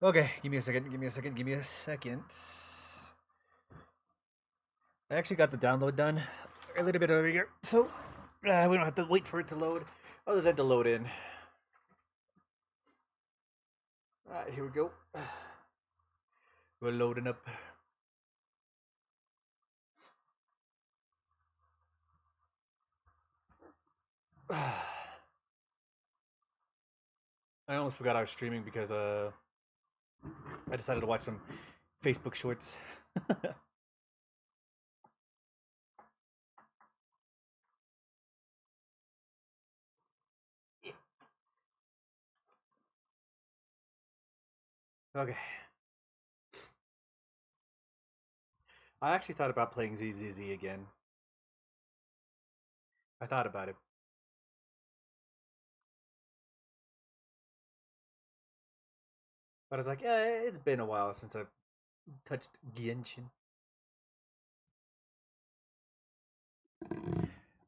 Okay, give me a second. Give me a second. Give me a second. I actually got the download done a little bit earlier, so we don't have to wait for it to load. Other than to load in. All right, here we go. We're loading up. I almost forgot I was streaming because I decided to watch some Facebook shorts. Okay. I actually thought about playing ZZZ again. I thought about it. But I was like, yeah, it's been a while since I've touched Genshin.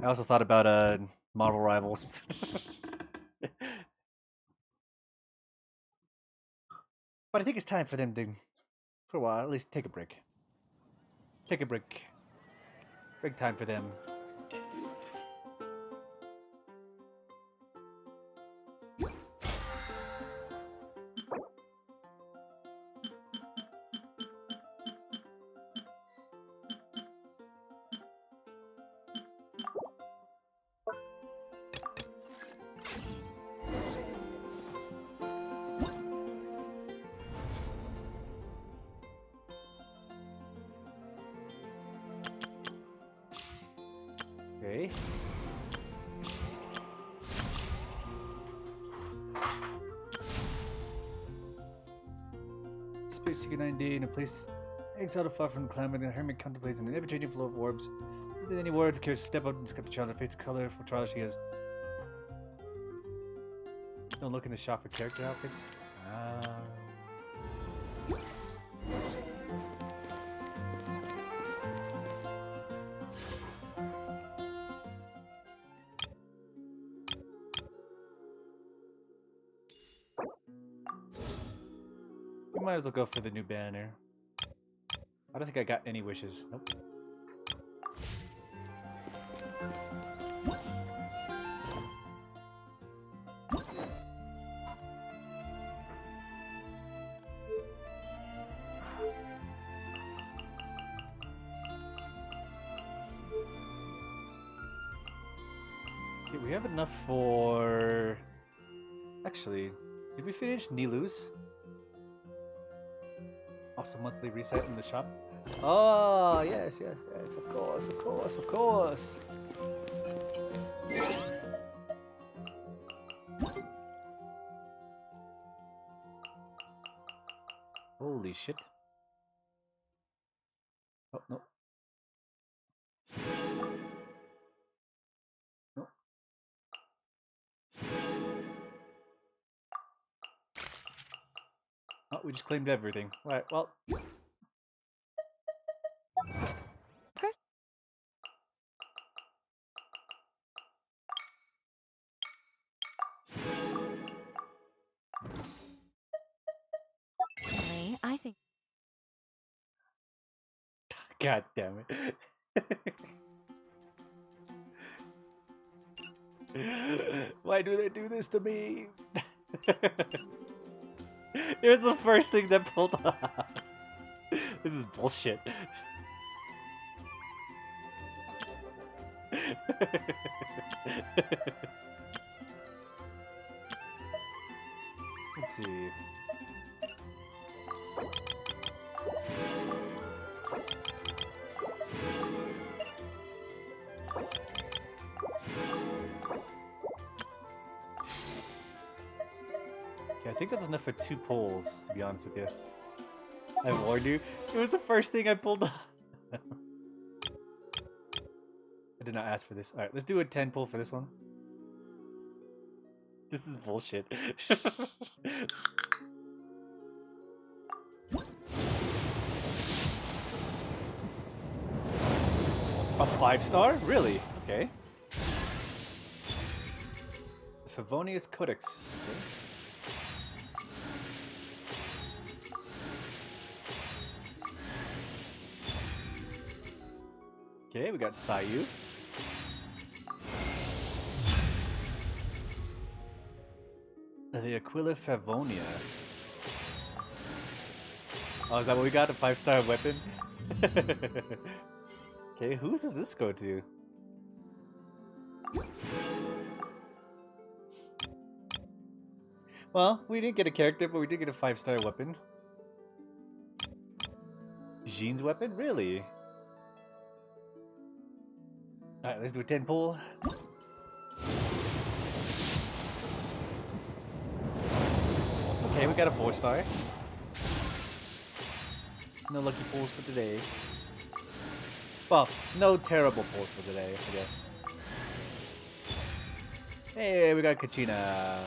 I also thought about Marvel Rivals. But I think it's time for them to, for a while, at least take a break. Take a break. Perfect time for them. Okay. Space Seeker 9D in a place exiled far from the climate, the hermit contemplates an ever-changing flow of orbs. Within any word, cares to step up and skip the challenge and face the colorful trial she has. Don't look in the shop for character outfits. We might as well go for the new banner. I don't think I got any wishes. Nope. Okay, we have enough for... Actually, did we finish Nilu's? Also monthly reset in the shop? Oh, yes, yes, yes, of course, of course, of course. Holy shit. Oh, no. No. Oh, we just claimed everything. Alright, well. I think. God damn it. Why do they do this to me? It was the first thing that pulled off. This is bullshit. Let's see. Okay, I think that's enough for 2 pulls, to be honest with you. I warned you. It was the first thing I pulled off. I did not ask for this. Alright, let's do a 10 pull for this one. This is bullshit. A 5-star? Really? Okay. Favonius Codex. Okay, we got Sayu. The Aquila Favonia. Oh, is that what we got? A 5-star weapon? Okay, who does this go to? Well, we didn't get a character, but we did get a 5-star weapon. Jean's weapon? Really? Alright, let's do a 10 pull. Okay, we got a 4-star. No lucky pulls for today. Well, no terrible pulls for today, I guess. Hey, we got Kachina.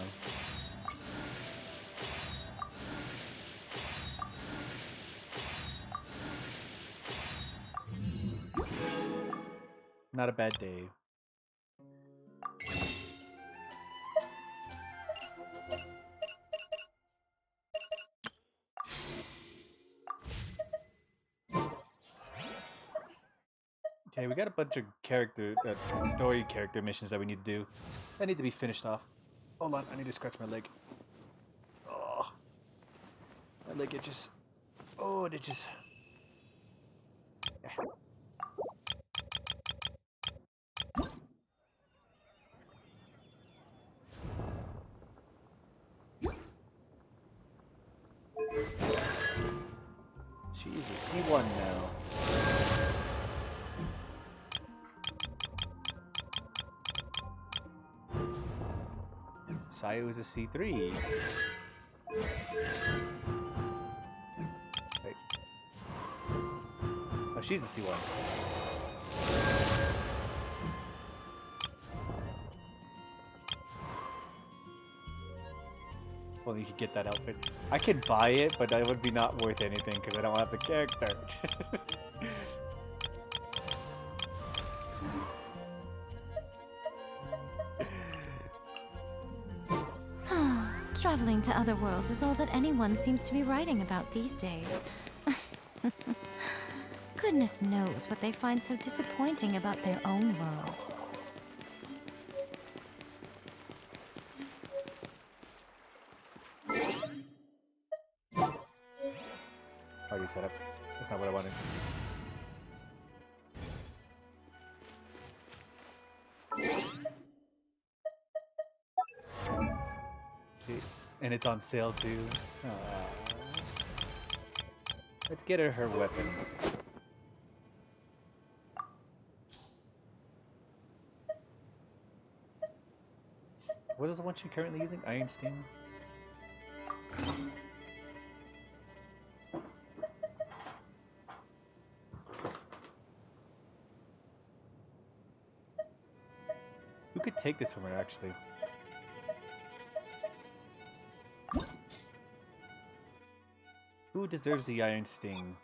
Not a bad day. Okay, we got a bunch of story character missions that we need to do. That need to be finished off. Hold on, I need to scratch my leg. Oh, my leg itches. Oh, it itches. Yeah. She is a C1 now. Sayu is a C3. Wait. Oh, she's a C1. Well, you could get that outfit. I could buy it, but that would be not worth anything because I don't have the character. Traveling to other worlds is all that anyone seems to be writing about these days. Goodness knows what they find so disappointing about their own world. Already set up. That's not what I wanted. Okay. And it's on sale too. Aww. Let's get her weapon. What is the one she's currently using? Iron Sting? Who could take this from her, actually? Who deserves the Iron Sting?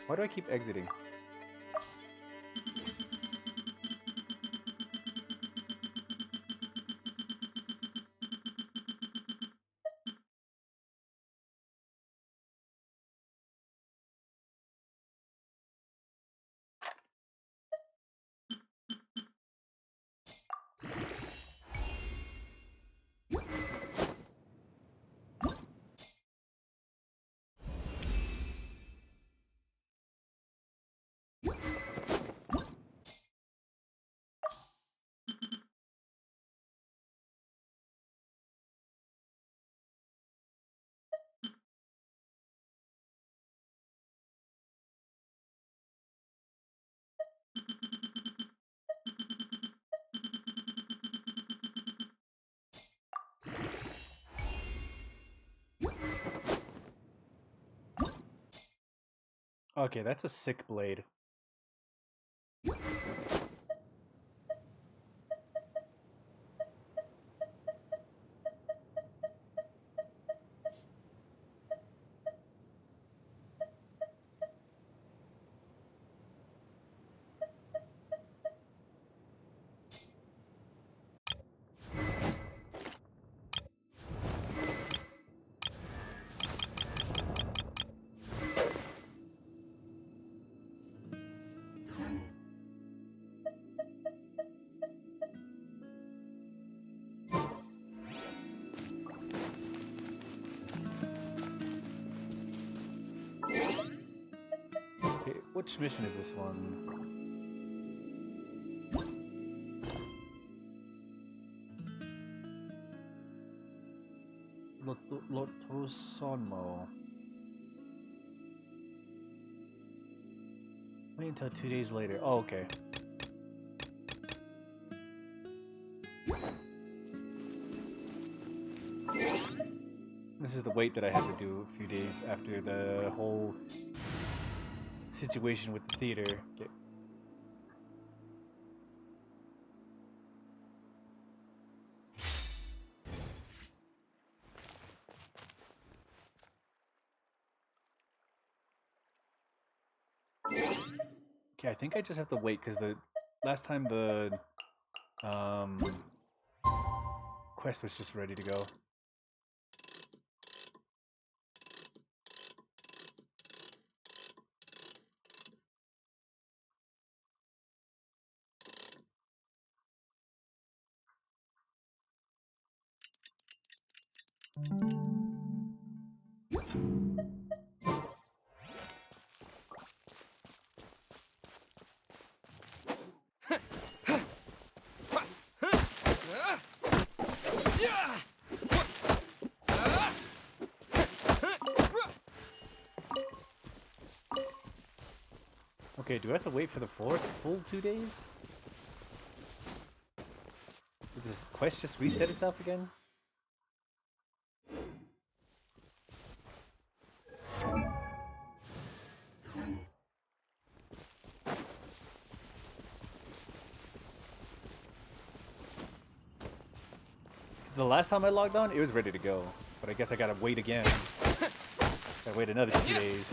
Why do I keep exiting? Okay, that's a sick blade. Okay, which mission is this one? Lotosonmo. Wait until 2 days later. Oh, okay. This is the wait that I had to do a few days after the whole situation with the theater. Okay. Okay, I think I just have to wait because the last time the quest was just ready to go. Okay, do I have to wait for the full 2 days? Does this quest just reset itself again? Because the last time I logged on, it was ready to go. But I guess I gotta wait again. Gotta wait another 2 days.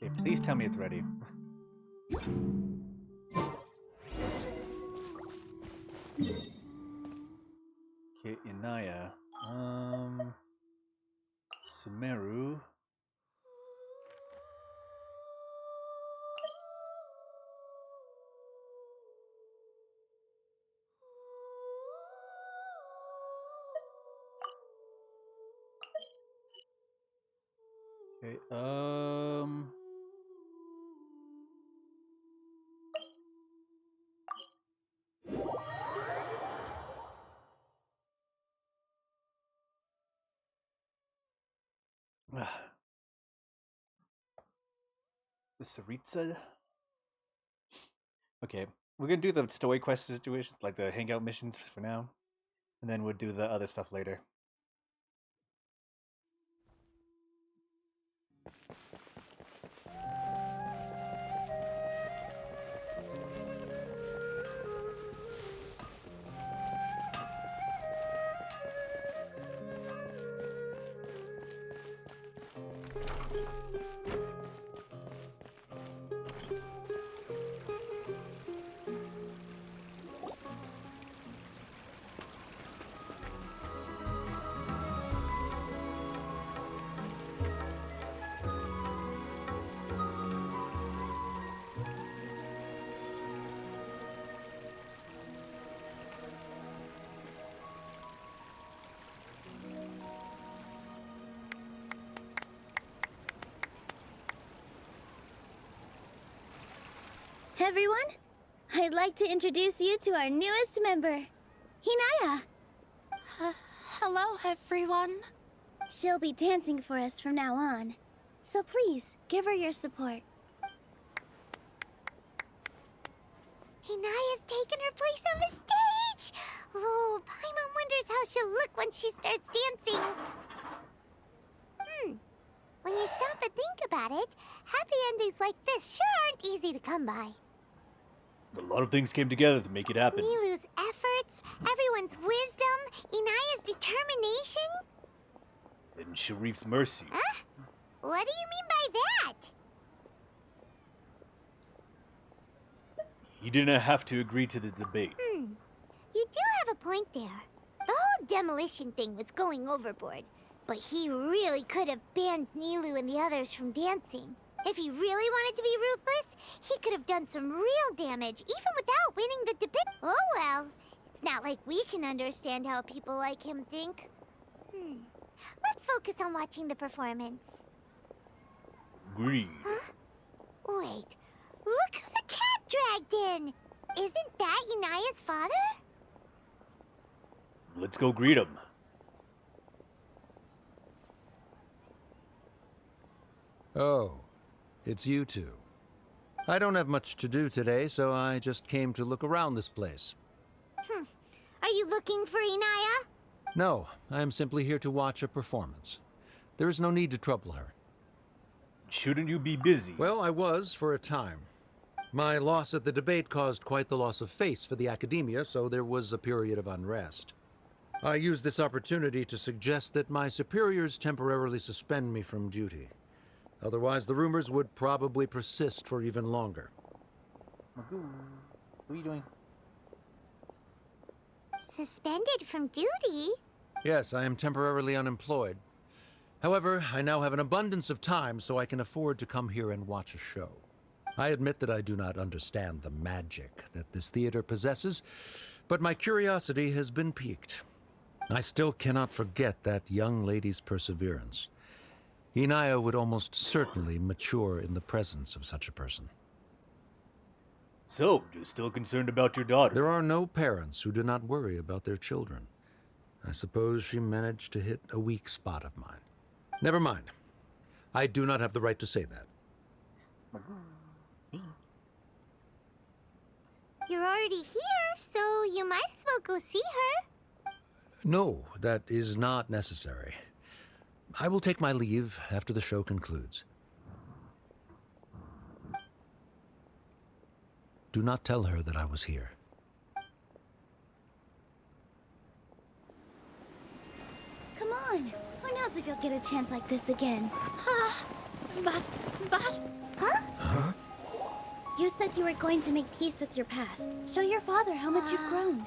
Okay, please tell me it's ready. Okay, Inaya. Sumeru. Okay, the Saritsa. Okay, we're gonna do the story quest situations, like the hangout missions for now, and then we'll do the other stuff later. Everyone, I'd like to introduce you to our newest member, Hinaya. Hello, everyone. She'll be dancing for us from now on, so please give her your support. Hinaya's taken her place on the stage! Oh, Paimon wonders how she'll look when she starts dancing. When you stop and think about it, happy endings like this sure aren't easy to come by. A lot of things came together to make it happen. Nilou's efforts, everyone's wisdom, Inaya's determination. And Sharif's mercy. Huh? What do you mean by that? He didn't have to agree to the debate. You do have a point there. The whole demolition thing was going overboard. But he really could have banned Nilou and the others from dancing. If he really wanted to be ruthless, he could have done some real damage, even without winning the debate. Oh well, it's not like we can understand how people like him think. Let's focus on watching the performance. Agreed. Huh? Wait, look who the cat dragged in! Isn't that Inaya's father? Let's go greet him. Oh, it's you two. I don't have much to do today, so I just came to look around this place. Are you looking for Inaya? No, I am simply here to watch a performance. There is no need to trouble her. Shouldn't you be busy? Well, I was for a time. My loss at the debate caused quite the loss of face for the academia, so there was a period of unrest. I used this opportunity to suggest that my superiors temporarily suspend me from duty. Otherwise, the rumors would probably persist for even longer. Magoo, what are you doing? Suspended from duty? Yes, I am temporarily unemployed. However, I now have an abundance of time, so I can afford to come here and watch a show. I admit that I do not understand the magic that this theater possesses, but my curiosity has been piqued. I still cannot forget that young lady's perseverance. Inaya would almost certainly mature in the presence of such a person. So, you're still concerned about your daughter? There are no parents who do not worry about their children. I suppose she managed to hit a weak spot of mine. Never mind. I do not have the right to say that. You're already here, so you might as well go see her. No, that is not necessary. I will take my leave after the show concludes. Do not tell her that I was here. Come on. Who knows if you'll get a chance like this again? But... Huh? You said you were going to make peace with your past. Show your father how much you've grown.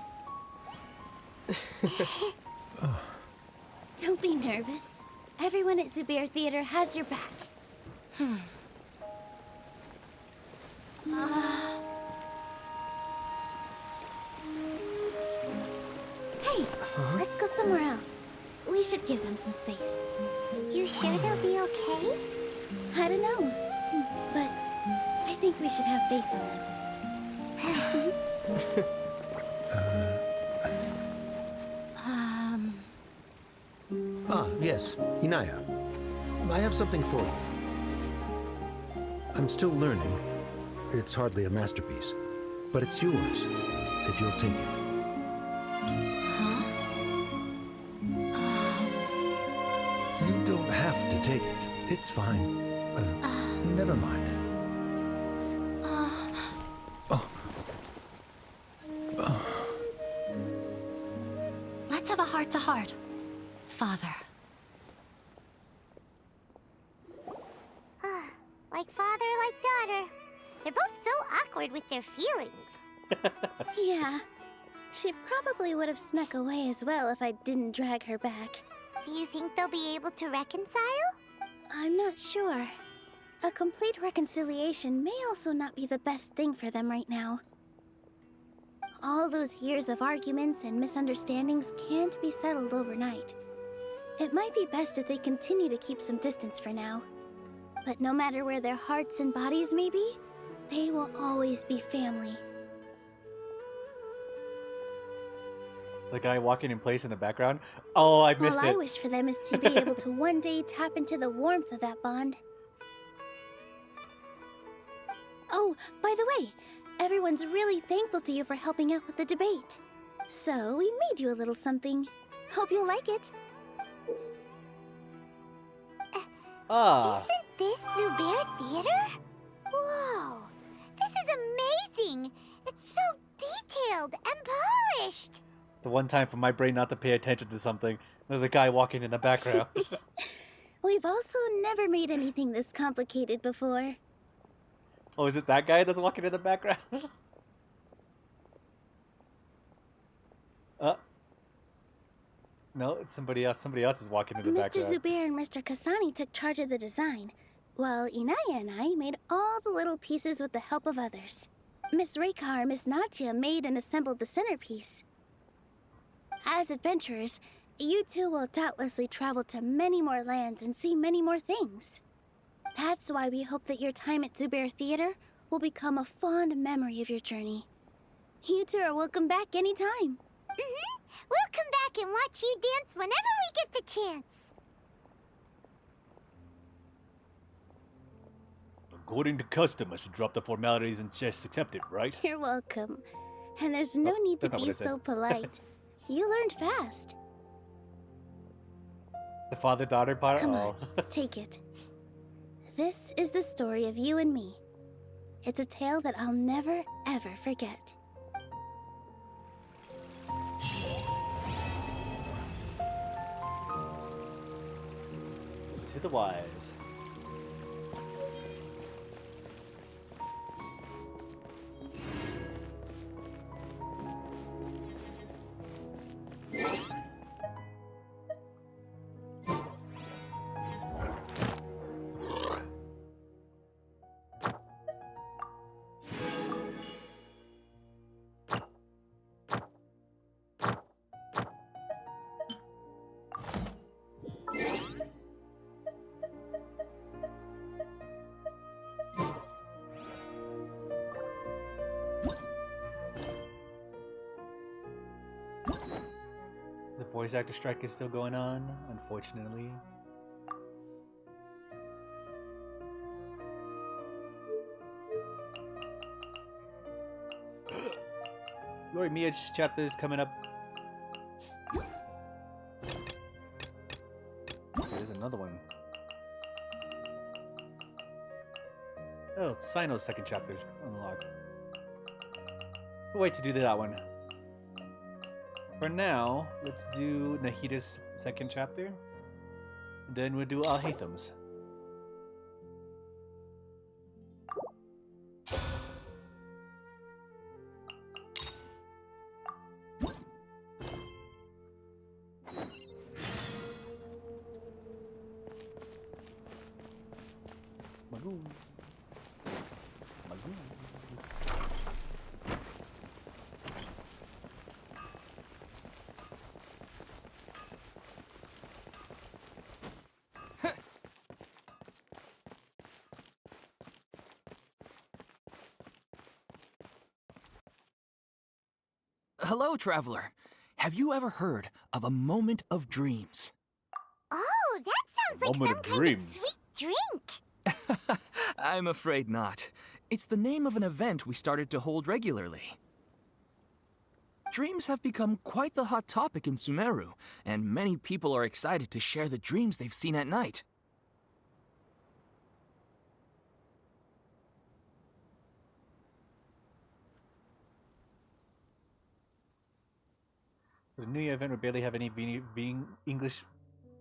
Don't be nervous. Everyone at Zubair Theater has your back. Hey, let's go somewhere else. We should give them some space. You sure they'll be okay? I don't know, but I think we should have faith in them. Ah, yes, Inaya. I have something for you. I'm still learning. It's hardly a masterpiece, but it's yours, if you'll take it. You don't have to take it. It's fine. Never mind. let's have a heart-to-heart. Father. Like father, like daughter. They're both so awkward with their feelings. Yeah, she probably would have snuck away as well if I didn't drag her back. Do you think they'll be able to reconcile? I'm not sure. A complete reconciliation may also not be the best thing for them right now. All those years of arguments and misunderstandings can't be settled overnight. It might be best if they continue to keep some distance for now. But no matter where their hearts and bodies may be, they will always be family. The guy walking in place in the background? Oh, I missed All it. I wish for them is to be able to one day tap into the warmth of that bond. Oh, by the way, everyone's really thankful to you for helping out with the debate. So we made you a little something. Hope you'll like it. Ah. Isn't this Zubair Theater? Whoa! This is amazing! It's so detailed and polished! The one time for my brain not to pay attention to something. There's a guy walking in the background. We've also never made anything this complicated before. Oh, is it that guy that's walking in the background? No, it's somebody else. Somebody else is walking in the Mr. background. Zubair and Mr. Kasani took charge of the design, while Inaya and I made all the little pieces with the help of others. Miss Reika or Miss Nadia made and assembled the centerpiece. As adventurers, you two will doubtlessly travel to many more lands and see many more things. That's why we hope that your time at Zubair Theater will become a fond memory of your journey. You two are welcome back anytime. We'll come back and watch you dance whenever we get the chance. According to custom, I should drop the formalities and just accept it, right? You're welcome. And there's no need to that's not what be I said. so polite. You learned fast. The father-daughter part? Come Oh. on, take it. This is the story of you and me. It's a tale that I'll never, ever forget. To the wise. The voice actor strike is still going on, unfortunately. Lori Mia's chapter is coming up. There's another one. Oh, Sino's second chapter is unlocked. We'll wait to do that one. For now, let's do Nahida's second chapter. Then we'll do Alhaitham's. Magoo. Magoo. Hello, traveler. Have you ever heard of a moment of dreams? Oh, that sounds like Moment some of kind dreams. of sweet drink. I'm afraid not. It's the name of an event we started to hold regularly. Dreams have become quite the hot topic in Sumeru, and many people are excited to share the dreams they've seen at night. For the New Year event, we barely have any being English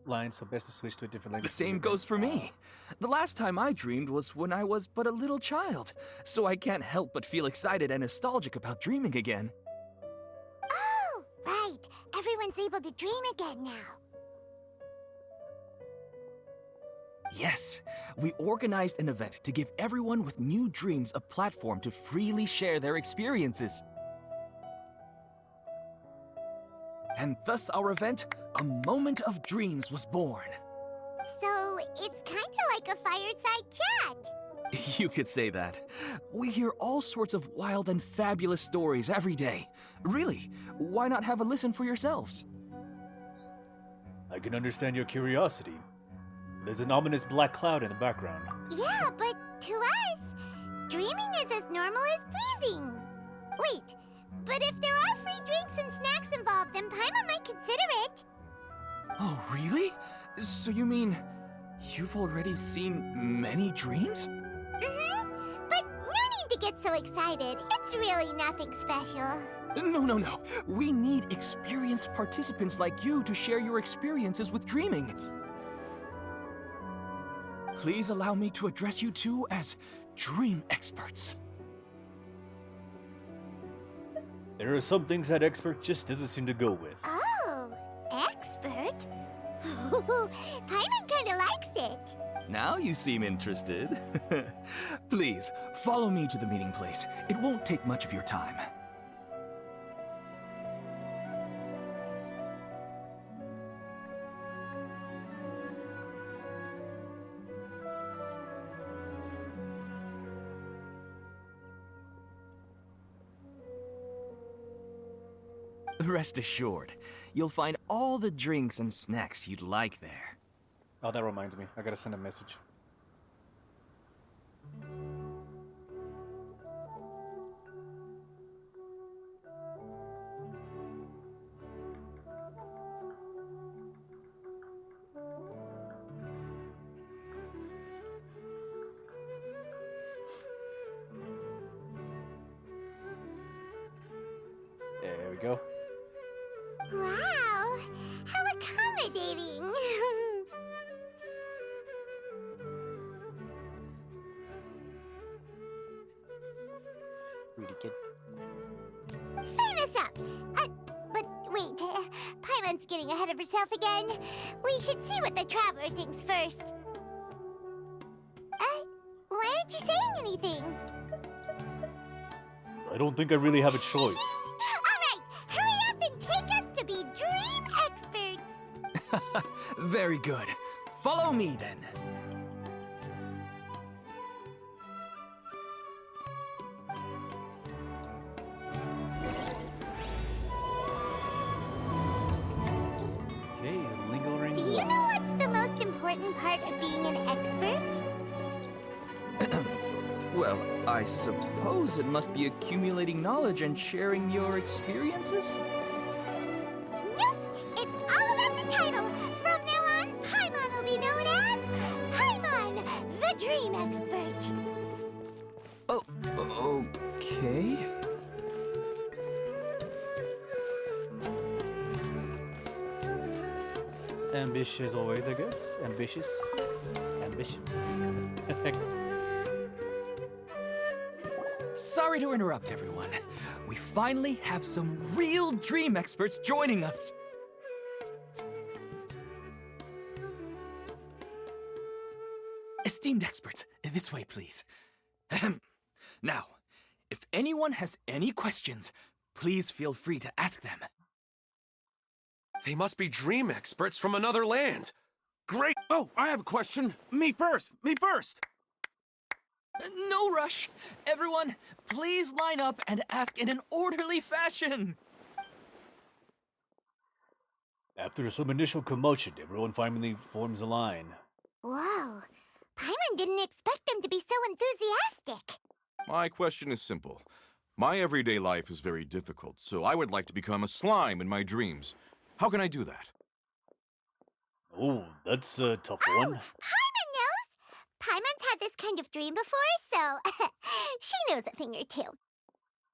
lines, so best to switch to a different The language. same goes for me. The last time I dreamed was when I was but a little child, so I can't help but feel excited and nostalgic about dreaming again. Oh, right. Everyone's able to dream again now. Yes, we organized an event to give everyone with new dreams a platform to freely share their experiences. And thus our event, A Moment of Dreams, was born. So it's kind of like a fireside chat. You could say that. We hear all sorts of wild and fabulous stories every day. Really, why not have a listen for yourselves? I can understand your curiosity. There's an ominous black cloud in the background. Yeah, but to us, dreaming is as normal as breathing. Wait, but if there are free drinks and snacks involved, then Paimon might consider it. Oh, really? So you mean you've already seen many dreams? But no need to get so excited. It's really nothing special. No. We need experienced participants like you to share your experiences with dreaming. Please allow me to address you two as dream experts. There are some things that expert just doesn't seem to go with. Oh, expert? Paimon kinda likes it. Now you seem interested. Please, follow me to the meeting place. It won't take much of your time. Rest assured, you'll find all the drinks and snacks you'd like there. Oh, that reminds me. I gotta send a message. There we go. Wow, how accommodating. Really good. Sign us up. But wait, Paimon's getting ahead of herself again. We should see what the Traveler thinks first. Why aren't you saying anything? I don't think I really have a choice. All right, hurry up and take us to be dream experts. Very good. Follow me then. Okay, lingering. Do you know what's the most important part of being an expert? Well, I suppose it must be accumulating knowledge and sharing your experiences? Nope, it's all about the title. From now on, Paimon will be known as Paimon, the Dream Expert. Oh, okay. Ambitious always, I guess. Ambitious. Ambition. Sorry to interrupt, everyone. We finally have some real dream experts joining us. Esteemed experts, this way, please. Ahem. Now, if anyone has any questions, please feel free to ask them. They must be dream experts from another land. Great! Oh, I have a question. Me first! Me first! No rush. Everyone, please line up and ask in an orderly fashion. After some initial commotion, everyone finally forms a line. Whoa, Paimon didn't expect them to be so enthusiastic. My question is simple. My everyday life is very difficult, so I would like to become a slime in my dreams. How can I do that? Oh, that's a tough Oh, one. Paimon knows. Paimon's had this kind of dream before, so she knows a thing or two.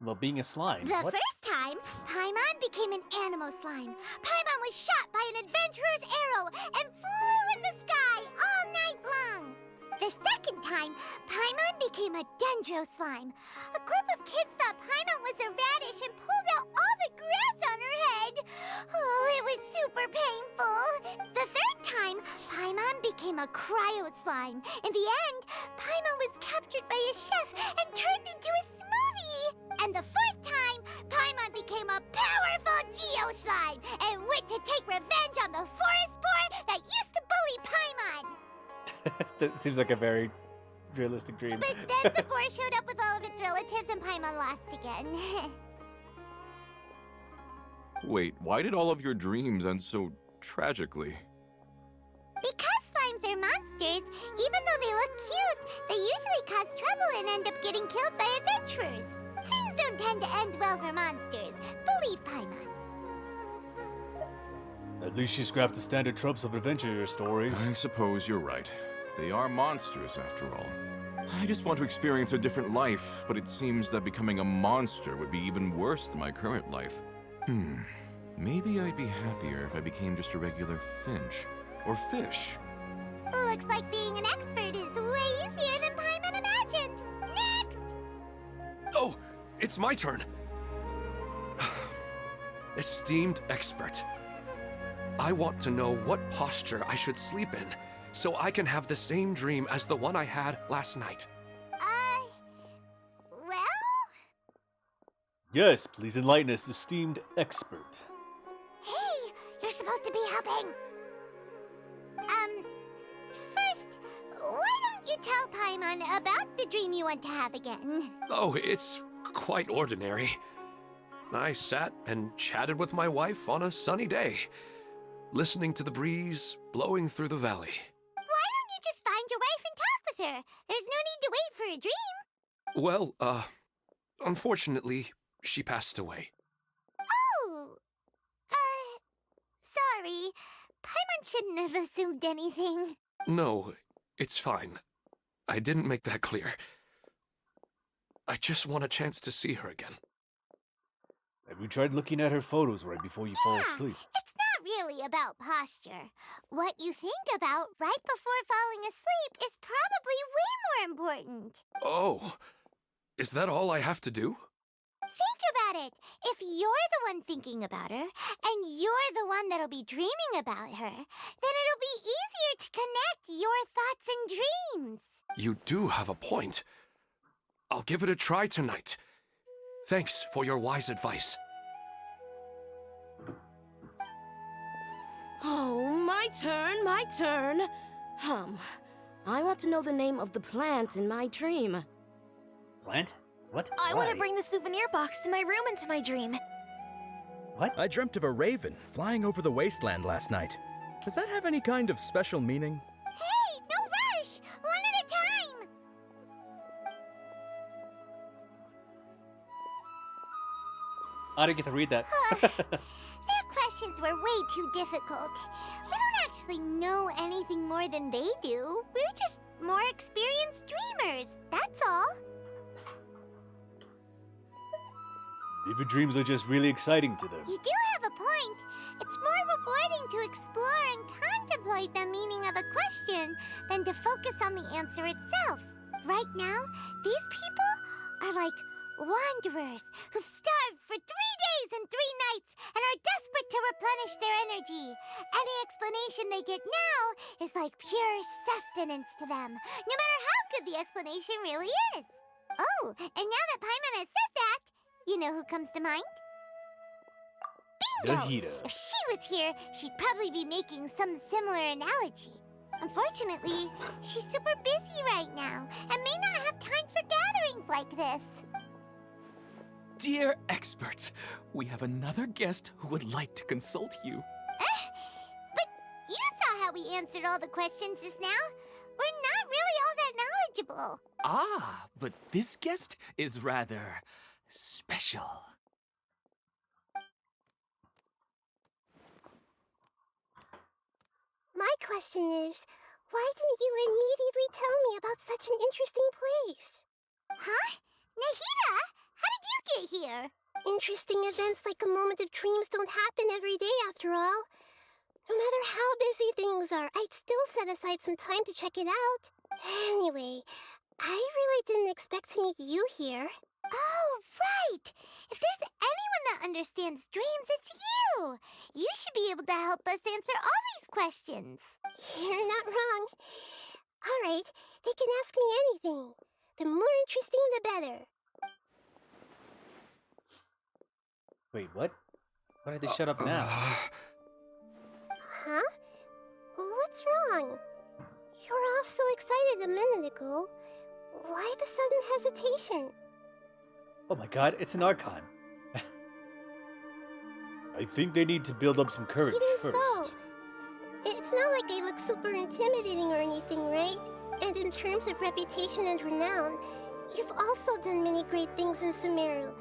Well, being a slime. The What? first time, Paimon became an animal slime. Paimon was shot by an adventurer's arrow and flew in the sky all night long. The second time, Paimon became a dendro slime. A group of kids thought Paimon was a radish and pulled out all the grass on her head. Oh, it was super painful. The third time, Paimon became a cryo slime. In the end, Paimon was captured by a chef and turned into a smoothie. And the fourth time, Paimon became a powerful geo slime and went to take revenge on the forest boar that used to bully Paimon. That seems like a very realistic dream. But then the boar showed up with all of its relatives and Paimon lost again. Wait, why did all of your dreams end so tragically? Because slimes are monsters, even though they look cute, they usually cause trouble and end up getting killed by adventurers. Things don't tend to end well for monsters. Believe Paimon. At least she scrapped the standard tropes of adventure stories. I suppose you're right. They are monsters, after all. I just want to experience a different life, but it seems that becoming a monster would be even worse than my current life. Maybe I'd be happier if I became just a regular finch. Or fish. Looks like being an expert is way easier than Paimon imagined. Next! Oh, it's my turn. Esteemed expert, I want to know what posture I should sleep in so I can have the same dream as the one I had last night. Well? Yes, please enlighten us, esteemed expert. Hey, you're supposed to be helping. First, why don't you tell Paimon about the dream you want to have again? Oh, it's quite ordinary. I sat and chatted with my wife on a sunny day, listening to the breeze blowing through the valley. Why don't you just find your wife and talk with her. There's no need to wait for a dream. Well, unfortunately, she passed away. Oh, sorry. Paimon shouldn't have assumed anything. No, it's fine. I didn't make that clear. I just want a chance to see her again. Have you tried looking at her photos right before you fall asleep? It's not really about posture. What you think about right before falling asleep is probably way more important. Oh, is that all I have to do? Think about it. If you're the one thinking about her, and you're the one that'll be dreaming about her, then it'll be easier to connect your thoughts and dreams. You do have a point. I'll give it a try tonight. Thanks for your wise advice. Oh, my turn. I want to know the name of the plant in my dream. Plant? What? I want to Why? bring the souvenir box to my room into my dream. What? I dreamt of a raven flying over the wasteland last night. Does that have any kind of special meaning? Hey, no rush! One at a time! I didn't get to read that. Their questions were way too difficult. We don't actually know anything more than they do. We're just more experienced dreamers, that's all. Vivid dreams are just really exciting to them. You do have a point. It's more rewarding to explore and contemplate the meaning of a question than to focus on the answer itself. Right now, these people are like wanderers who've starved for 3 days and 3 nights and are desperate to replenish their energy. Any explanation they get now is like pure sustenance to them, no matter how good the explanation really is. Oh, and now that Paimon has said that, you know who comes to mind? Bingo! Nahida. If she was here, she'd probably be making some similar analogy. Unfortunately, she's super busy right now and may not have time for gatherings like this. Dear experts, we have another guest who would like to consult you. But you saw how we answered all the questions just now. We're not really all that knowledgeable. Ah, but this guest is rather special. My question is, why didn't you immediately tell me about such an interesting place? Huh? Nahida, how did you get here? Interesting events like a moment of dreams don't happen every day after all. No matter how busy things are, I'd still set aside some time to check it out. Anyway, I really didn't expect to meet you here. Oh, right! If there's anyone that understands dreams, it's you! You should be able to help us answer all these questions. You're not wrong. All right, they can ask me anything. The more interesting, the better. Wait, what? Why did they shut up now? Huh? What's wrong? You were all so excited a minute ago. Why the sudden hesitation? Oh my god, it's an Archon. I think they need to build up some courage Even first. so, it's not like I look super intimidating or anything, right? And in terms of reputation and renown, you've also done many great things in Sumeru.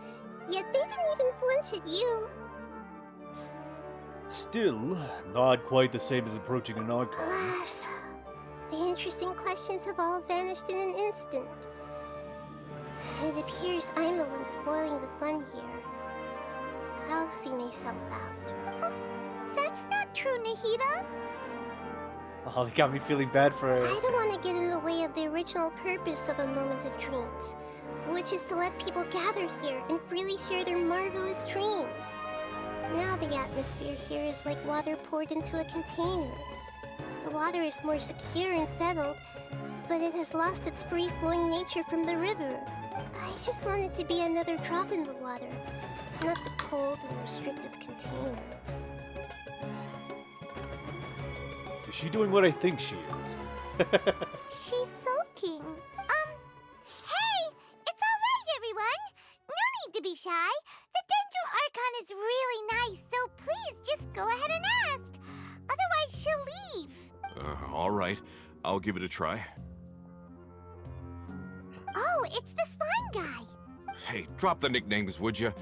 Yet they didn't even flinch at you. Still, not quite the same as approaching an Archon. Alas, the interesting questions have all vanished in an instant. It appears I'm the one spoiling the fun here. I'll see myself out. That's not true, Nahida. Oh, they got me feeling bad for her. I don't want to get in the way of the original purpose of a Moment of Dreams, which is to let people gather here and freely share their marvelous dreams. Now the atmosphere here is like water poured into a container. The water is more secure and settled, but it has lost its free-flowing nature from the river. I just want it to be another drop in the water, not the cold and restrictive container. Is she doing what I think she is? She's sulking. Hey! It's alright, everyone! No need to be shy. The Dendro Archon is really nice, so please just go ahead and ask. Otherwise, she'll leave. All right. I'll give it a try. It's the slime guy. Hey, drop the nicknames, would you?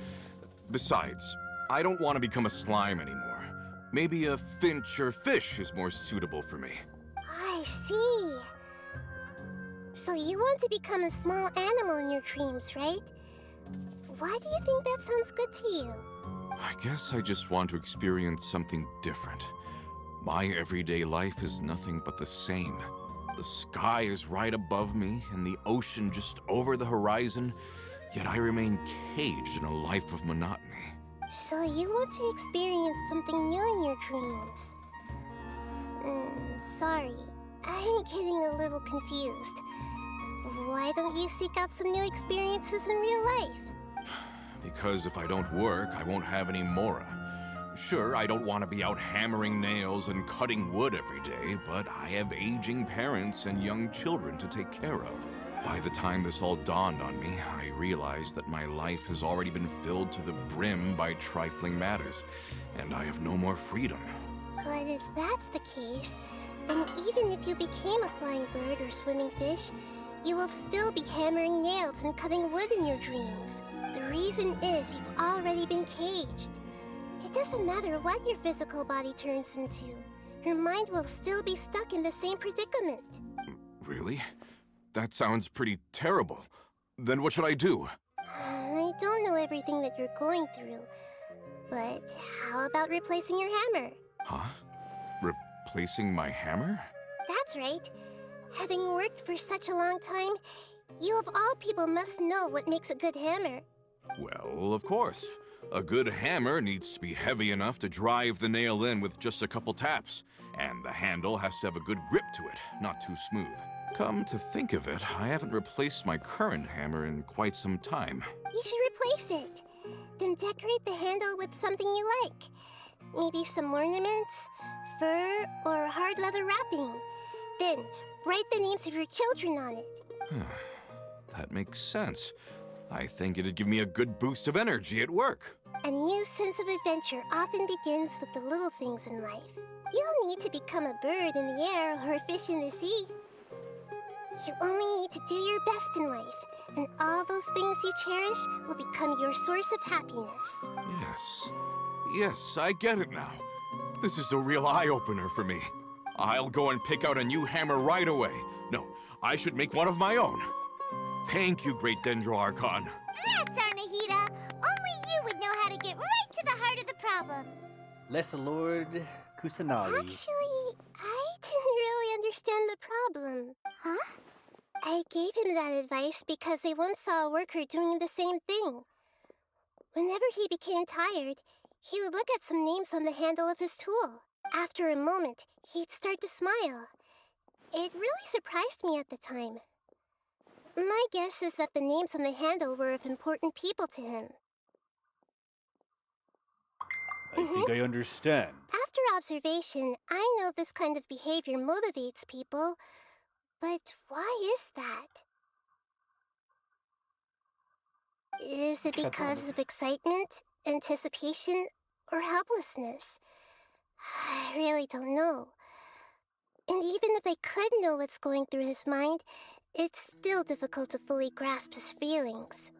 Besides, I don't want to become a slime anymore. Maybe a finch or fish is more suitable for me. I see. So you want to become a small animal in your dreams, right? Why do you think that sounds good to you? I guess I just want to experience something different. My everyday life is nothing but the same. The sky is right above me, and the ocean just over the horizon, yet I remain caged in a life of monotony. So you want to experience something new in your dreams? Sorry, I'm getting a little confused. Why don't you seek out some new experiences in real life? Because if I don't work, I won't have any Mora. Sure, I don't want to be out hammering nails and cutting wood every day, but I have aging parents and young children to take care of. By the time this all dawned on me, I realized that my life has already been filled to the brim by trifling matters, and I have no more freedom. But if that's the case, then even if you became a flying bird or swimming fish, you will still be hammering nails and cutting wood in your dreams. The reason is you've already been caged. It doesn't matter what your physical body turns into. Your mind will still be stuck in the same predicament. Really? That sounds pretty terrible. Then what should I do? I don't know everything that you're going through, but how about replacing your hammer? Huh? Replacing my hammer? That's right. Having worked for such a long time, you of all people must know what makes a good hammer. Well, of course. A good hammer needs to be heavy enough to drive the nail in with just a couple taps, and the handle has to have a good grip to it, not too smooth. Come to think of it, I haven't replaced my current hammer in quite some time. You should replace it. Then decorate the handle with something you like. Maybe some ornaments, fur, or hard leather wrapping. Then write the names of your children on it. That makes sense. I think it'd give me a good boost of energy at work. A new sense of adventure often begins with the little things in life. You don't need to become a bird in the air or a fish in the sea. You only need to do your best in life, and all those things you cherish will become your source of happiness. Yes, I get it now. This is a real eye-opener for me. I'll go and pick out a new hammer right away. No, I should make one of my own. Thank you, Great Dendro Archon. That's Arnahida! Only you would know how to get right to the heart of the problem. Lesser Lord Kusanagi. Actually, I didn't really understand the problem. Huh? I gave him that advice because I once saw a worker doing the same thing. Whenever he became tired, he would look at some names on the handle of his tool. After a moment, he'd start to smile. It really surprised me at the time. My guess is that the names on the handle were of important people to him. I think I understand. After observation, I know this kind of behavior motivates people. But why is that? Is it because of excitement, anticipation, or helplessness? I really don't know. And even if I could know what's going through his mind, it's still difficult to fully grasp his feelings.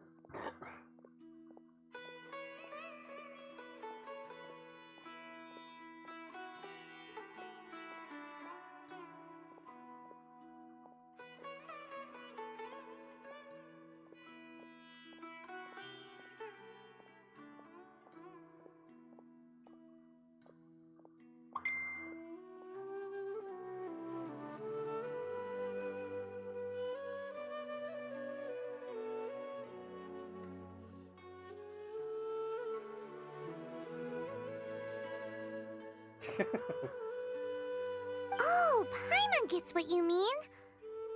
Oh, Paimon gets what you mean.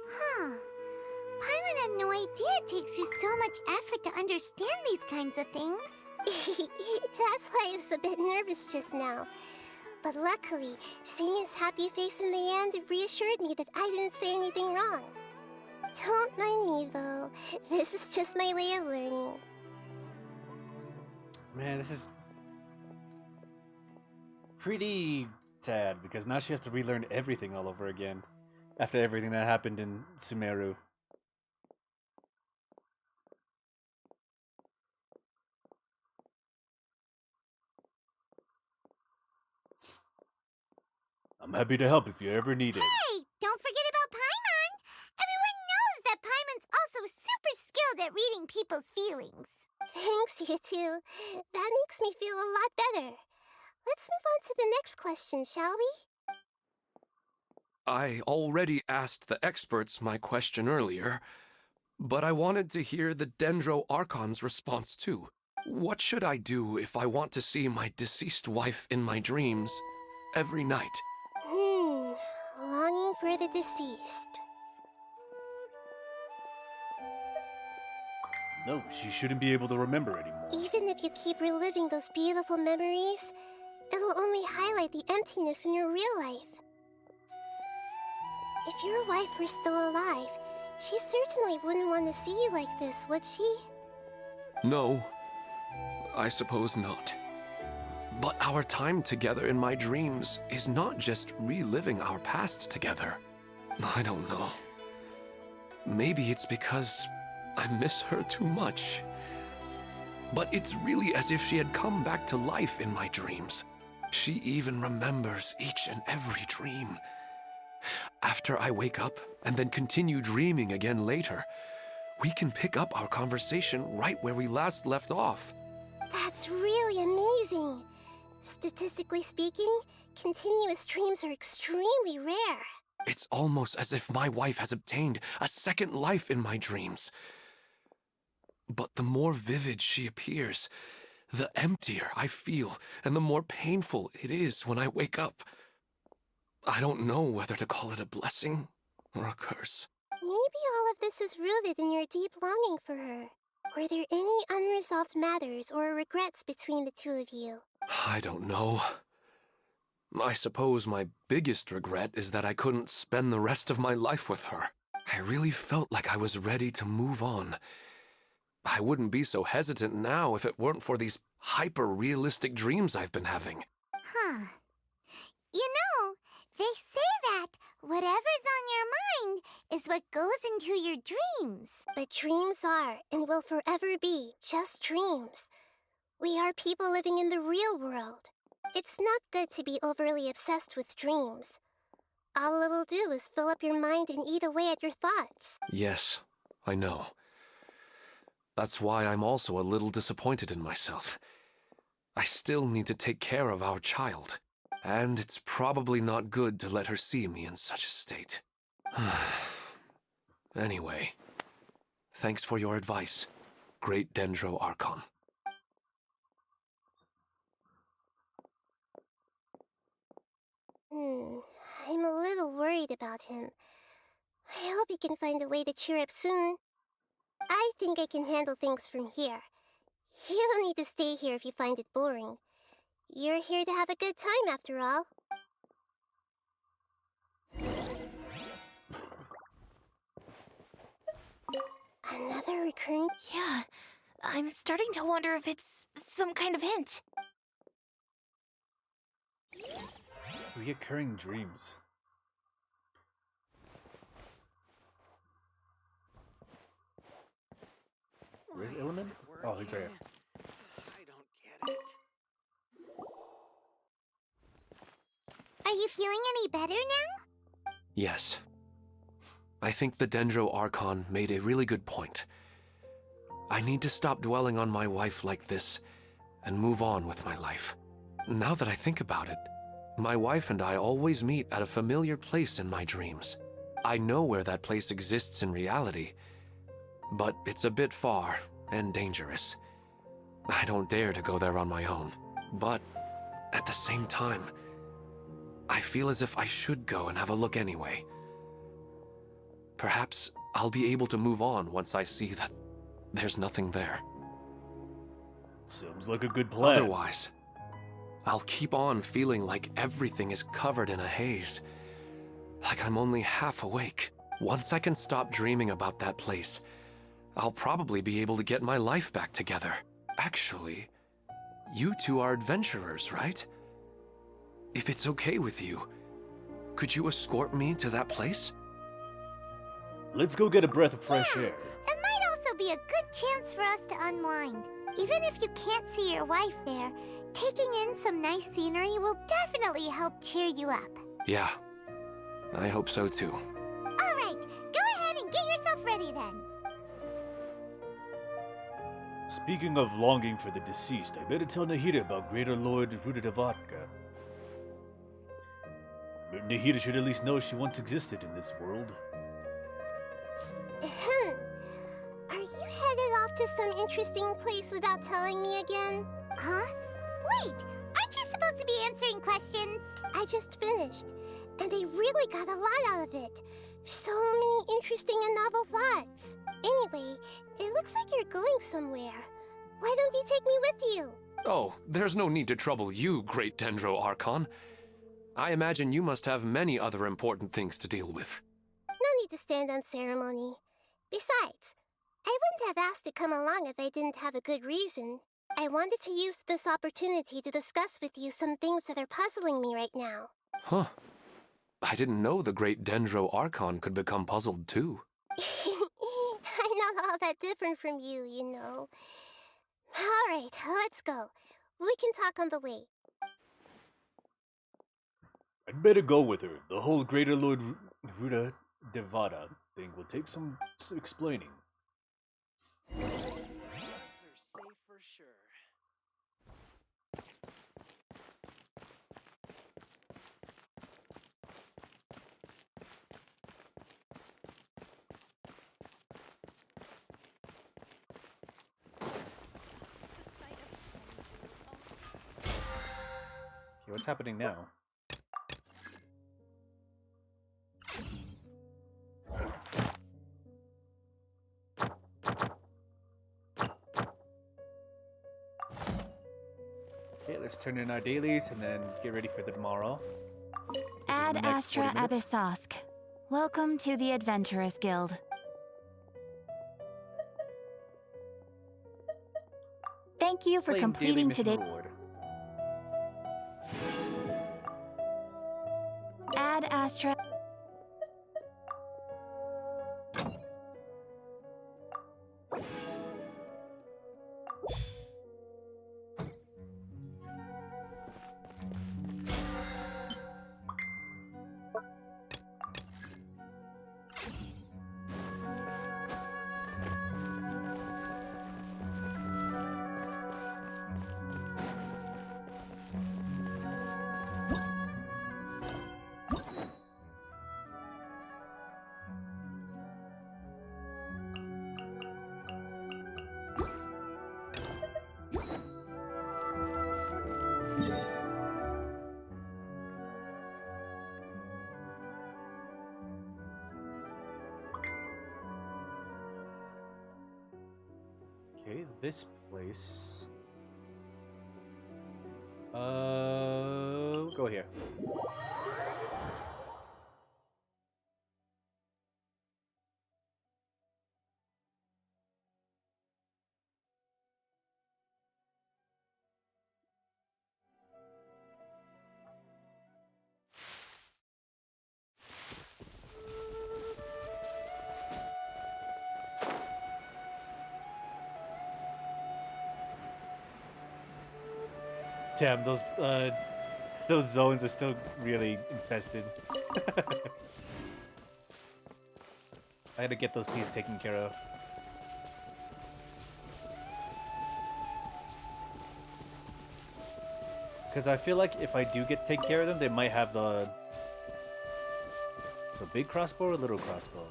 Huh. Paimon had no idea it takes you so much effort to understand these kinds of things. That's why I was a bit nervous just now. But luckily, seeing his happy face in the end reassured me that I didn't say anything wrong. Don't mind me, though. This is just my way of learning. Man, this is pretty sad because now she has to relearn everything all over again after everything that happened in Sumeru. I'm happy to help if you ever need it. Hey, don't forget about Paimon! Everyone knows that Paimon's also super skilled at reading people's feelings. Thanks, you two. That makes me feel a lot better. Let's move on to the next question, shall we? I already asked the experts my question earlier, but I wanted to hear the Dendro Archon's response too. What should I do if I want to see my deceased wife in my dreams every night? Longing for the deceased. No, she shouldn't be able to remember anymore. Even if you keep reliving those beautiful memories, it'll only highlight the emptiness in your real life. If your wife were still alive, she certainly wouldn't want to see you like this, would she? No, I suppose not. But our time together in my dreams is not just reliving our past together. I don't know. Maybe it's because I miss her too much. But it's really as if she had come back to life in my dreams. She even remembers each and every dream. After I wake up and then continue dreaming again later, we can pick up our conversation right where we last left off. That's really amazing. Statistically speaking, continuous dreams are extremely rare. It's almost as if my wife has obtained a second life in my dreams. But the more vivid she appears, the emptier I feel, and the more painful it is when I wake up. I don't know whether to call it a blessing or a curse. Maybe all of this is rooted in your deep longing for her. Were there any unresolved matters or regrets between the two of you? I don't know. I suppose my biggest regret is that I couldn't spend the rest of my life with her. I really felt like I was ready to move on. I wouldn't be so hesitant now if it weren't for these hyper-realistic dreams I've been having. Huh. You know, they say that whatever's on your mind is what goes into your dreams. But dreams are, and will forever be, just dreams. We are people living in the real world. It's not good to be overly obsessed with dreams. All it'll do is fill up your mind and eat away at your thoughts. Yes, I know. That's why I'm also a little disappointed in myself. I still need to take care of our child. And it's probably not good to let her see me in such a state. Anyway, thanks for your advice, Great Dendro Archon. I'm a little worried about him. I hope he can find a way to cheer up soon. I think I can handle things from here. You don't need to stay here if you find it boring. You're here to have a good time, after all. Another recurring... Yeah, I'm starting to wonder if it's some kind of hint. Reoccurring dreams. Where's Illiman? Oh, he's right here. I don't get it. Are you feeling any better now? Yes. I think the Dendro Archon made a really good point. I need to stop dwelling on my wife like this and move on with my life. Now that I think about it, my wife and I always meet at a familiar place in my dreams. I know where that place exists in reality, but it's a bit far and dangerous. I don't dare to go there on my own. But at the same time, I feel as if I should go and have a look anyway. Perhaps I'll be able to move on once I see that there's nothing there. Sounds like a good plan. Otherwise, I'll keep on feeling like everything is covered in a haze. Like I'm only half awake. Once I can stop dreaming about that place, I'll probably be able to get my life back together. Actually, you two are adventurers, right? If it's okay with you, could you escort me to that place? Let's go get a breath of fresh air. It might also be a good chance for us to unwind. Even if you can't see your wife there, taking in some nice scenery will definitely help cheer you up. Yeah, I hope so too. Alright, go ahead and get yourself ready then. Speaking of longing for the deceased, I better tell Nahida about Greater Lord Rudadavatka. Nahida should at least know she once existed in this world. Ahem. Are you headed off to some interesting place without telling me again? Huh? Wait, aren't you supposed to be answering questions? I just finished, and I really got a lot out of it. So many interesting and novel thoughts. Anyway, it looks like you're going somewhere. Why don't you take me with you? Oh, there's no need to trouble you, Great Dendro Archon. I imagine you must have many other important things to deal with. No need to stand on ceremony. Besides, I wouldn't have asked to come along if I didn't have a good reason. I wanted to use this opportunity to discuss with you some things that are puzzling me right now. Huh. I didn't know the Great Dendro Archon could become puzzled too. I'm not all that different from you, you know. Alright, let's go. We can talk on the way. I'd better go with her. The whole Greater Lord Ruda Devada thing will take some explaining. Okay, what's happening now? Okay, let's turn in our dailies and then get ready for the tomorrow. Ad the next Astra 40 minutes. Abyssosk. Welcome to the Adventurers Guild. Thank you for Playing daily completing mission today. reward. Ad Astra. Okay, this place. Go here. Damn, those zones are still really infested. I had to get those seas taken care of. Because I feel like if I do take care of them, they might have the... So big crossbow or little crossbow?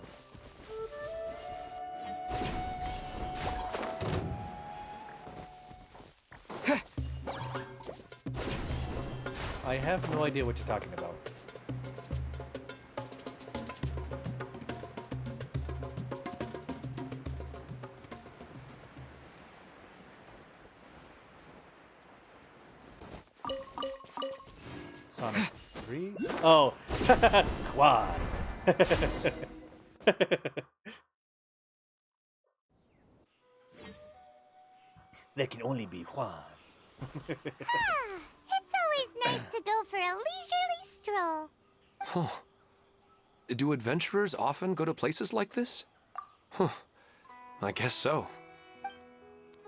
I have no idea what you're talking about. Sonic 3? Oh! Quad! There can only be one. It's always nice to go for a leisurely stroll. Huh. Do adventurers often go to places like this? Huh. I guess so.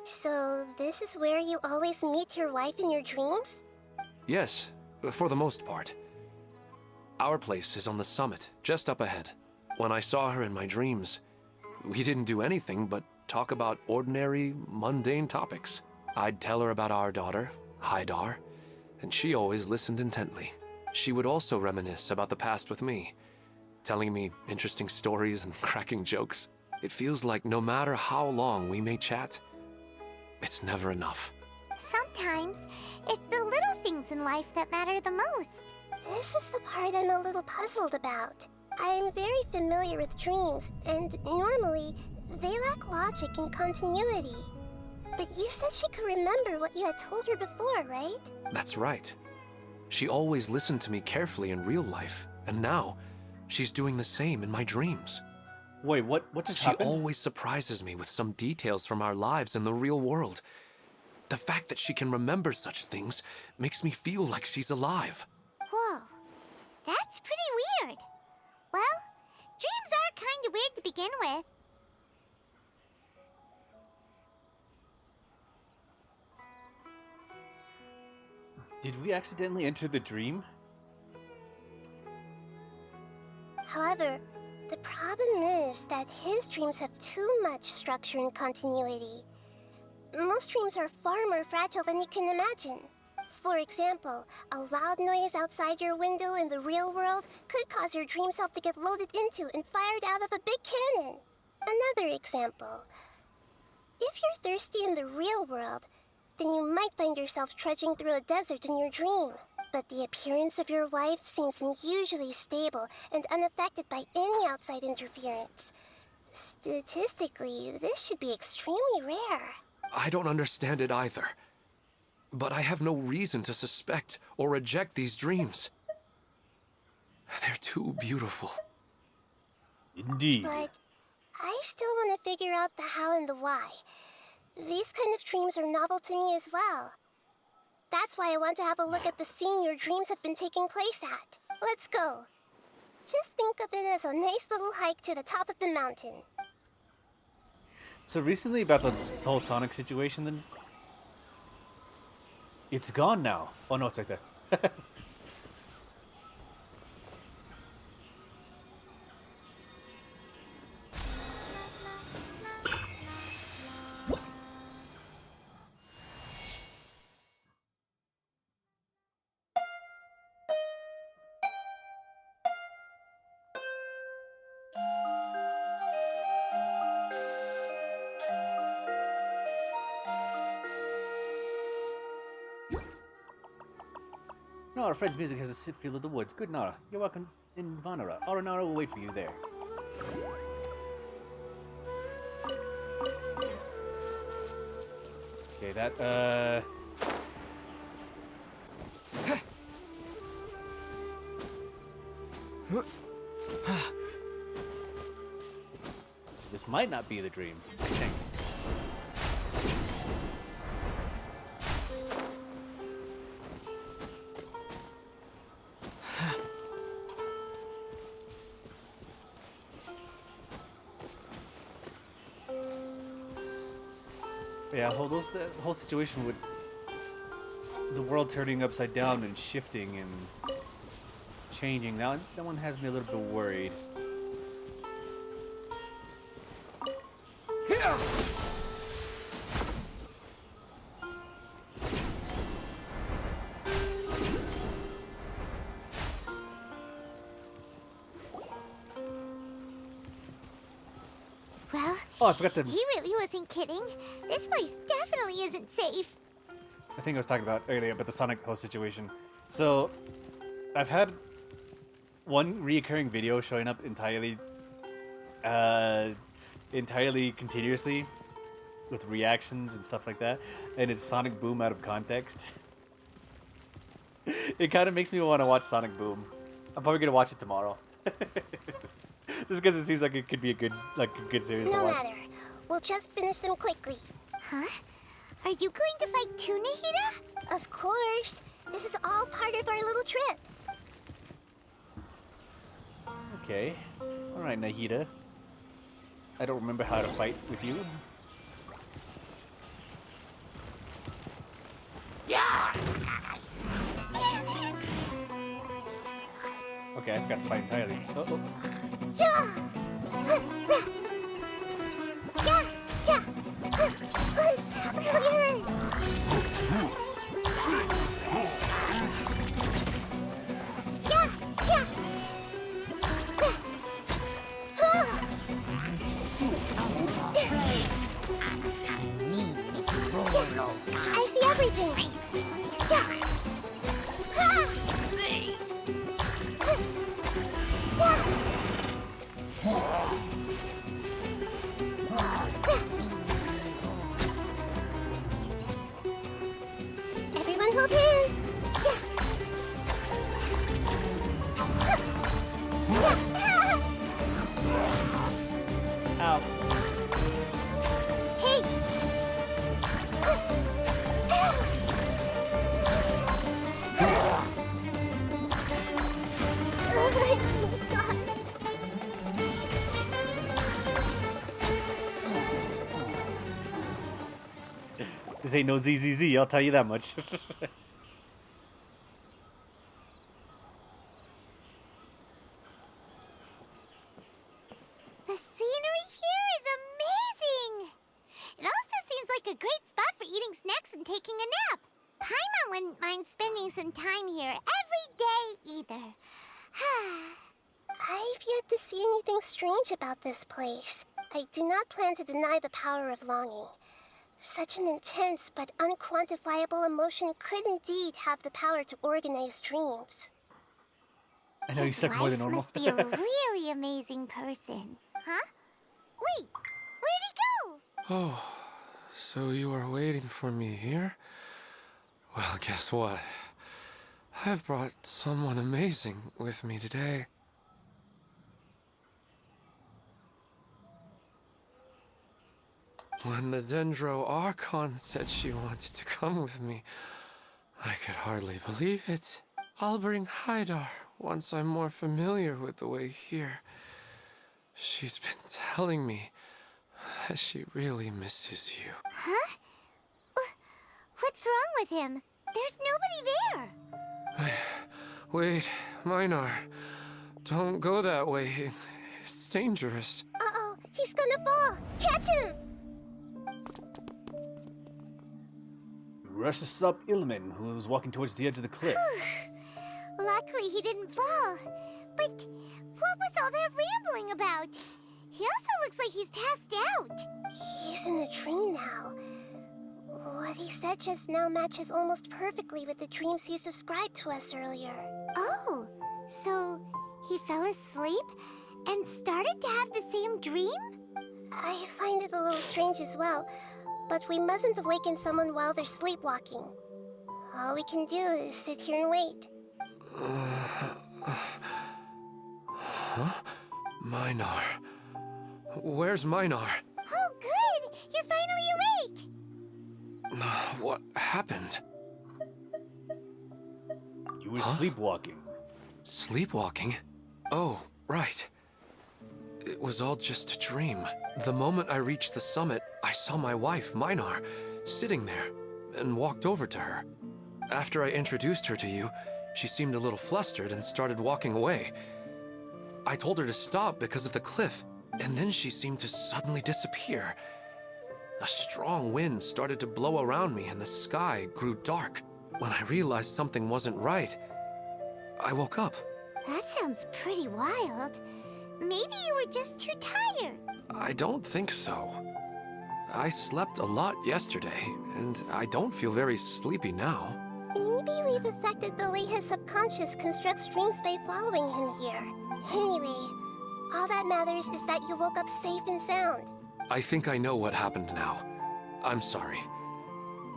So, this is where you always meet your wife in your dreams? Yes, for the most part. Our place is on the summit, just up ahead. When I saw her in my dreams, we didn't do anything but talk about ordinary, mundane topics. I'd tell her about our daughter, Haidar, and she always listened intently. She would also reminisce about the past with me, telling me interesting stories and cracking jokes. It feels like no matter how long we may chat, it's never enough. Sometimes, it's the little things in life that matter the most. This is the part I'm a little puzzled about. I am very familiar with dreams, and normally, they lack logic and continuity. But you said she could remember what you had told her before, right? That's right. She always listened to me carefully in real life, and now, she's doing the same in my dreams. Wait, what just She happened? always surprises me with some details from our lives in the real world. The fact that she can remember such things makes me feel like she's alive. Whoa, that's pretty weird. Well, dreams are kind of weird to begin with. Did we accidentally enter the dream? However, the problem is that his dreams have too much structure and continuity. Most dreams are far more fragile than you can imagine. For example, a loud noise outside your window in the real world could cause your dream self to get loaded into and fired out of a big cannon. Another example. If you're thirsty in the real world, then you might find yourself trudging through a desert in your dream. But the appearance of your wife seems unusually stable and unaffected by any outside interference. Statistically, this should be extremely rare. I don't understand it either. But I have no reason to suspect or reject these dreams. They're too beautiful. Indeed. But I still want to figure out the how and the why. These kind of dreams are novel to me as well. That's why I want to have a look at the scene your dreams have been taking place at. Let's go. Just think of it as a nice little hike to the top of the mountain. So recently about the whole Sonic situation then? It's gone now. Oh no, it's right there. No, our friend's music has a sit feel of the woods. Good, Nara. You're welcome in Vanara. Nara will wait for you there. Okay, that, This might not be the dream. I think. Yeah, the whole situation with the world turning upside down and shifting and changing, that one has me a little bit worried. Well, Oh, I forgot to... he really wasn't kidding. This place definitely isn't safe. I think I was talking about earlier about the Sonic whole situation. So, I've had one reoccurring video showing up entirely continuously with reactions and stuff like that, and it's Sonic Boom out of context. It kind of makes me want to watch Sonic Boom. I'm probably gonna watch it tomorrow. Just because it seems like it could be a good series to No watch. matter. We'll just finish them quickly. Huh? Are you going to fight too, Nahida? Of course. This is all part of our little trip. Okay. Alright, Nahida. I don't remember how to fight with you. Okay, I forgot to fight entirely. Oh. I see everything. Everyone hold hands. Ow. Hey. I'm seeing stars. This ain't no ZZZ, I'll tell you that much. The scenery here is amazing! It also seems like a great spot for eating snacks and taking a nap. Paimon wouldn't mind spending some time here every day either. I've yet to see anything strange about this place. I do not plan to deny the power of longing. Such an intense but unquantifiable emotion could indeed have the power to organize dreams. I know you suck more than normal. Must be a really amazing person. Huh? Wait, where'd he go? Oh, so you are waiting for me here? Well, guess what? I've brought someone amazing with me today. When the Dendro Archon said she wanted to come with me, I could hardly believe it. I'll bring Haidar once I'm more familiar with the way here. She's been telling me that she really misses you. Huh? What's wrong with him? There's nobody there. Wait, Minar. Don't go that way. It's dangerous. Uh-oh, he's gonna fall! Catch him! Rushes up Ilman, who was walking towards the edge of the cliff. Luckily he didn't fall. But what was all that rambling about? He also looks like he's passed out. He's in a dream now. What he said just now matches almost perfectly with the dreams he's described to us earlier. Oh, so he fell asleep and started to have the same dream? I find it a little strange as well, but we mustn't awaken someone while they're sleepwalking. All we can do is sit here and wait. Huh? Minar. Where's Minar? Oh, good! You're finally awake! What happened? You were sleepwalking. Sleepwalking? Oh, right. It was all just a dream. The moment I reached the summit, I saw my wife, Minar, sitting there, and walked over to her. After I introduced her to you, she seemed a little flustered and started walking away. I told her to stop because of the cliff, and then she seemed to suddenly disappear. A strong wind started to blow around me and the sky grew dark. When I realized something wasn't right, I woke up. That sounds pretty wild. Maybe you were just too tired. I don't think so. I slept a lot yesterday, and I don't feel very sleepy now. Maybe we've affected the way his subconscious constructs dreams by following him here. Anyway, all that matters is that you woke up safe and sound. I think I know what happened now. I'm sorry.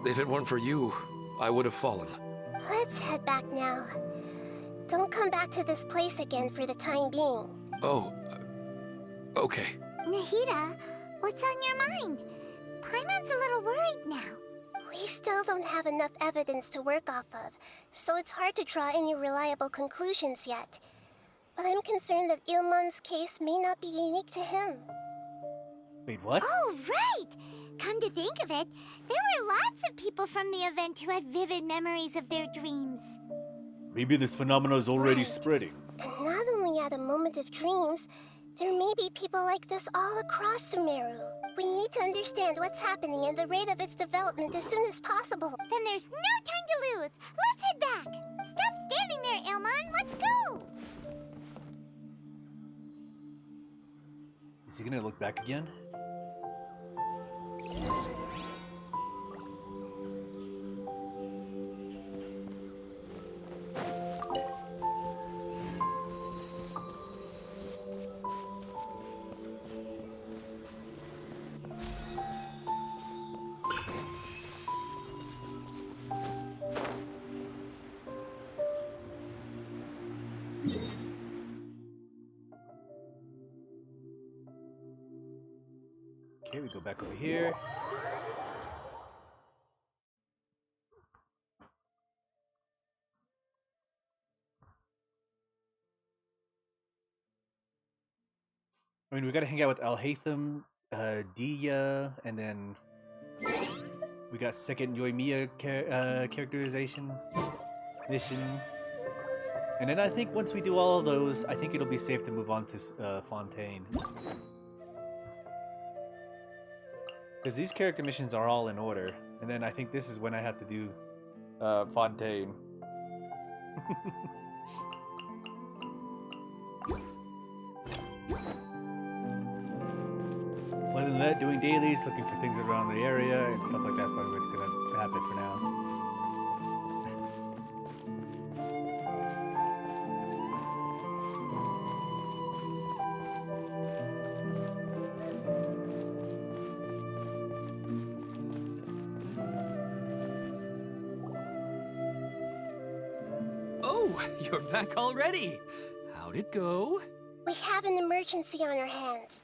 If it weren't for you, I would have fallen. Let's head back now. Don't come back to this place again for the time being. Oh, okay. Nahida, what's on your mind? Paimon's a little worried now. We still don't have enough evidence to work off of, so it's hard to draw any reliable conclusions yet. But I'm concerned that Ilmon's case may not be unique to him. Wait, what? Oh, right! Come to think of it, there were lots of people from the event who had vivid memories of their dreams. Maybe this phenomenon is already Right. spreading. And now at a moment of dreams, there may be people like this all across Sumeru. We need to understand what's happening and the rate of its development as soon as possible. Then there's no time to lose. Let's head back. Stop standing there, Elmon. Let's go. Is he gonna look back again? Okay, we go back over here. I mean, we gotta hang out with Alhaitham, Dia, and then we got second Yoimiya characterization mission. And then I think once we do all of those, I think it'll be safe to move on to Fontaine. Because these character missions are all in order. And then I think this is when I have to do Fontaine. Other than that, doing dailies, looking for things around the area, and stuff like that's probably what's gonna happen for now. You're back already. How'd it go? We have an emergency on our hands.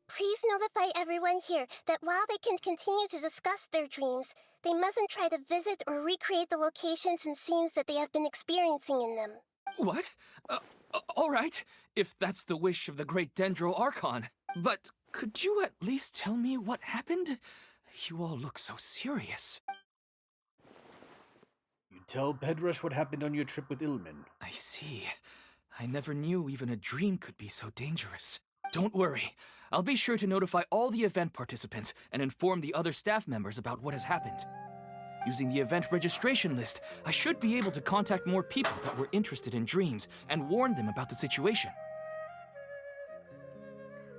Please notify everyone here that while they can continue to discuss their dreams, they mustn't try to visit or recreate the locations and scenes that they have been experiencing in them. What? All right, if that's the wish of the great Dendro Archon. But could you at least tell me what happened? You all look so serious. You tell Bedrush what happened on your trip with Ilmin. I see. I never knew even a dream could be so dangerous. Don't worry. I'll be sure to notify all the event participants and inform the other staff members about what has happened. Using the event registration list, I should be able to contact more people that were interested in dreams and warn them about the situation.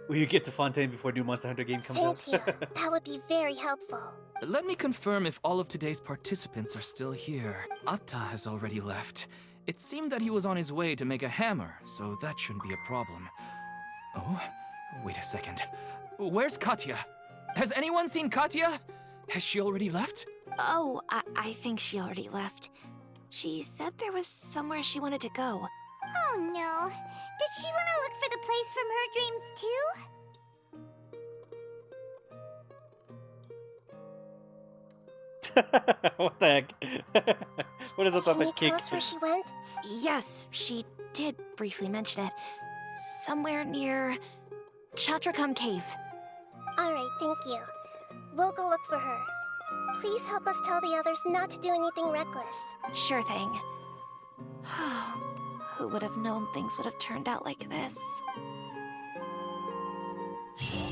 Will you get to Fontaine before new Monster Hunter game comes out? Thank you. That would be very helpful. Let me confirm if all of today's participants are still here. Atta has already left. It seemed that he was on his way to make a hammer, so that shouldn't be a problem. Oh, wait a second. Where's Katya? Has anyone seen Katya? Has she already left? Oh, I think she already left. She said there was somewhere she wanted to go. Oh no. Did she want to look for the place from her dreams too? What the heck? What is it Can that you kick? tell us where she went? Yes, she did briefly mention it. Somewhere near Chatrakam Cave. Alright, thank you. We'll go look for her. Please help us tell the others not to do anything reckless. Sure thing. Who would have known things would have turned out like this?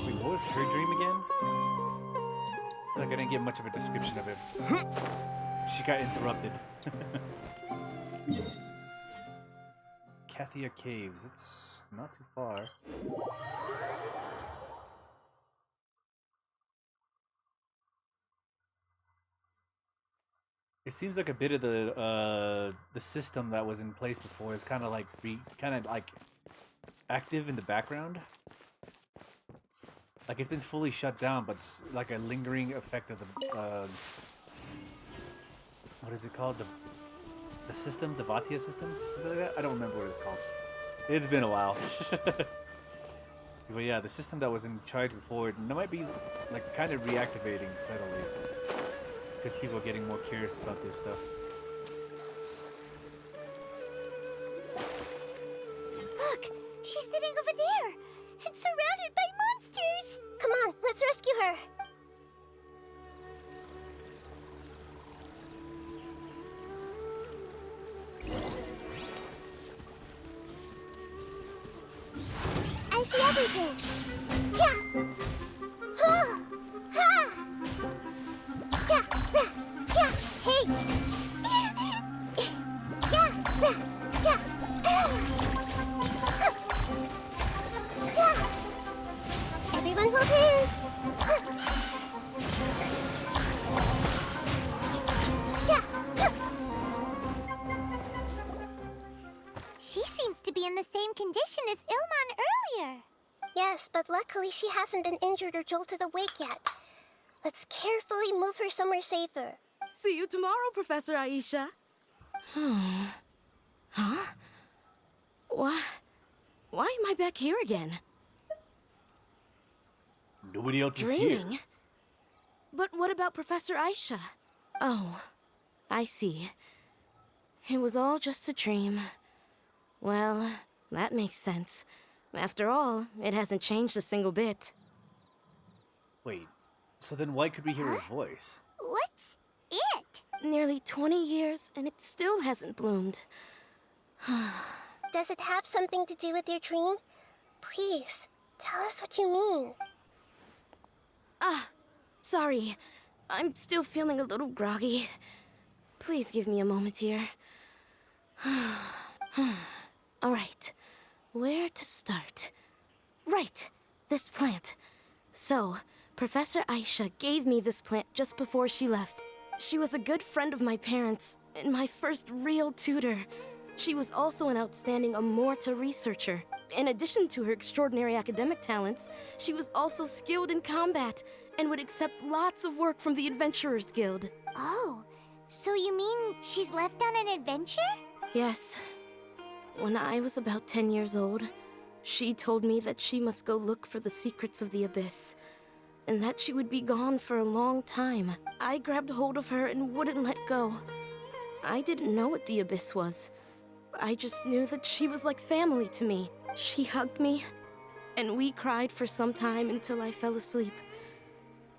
Wait, what was her dream again? I feel like I didn't get much of a description of it. She got interrupted. Kathia Caves. It's not too far. It seems like a bit of the system that was in place before is kind of like active in the background. Like it's been fully shut down, but it's like a lingering effect of the what is it called? The system, the Vatia system, something like that. I don't remember what it's called. It's been a while. But yeah, the system that was in charge before, it might be like kind of reactivating subtly. Because people are getting more curious about this stuff. Look! She's sitting over there! And surrounded by monsters! Come on, let's rescue her! Everyone hold hands. She seems to be in the same condition as Ilman earlier. Yes, but luckily she hasn't been injured or jolted awake yet. Let's carefully move her somewhere safer. See you tomorrow, Professor Aisha. Huh? Why am I back here again? Nobody else is Dreaming? here. But what about Professor Aisha? Oh, I see. It was all just a dream. Well, that makes sense. After all, it hasn't changed a single bit. Wait, so then why could we hear her voice? What's it? Nearly 20 years, and it still hasn't bloomed. Does it have something to do with your dream? Please, tell us what you mean. Sorry. I'm still feeling a little groggy. Please give me a moment here. Alright, where to start? Right, this plant. So, Professor Aisha gave me this plant just before she left. She was a good friend of my parents, and my first real tutor. She was also an outstanding Amorta researcher. In addition to her extraordinary academic talents, she was also skilled in combat and would accept lots of work from the Adventurers Guild. Oh, so you mean she's left on an adventure? Yes. When I was about 10 years old, she told me that she must go look for the secrets of the Abyss, and that she would be gone for a long time. I grabbed hold of her and wouldn't let go. I didn't know what the Abyss was. I just knew that she was like family to me. She hugged me, and we cried for some time until I fell asleep.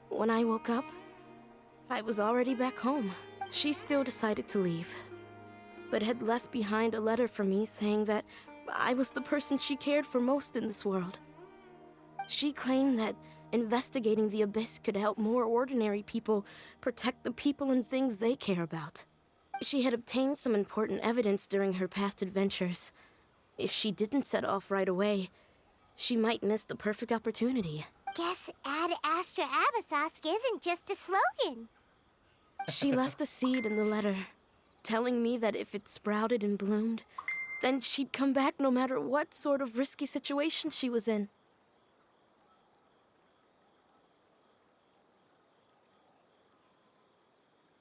When I woke up, I was already back home. She still decided to leave, but had left behind a letter for me saying that I was the person she cared for most in this world. She claimed that investigating the Abyss could help more ordinary people protect the people and things they care about. She had obtained some important evidence during her past adventures. If she didn't set off right away, she might miss the perfect opportunity. Guess Ad Astra Abyssosque isn't just a slogan. She left a seed in the letter, telling me that if it sprouted and bloomed, then she'd come back no matter what sort of risky situation she was in.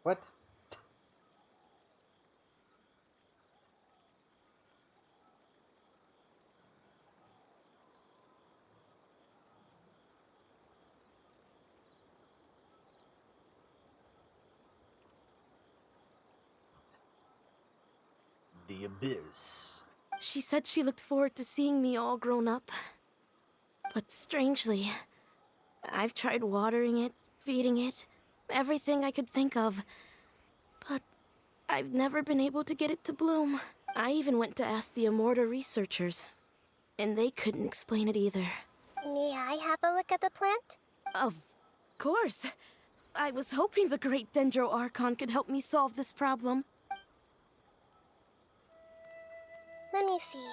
What? The Abyss. She said she looked forward to seeing me all grown up. But strangely, I've tried watering it, feeding it, everything I could think of. But I've never been able to get it to bloom. I even went to ask the Amorta researchers, and they couldn't explain it either. May I have a look at the plant? Of course. I was hoping the great Dendro Archon could help me solve this problem. Let me see.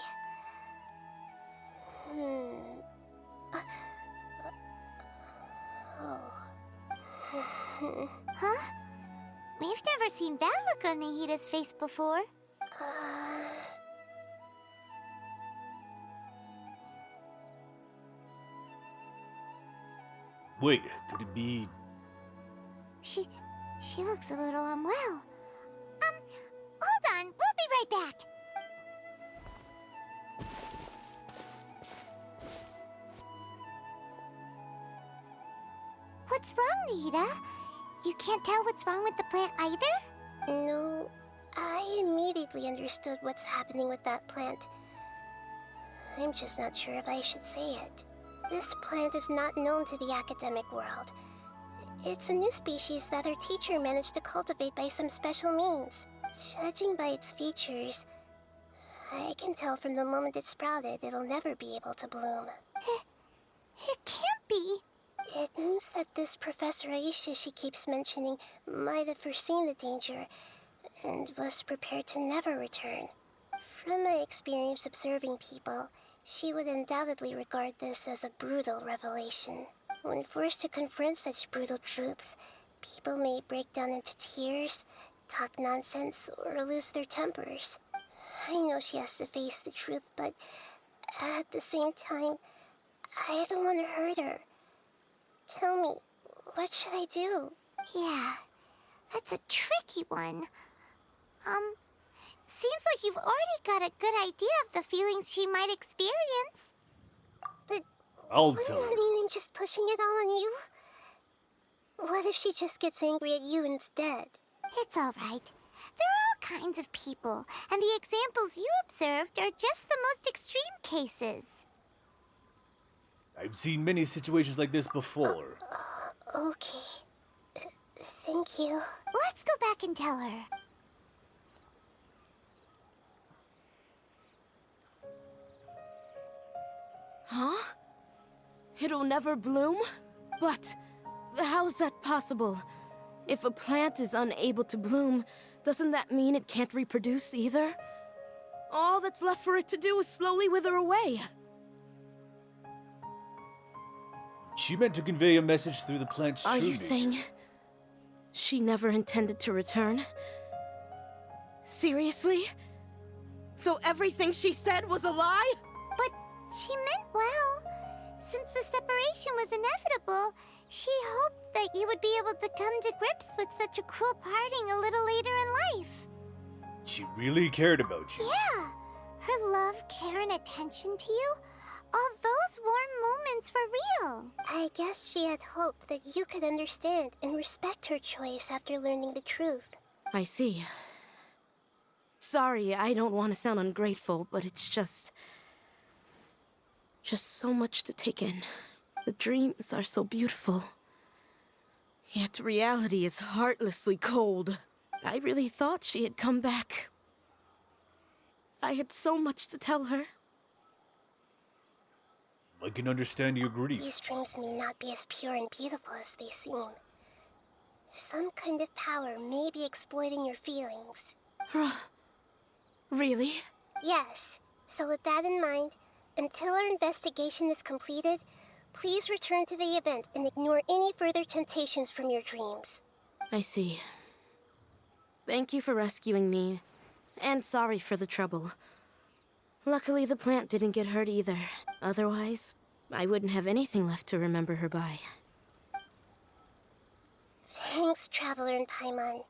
Huh? We've never seen that look on Nahida's face before. Wait, could it be... She looks a little unwell. Hold on, we'll be right back. What's wrong, Nahida? You can't tell what's wrong with the plant either? No, I immediately understood what's happening with that plant. I'm just not sure if I should say it. This plant is not known to the academic world. It's a new species that our teacher managed to cultivate by some special means. Judging by its features, I can tell from the moment it sprouted it'll never be able to bloom. It can't be. It means that this Professor Aisha she keeps mentioning might have foreseen the danger and was prepared to never return. From my experience observing people, she would undoubtedly regard this as a brutal revelation. When forced to confront such brutal truths, people may break down into tears, talk nonsense, or lose their tempers. I know she has to face the truth, but at the same time, I don't want to hurt her. Tell me, what should I do? Yeah, that's a tricky one. Seems like you've already got a good idea of the feelings she might experience. But I'll wouldn't tell her. that mean I'm just pushing it all on you? What if she just gets angry at you instead? It's all right. There are all kinds of people, and the examples you observed are just the most extreme cases. I've seen many situations like this before. Okay. Thank you. Let's go back and tell her. Huh? It'll never bloom? But how's that possible? If a plant is unable to bloom, doesn't that mean it can't reproduce either? All that's left for it to do is slowly wither away. She meant to convey a message through the plant's Are true you nature. saying she never intended to return? Seriously? So everything she said was a lie? But she meant well. Since the separation was inevitable, she hoped that you would be able to come to grips with such a cruel parting a little later in life. She really cared about you. Yeah. Her love, care, and attention to you, all those warm moments were real. I guess she had hoped that you could understand and respect her choice after learning the truth. I see. Sorry, I don't want to sound ungrateful, but it's just so much to take in. The dreams are so beautiful. Yet reality is heartlessly cold. I really thought she had come back. I had so much to tell her. I can understand your grief. These dreams may not be as pure and beautiful as they seem. Some kind of power may be exploiting your feelings. Really? Yes. So with that in mind, until our investigation is completed, please return to the event and ignore any further temptations from your dreams. I see. Thank you for rescuing me, and sorry for the trouble. Luckily, the plant didn't get hurt either. Otherwise, I wouldn't have anything left to remember her by. Thanks, Traveler and Paimon.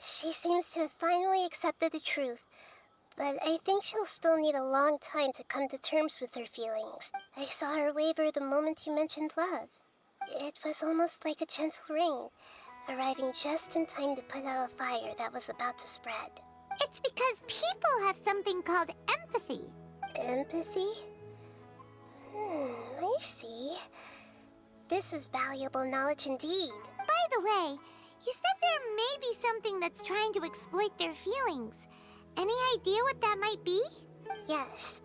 She seems to have finally accepted the truth, but I think she'll still need a long time to come to terms with her feelings. I saw her waver the moment you mentioned love. It was almost like a gentle rain, arriving just in time to put out a fire that was about to spread. It's because people have something called empathy. Empathy? I see. This is valuable knowledge indeed. By the way, you said there may be something that's trying to exploit their feelings. Any idea what that might be? Yes.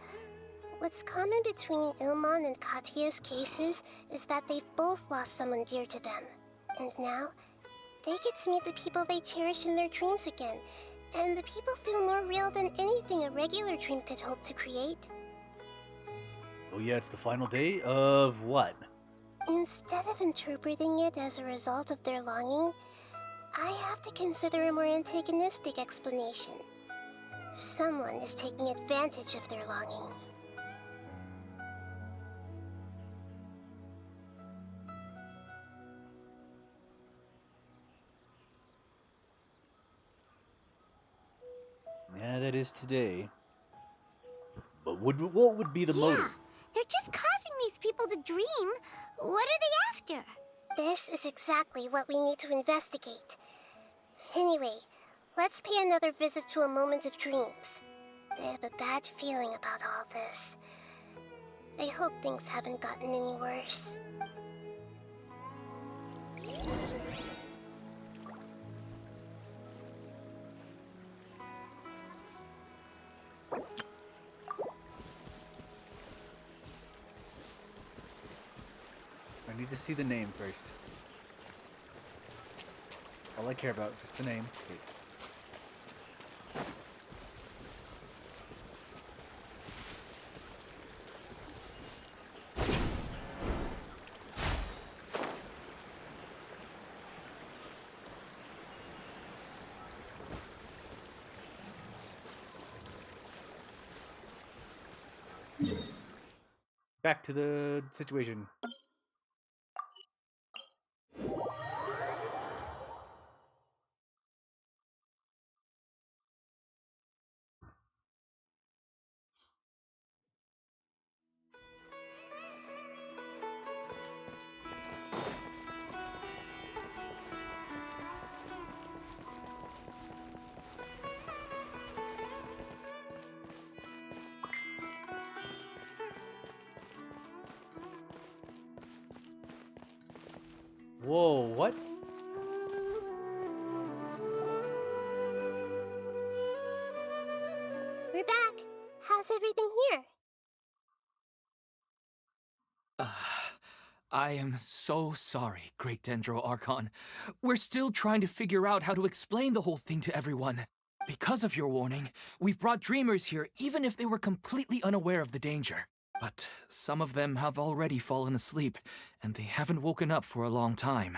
What's common between Ilmon and Katya's cases is that they've both lost someone dear to them. And now, they get to meet the people they cherish in their dreams again. And the people feel more real than anything a regular dream could hope to create. Oh yeah, it's the final day of what? Instead of interpreting it as a result of their longing, I have to consider a more antagonistic explanation. Someone is taking advantage of their longing. Yeah, that is today. But what would be the motive? They're just causing these people to dream. What are they after? This is exactly what we need to investigate. Anyway, let's pay another visit to a moment of dreams. I have a bad feeling about all this. I hope things haven't gotten any worse. to see the name first. All I care about, just the name. Okay. Back to the situation. Whoa, what? We're back. How's everything here? I am so sorry, Great Dendro Archon. We're still trying to figure out how to explain the whole thing to everyone. Because of your warning, we've brought dreamers here even if they were completely unaware of the danger. But some of them have already fallen asleep, and they haven't woken up for a long time.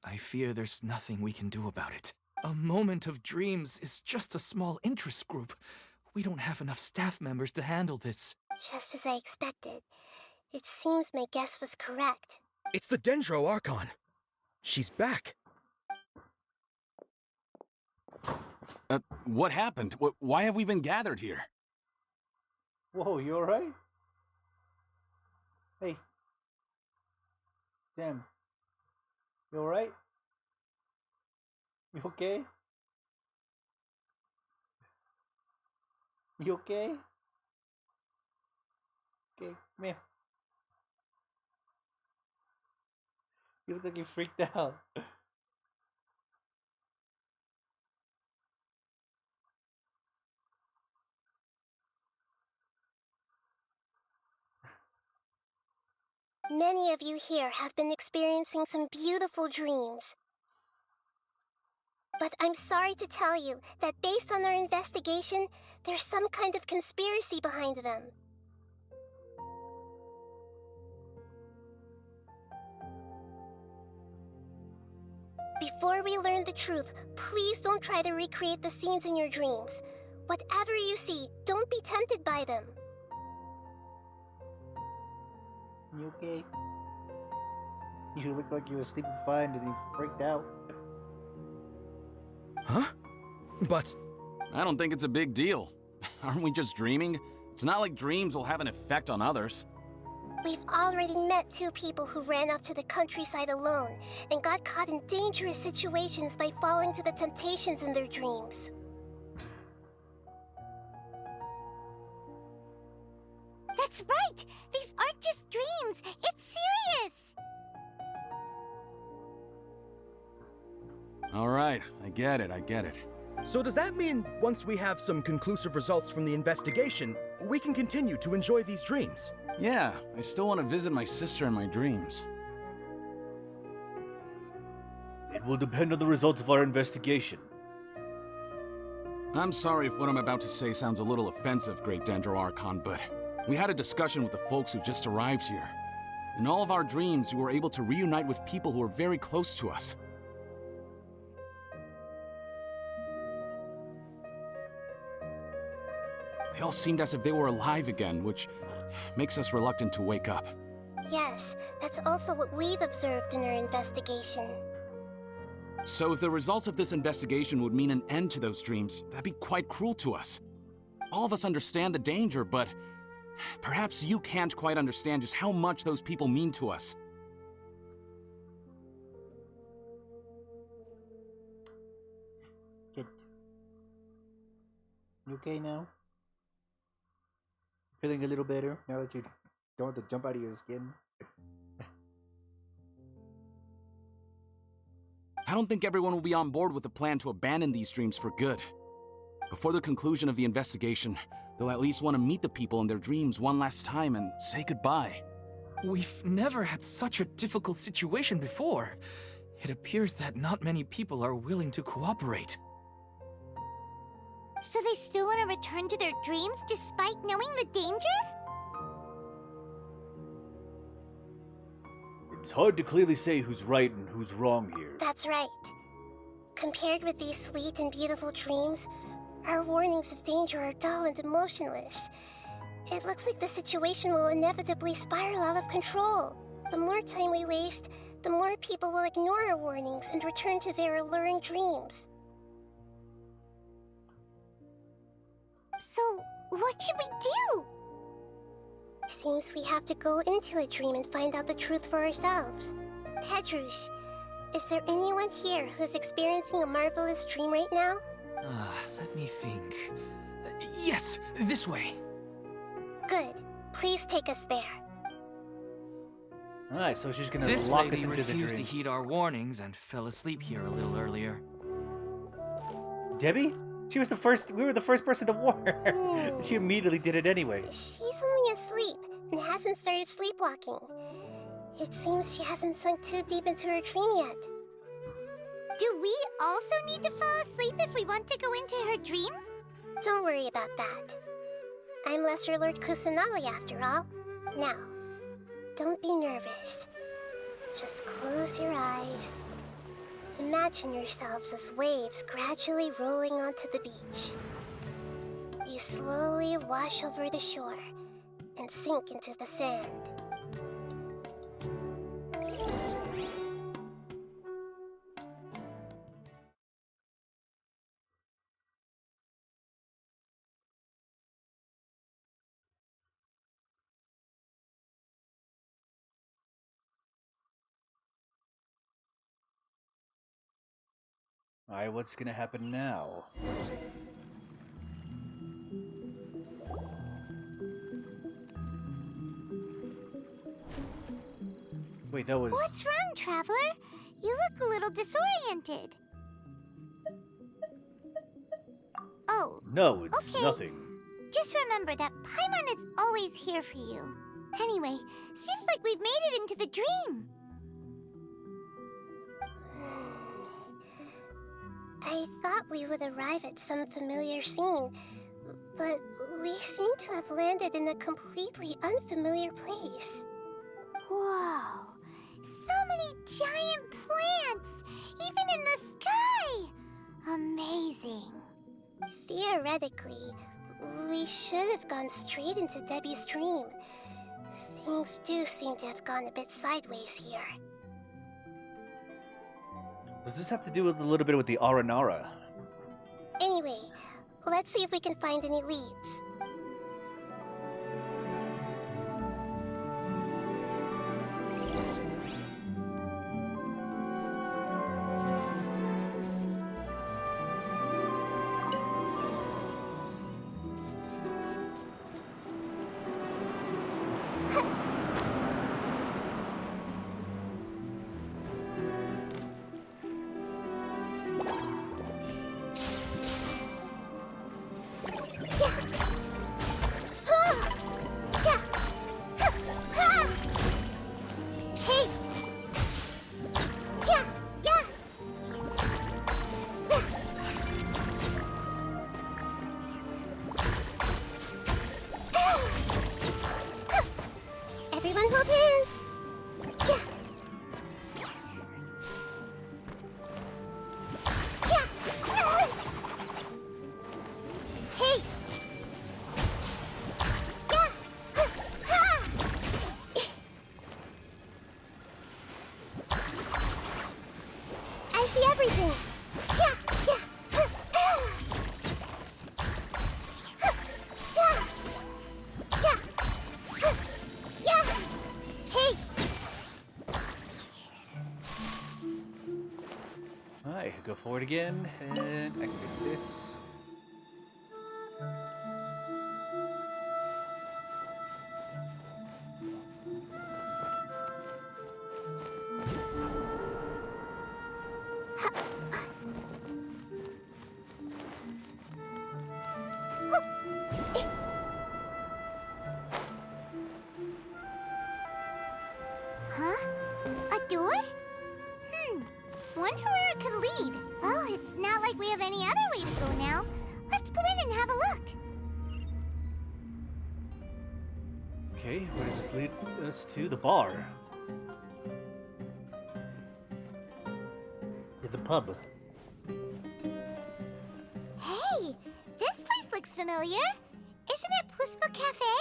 I fear there's nothing we can do about it. A moment of dreams is just a small interest group. We don't have enough staff members to handle this. Just as I expected. It seems my guess was correct. It's the Dendro Archon. She's back. What happened? Why have we been gathered here? Whoa, you alright? Hey. Damn. You alright? You okay? You okay? Okay, come here. You look like you freaked out. Many of you here have been experiencing some beautiful dreams. But I'm sorry to tell you that based on our investigation, there's some kind of conspiracy behind them. Before we learn the truth, please don't try to recreate the scenes in your dreams. Whatever you see, don't be tempted by them. You okay? You look like you were sleeping fine and you freaked out. Huh? But... I don't think it's a big deal. Aren't we just dreaming? It's not like dreams will have an effect on others. We've already met 2 people who ran off to the countryside alone and got caught in dangerous situations by falling to the temptations in their dreams. That's right! These aren't just dreams! It's serious! All right, I get it. so does that mean once we have some conclusive results from the investigation, we can continue to enjoy these dreams? Yeah, I still want to visit my sister in my dreams. It will depend on the results of our investigation. I'm sorry if what I'm about to say sounds a little offensive, Great Dendro Archon, but we had a discussion with the folks who just arrived here. In all of our dreams, we were able to reunite with people who were very close to us. They all seemed as if they were alive again, which makes us reluctant to wake up. Yes, that's also what we've observed in our investigation. So if the results of this investigation would mean an end to those dreams, that'd be quite cruel to us. All of us understand the danger, but perhaps you can't quite understand just how much those people mean to us. Kid. You okay now? Feeling a little better now that you don't have to jump out of your skin? I don't think everyone will be on board with the plan to abandon these dreams for good. Before the conclusion of the investigation, they'll at least want to meet the people in their dreams one last time and say goodbye. We've never had such a difficult situation before. It appears that not many people are willing to cooperate. So they still want to return to their dreams despite knowing the danger? It's hard to clearly say who's right and who's wrong here. That's right. Compared with these sweet and beautiful dreams, our warnings of danger are dull and emotionless. It looks like the situation will inevitably spiral out of control. The more time we waste, the more people will ignore our warnings and return to their alluring dreams. So, what should we do? Seems we have to go into a dream and find out the truth for ourselves. Pedrush, is there anyone here who's experiencing a marvelous dream right now? Let me think. Yes, this way. Good. Please take us there. Alright, so she's gonna This lock us lady into the refused to dream. heed our warnings and fell asleep here a little earlier. Debbie? She was the first. We were the first person to warn her. She immediately did it anyway. She's only asleep and hasn't started sleepwalking. It seems she hasn't sunk too deep into her dream yet. Do we also need to fall asleep if we want to go into her dream? Don't worry about that. I'm Lesser Lord Kusanali after all. Now, don't be nervous. Just close your eyes. Imagine yourselves as waves gradually rolling onto the beach. You slowly wash over the shore and sink into the sand. Alright, what's gonna happen now? Wait, that was... What's wrong, Traveler? You look a little disoriented. Oh, No, it's okay. nothing. Just remember that Paimon is always here for you. Anyway, seems like we've made it into the dream. I thought we would arrive at some familiar scene, but we seem to have landed in a completely unfamiliar place. Whoa! So many giant plants! Even in the sky! Amazing. Theoretically, we should have gone straight into Debbie's dream. Things do seem to have gone a bit sideways here. Does this have to do with a little bit with the Aranara? Anyway, let's see if we can find any leads. Everyone hold hands! Hey! I see everything! Alright, go forward again, and activate this. Wonder where it could lead. Well, it's not like we have any other way to go now. Let's go in and have a look. Okay, where does this lead us to? The bar. The pub. Hey, this place looks familiar. Isn't it Puspa Cafe?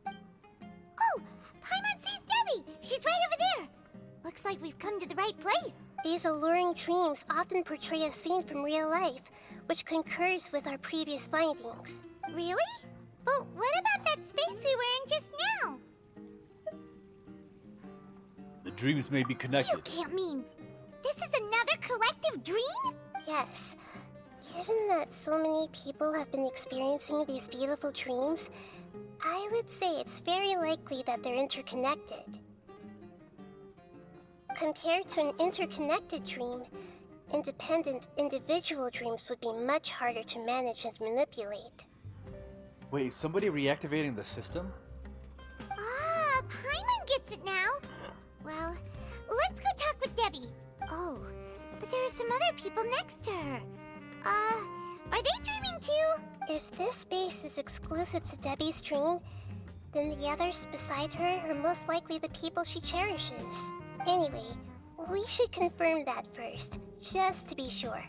Oh, Paimon sees Debbie. She's right over there. Looks like we've come to the right place. These alluring dreams often portray a scene from real life, which concurs with our previous findings. Really? But what about that space we were in just now? The dreams may be connected. You can't mean this is another collective dream? Yes. Given that so many people have been experiencing these beautiful dreams, I would say it's very likely that they're interconnected. Compared to an interconnected dream, independent individual dreams would be much harder to manage and manipulate. Wait, somebody reactivating the system? Ah, Paimon gets it now. Well, let's go talk with Debbie. Oh, but there are some other people next to her. Are they dreaming too? If this space is exclusive to Debbie's dream, then the others beside her are most likely the people she cherishes. Anyway, we should confirm that first, just to be sure.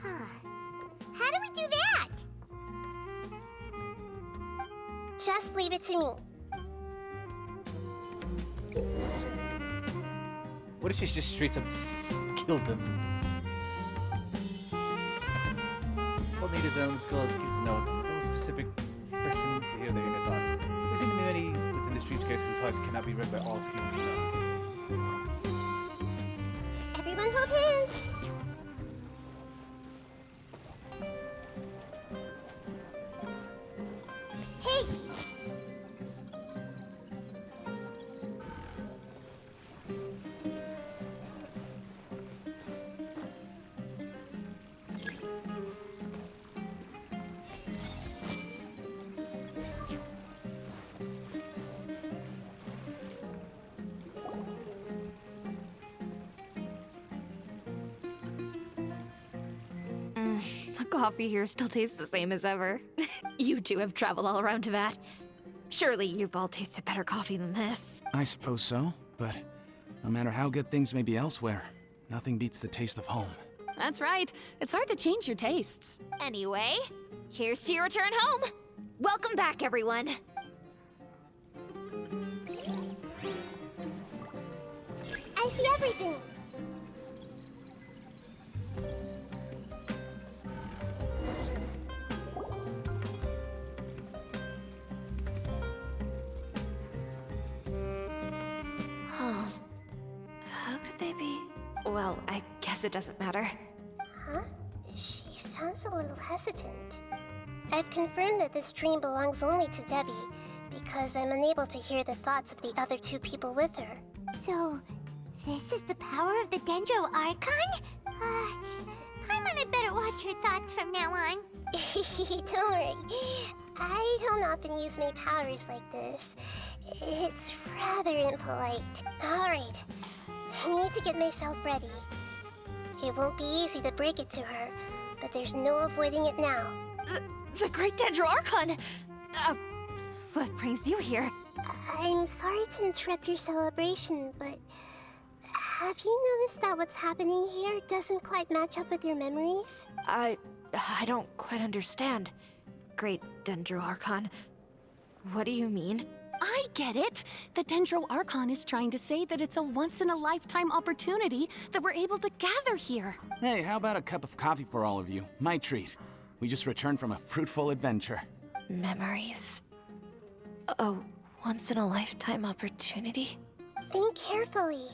Huh. How do we do that? Just leave it to me. What if she just straight up kills them? All need his own skills, keeps notes, and no specific person to hear their inner thoughts. There seem to be many within this dreamscape whose hearts cannot be read by all schemes to know. Everyone hold hands! Hey! The coffee here still tastes the same as ever. You two have traveled all around Teyvat. Surely you've all tasted better coffee than this. I suppose so, but no matter how good things may be elsewhere, nothing beats the taste of home. That's right. It's hard to change your tastes. Anyway, here's to your return home. Welcome back, everyone. I see everything! How could they be? Well, I guess it doesn't matter. Huh? She sounds a little hesitant. I've confirmed that this dream belongs only to Debbie, because I'm unable to hear the thoughts of the other two people with her. So, this is the power of the Dendro Archon? Paimon had better watch her thoughts from now on. Don't worry. I don't often use my powers like this. It's rather impolite. Alright. I need to get myself ready. It won't be easy to break it to her, but there's no avoiding it now. The Great Dendro Archon! What brings you here? I'm sorry to interrupt your celebration, but have you noticed that what's happening here doesn't quite match up with your memories? I don't quite understand. Great Dendro Archon. What do you mean? I get it. The Dendro Archon is trying to say that it's a once-in-a-lifetime opportunity that we're able to gather here. Hey, how about a cup of coffee for all of you? My treat. We just returned from a fruitful adventure. Memories? A once-in-a-lifetime opportunity? Think carefully.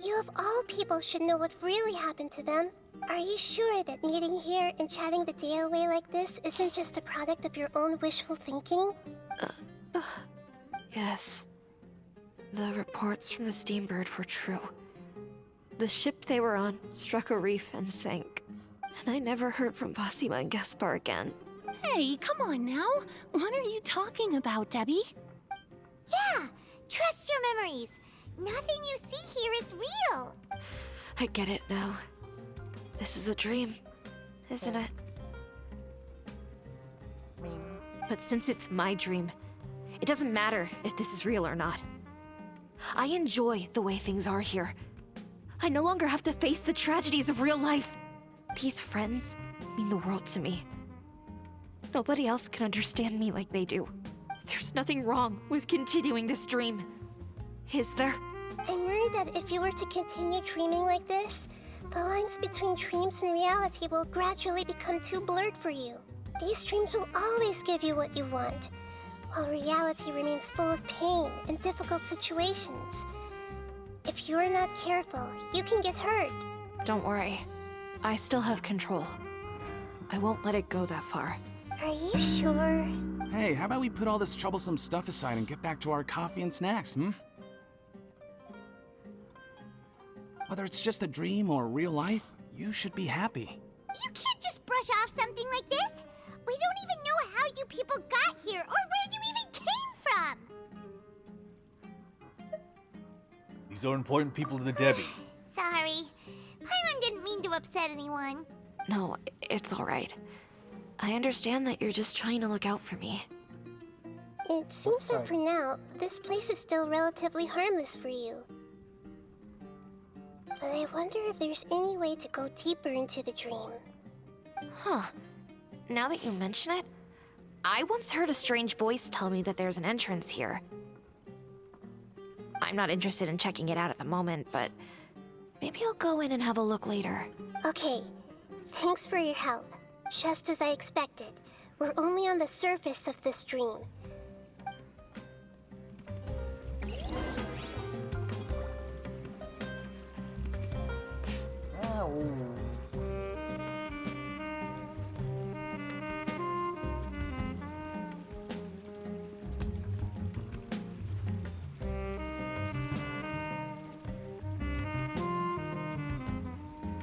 You of all people should know what really happened to them. Are you sure that meeting here and chatting the day away like this isn't just a product of your own wishful thinking? Yes. The reports from the Steambird were true. The ship they were on struck a reef and sank. And I never heard from Basima and Gaspar again. Hey, come on now. What are you talking about, Debbie? Yeah, trust your memories. Nothing you see here is real. I get it now. This is a dream, isn't it? But since it's my dream, it doesn't matter if this is real or not. I enjoy the way things are here. I no longer have to face the tragedies of real life. These friends mean the world to me. Nobody else can understand me like they do. There's nothing wrong with continuing this dream. Is there? I'm worried that if you were to continue dreaming like this, the lines between dreams and reality will gradually become too blurred for you. These dreams will always give you what you want, while reality remains full of pain and difficult situations. If you're not careful, you can get hurt. Don't worry. I still have control. I won't let it go that far. Are you sure? Hey, how about we put all this troublesome stuff aside and get back to our coffee and snacks, Whether it's just a dream or real life, you should be happy. You can't just brush off something like this. We don't even know how you people got here or where you even came from. These are important people to the Debbie. Sorry. Paimon didn't mean to upset anyone. No, it's alright. I understand that you're just trying to look out for me. It seems that for now, this place is still relatively harmless for you. But I wonder if there's any way to go deeper into the dream. Huh. Now that you mention it, I once heard a strange voice tell me that there's an entrance here. I'm not interested in checking it out at the moment, but maybe I'll go in and have a look later. Okay, thanks for your help. Just as I expected, we're only on the surface of this dream.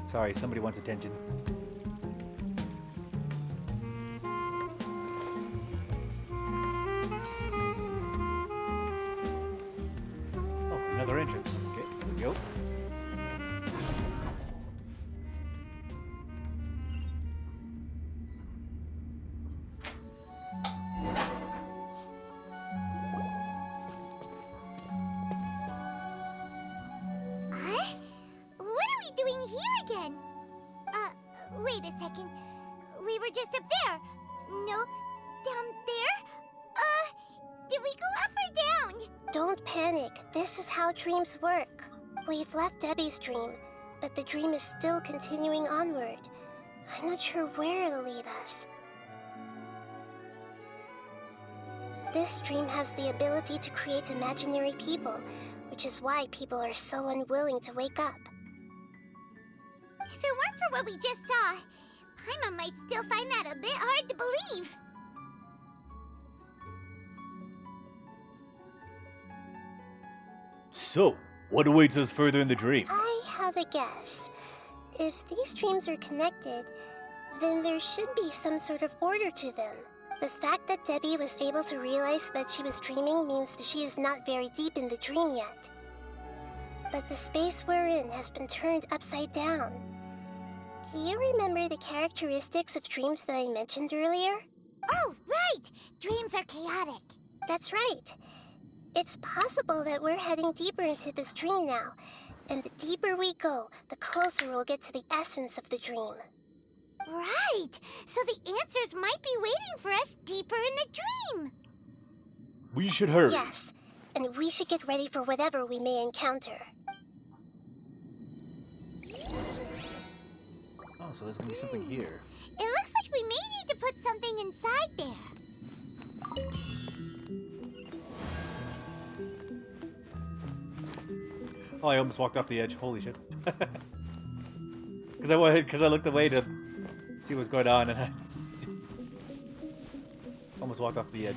Sorry, somebody wants attention. Oh, another entrance. Okay, here we go. Huh? What are we doing here again? Wait a second. We were just up there. No, down there? Did we go up or down? Don't panic. This is how dreams work. We've left Debbie's dream, but the dream is still continuing onward. I'm not sure where it'll lead us. This dream has the ability to create imaginary people, which is why people are so unwilling to wake up. If it weren't for what we just saw, Paimon might still find that a bit hard to believe. So, what awaits us further in the dream? I have a guess. If these dreams are connected, then there should be some sort of order to them. The fact that Debbie was able to realize that she was dreaming means that she is not very deep in the dream yet. But the space we're in has been turned upside down. Do you remember the characteristics of dreams that I mentioned earlier? Oh, right! Dreams are chaotic. That's right. It's possible that we're heading deeper into this dream now, and the deeper we go, the closer we'll get to the essence of the dream. Right! So the answers might be waiting for us deeper in the dream! We should hurry. Yes, and we should get ready for whatever we may encounter. Oh, so there's gonna be something here. It looks like we may need to put something inside there. Oh, I almost walked off the edge. Holy shit. Because I looked away to see what's going on, and I almost walked off the edge.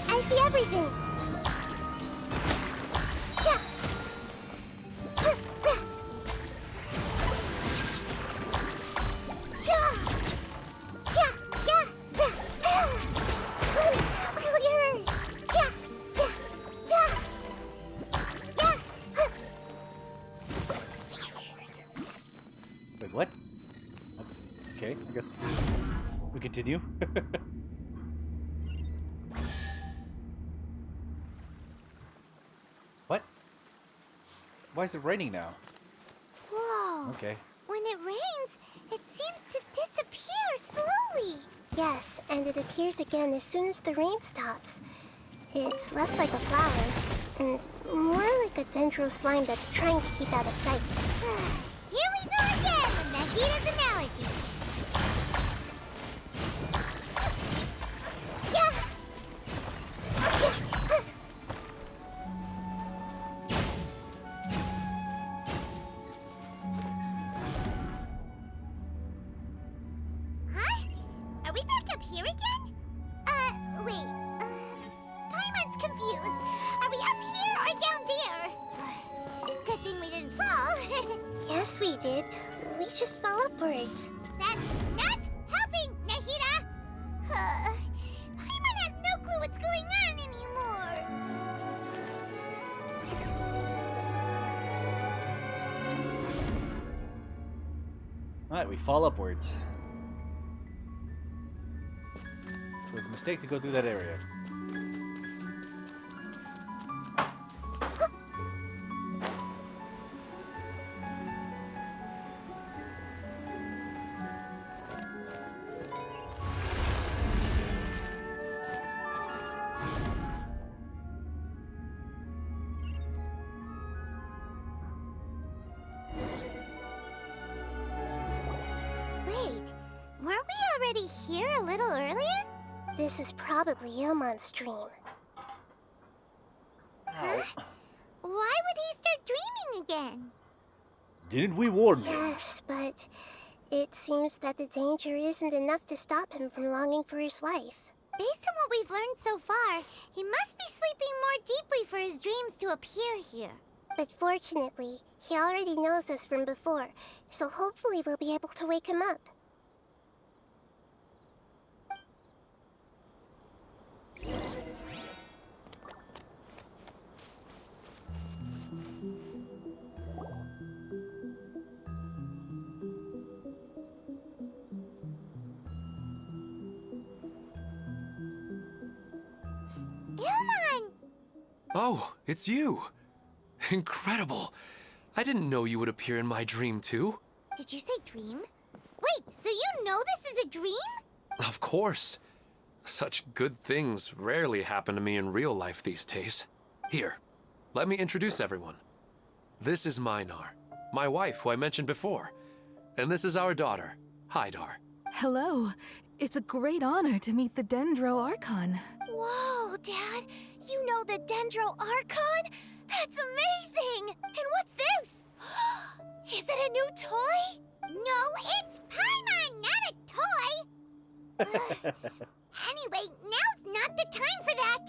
I see everything. Wait, what? Okay, I guess we continue. What? Why is it raining now? Whoa. Okay. When it rains, it seems to disappear slowly. Yes, and it appears again as soon as the rain stops. It's less like a flower, and more like a dendro slime that's trying to keep out of sight. Here we go again with Nahita's analogy. Huh? Are we back up here again? Wait. Paimon's confused. Are we up here or down there? Good thing we didn't fall. Yes, we did. We just fell upwards. That's not helping, Nahita! Paimon has no clue what's going on anymore. Alright, we fall upwards. It was a mistake to go through that area. Wait, weren't we already here a little earlier? This is probably Ilmon's dream. Huh? Why would he start dreaming again? Didn't we warn you? Yes, but it seems that the danger isn't enough to stop him from longing for his wife. Based on what we've learned so far, he must be sleeping more deeply for his dreams to appear here. But fortunately, he already knows us from before, so hopefully we'll be able to wake him up. Ilmon! Oh, it's you. Incredible. I didn't know you would appear in my dream, too. Did you say dream? Wait, so you know this is a dream? Of course. Such good things rarely happen to me in real life these days. Here, let me introduce everyone. This is Minar, my wife who I mentioned before. And this is our daughter, Hydar. Hello. It's a great honor to meet the Dendro Archon. Whoa, Dad! You know the Dendro Archon? That's amazing! And what's this? Is it a new toy? No, it's Paimon, not a toy! Anyway, now's not the time for that!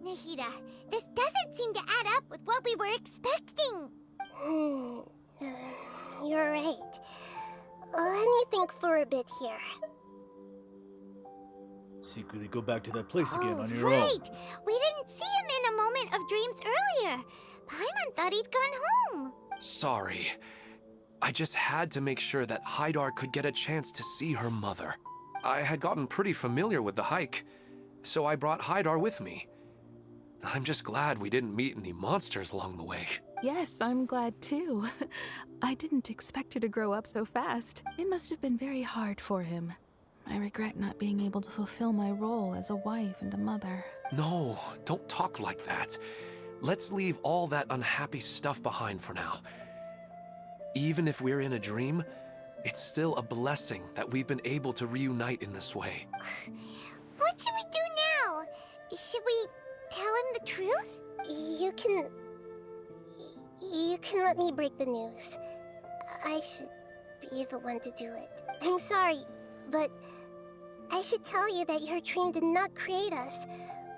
Nahita, this doesn't seem to add up with what we were expecting. You're right. Let me think for a bit here. Secretly go back to that place again on your right. own. We didn't see him in a moment of dreams earlier. Paimon thought he'd gone home. Sorry. I just had to make sure that Hydar could get a chance to see her mother. I had gotten pretty familiar with the hike, so I brought Hydar with me. I'm just glad we didn't meet any monsters along the way. Yes, I'm glad too. I didn't expect her to grow up so fast. It must have been very hard for him. I regret not being able to fulfill my role as a wife and a mother. No, don't talk like that. Let's leave all that unhappy stuff behind for now. Even if we're in a dream, it's still a blessing that we've been able to reunite in this way. What should we do now? Should we tell him the truth? You can let me break the news. I should be the one to do it. I'm sorry. But I should tell you that your dream did not create us.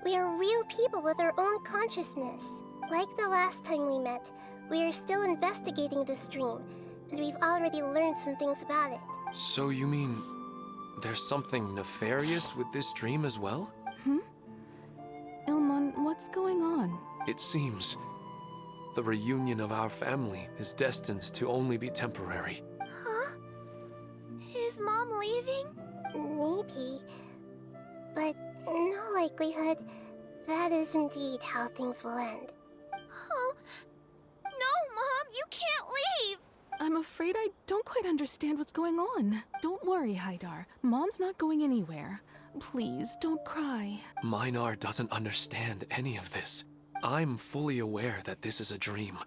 We are real people with our own consciousness. Like the last time we met, we are still investigating this dream, and we've already learned some things about it. So you mean there's something nefarious with this dream as well? Ilmon, what's going on? It seems the reunion of our family is destined to only be temporary. Huh? Is Mom leaving? Maybe. But in all likelihood, that is indeed how things will end. Oh, no, Mom, you can't leave! I'm afraid I don't quite understand what's going on. Don't worry, Haidar. Mom's not going anywhere. Please, don't cry. Minar doesn't understand any of this. I'm fully aware that this is a dream,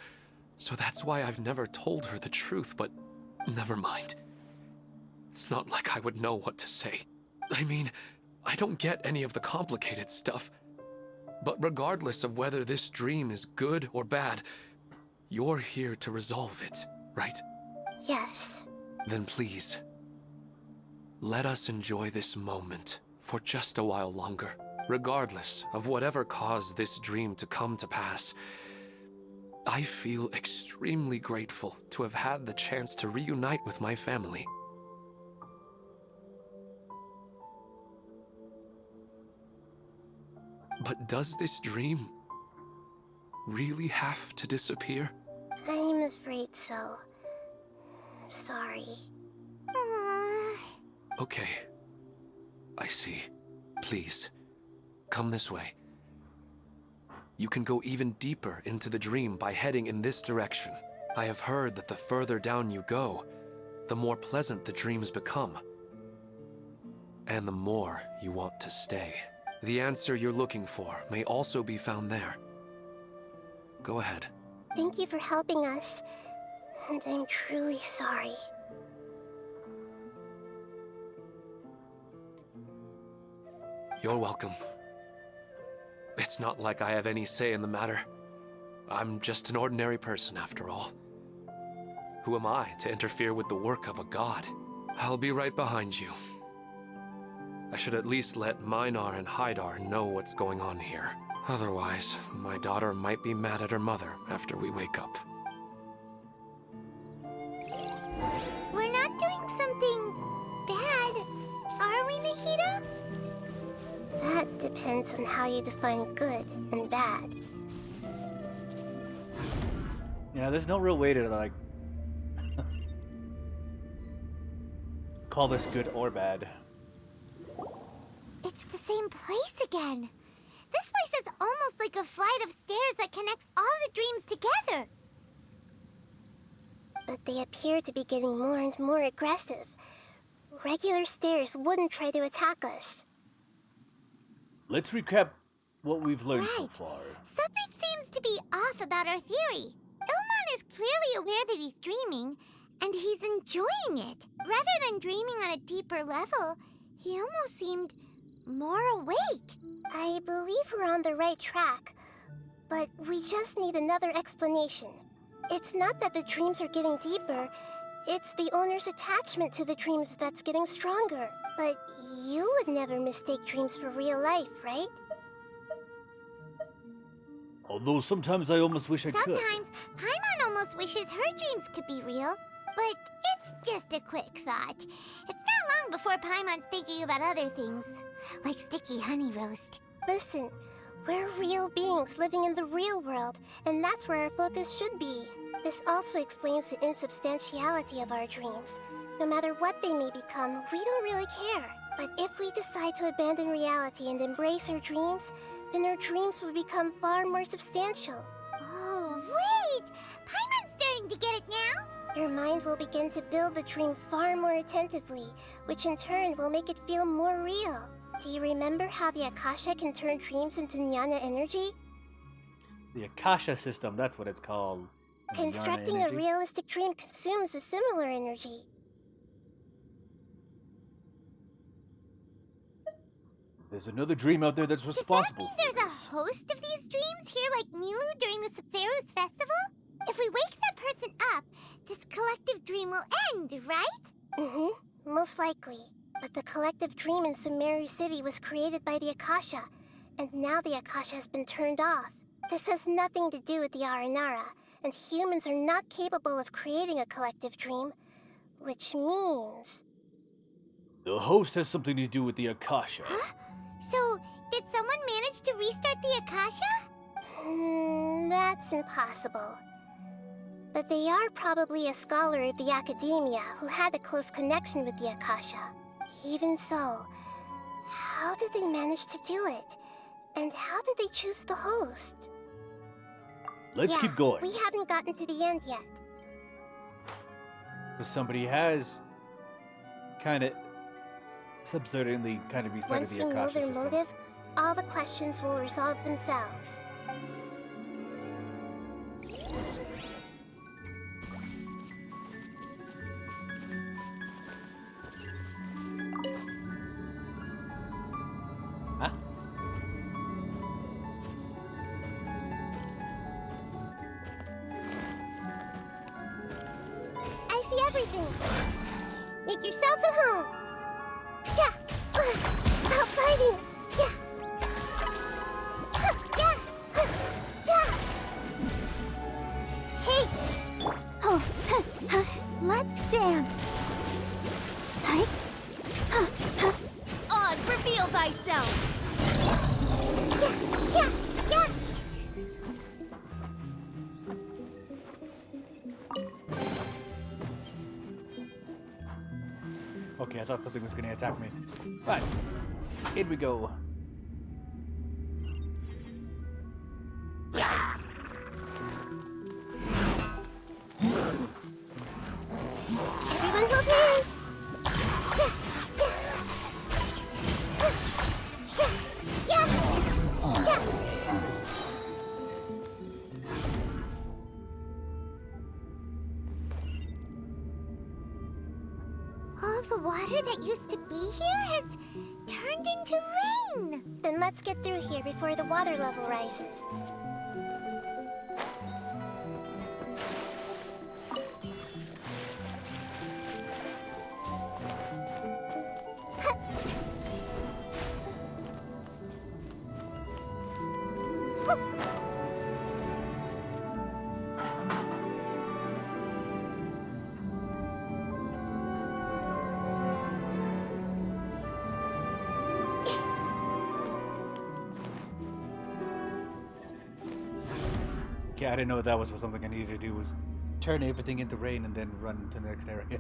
so that's why I've never told her the truth, but never mind. It's not like I would know what to say. I mean, I don't get any of the complicated stuff. But regardless of whether this dream is good or bad, you're here to resolve it, right? Yes. Then please, let us enjoy this moment for just a while longer. Regardless of whatever caused this dream to come to pass, I feel extremely grateful to have had the chance to reunite with my family. But does this dream really have to disappear? I'm afraid so. Sorry. Okay. I see. Please, come this way. You can go even deeper into the dream by heading in this direction. I have heard that the further down you go, the more pleasant the dreams become. And the more you want to stay. The answer you're looking for may also be found there. Go ahead. Thank you for helping us, and I'm truly sorry. You're welcome. It's not like I have any say in the matter. I'm just an ordinary person, after all. Who am I to interfere with the work of a god? I'll be right behind you. I should at least let Minar and Haidar know what's going on here. Otherwise, my daughter might be mad at her mother after we wake up. We're not doing something bad, are we, Nahida? That depends on how you define good and bad. Yeah, there's no real way to, like, call this good or bad. It's the same place again. This place is almost like a flight of stairs that connects all the dreams together. But they appear to be getting more and more aggressive. Regular stairs wouldn't try to attack us. Let's recap what we've learned so far. Something seems to be off about our theory. Ilmon is clearly aware that he's dreaming, and he's enjoying it. Rather than dreaming on a deeper level, he almost seemed more awake. I believe we're on the right track, but we just need another explanation. It's not that the dreams are getting deeper, it's the owner's attachment to the dreams that's getting stronger. But you would never mistake dreams for real life, right? Although sometimes I almost wish I could. Sometimes Paimon almost wishes her dreams could be real, but it's just a quick thought. It's not long before Paimon's thinking about other things, like sticky honey roast. Listen, we're real beings living in the real world, and that's where our focus should be. This also explains the insubstantiality of our dreams. No matter what they may become, we don't really care. But if we decide to abandon reality and embrace our dreams, then our dreams will become far more substantial. Oh, wait! Paimon's starting to get it now! Your mind will begin to build the dream far more attentively, which in turn will make it feel more real. Do you remember how the Akasha can turn dreams into jnana energy? The Akasha system, that's what it's called. Constructing a realistic dream consumes a similar energy. There's another dream out there that's responsible for There's this. a host of these dreams here like Milu during the Sabzeruz festival? If we wake that person up, this collective dream will end, right? Mm-hmm. Most likely. But the collective dream in Sumeru City was created by the Akasha, and now the Akasha has been turned off. This has nothing to do with the Aranara, and humans are not capable of creating a collective dream, which means... The host has something to do with the Akasha. Huh? So, did someone manage to restart the Akasha? That's impossible. But they are probably a scholar of the Academia who had a close connection with the Akasha. Even so, how did they manage to do it? And how did they choose the host? Let's keep going. We haven't gotten to the end yet. So somebody has kind of subserviently kind of restarted Once the we know Akasha their system. motive, all the questions will resolve themselves. Huh? I see everything. Make yourselves at home. Yeah. Stop fighting. Yeah. Yeah. Yeah. Hey. Oh, let's dance. Hi. Oz, reveal thyself! Yeah. Yeah. Okay, I thought something was going to attack me. Right. In we go. Everyone hold hands. Yeah. All the water that used to be here has turned into rain! Then let's get through here before the water level rises. Okay, I didn't know that was something I needed to do, was turn everything into rain and then run to the next area.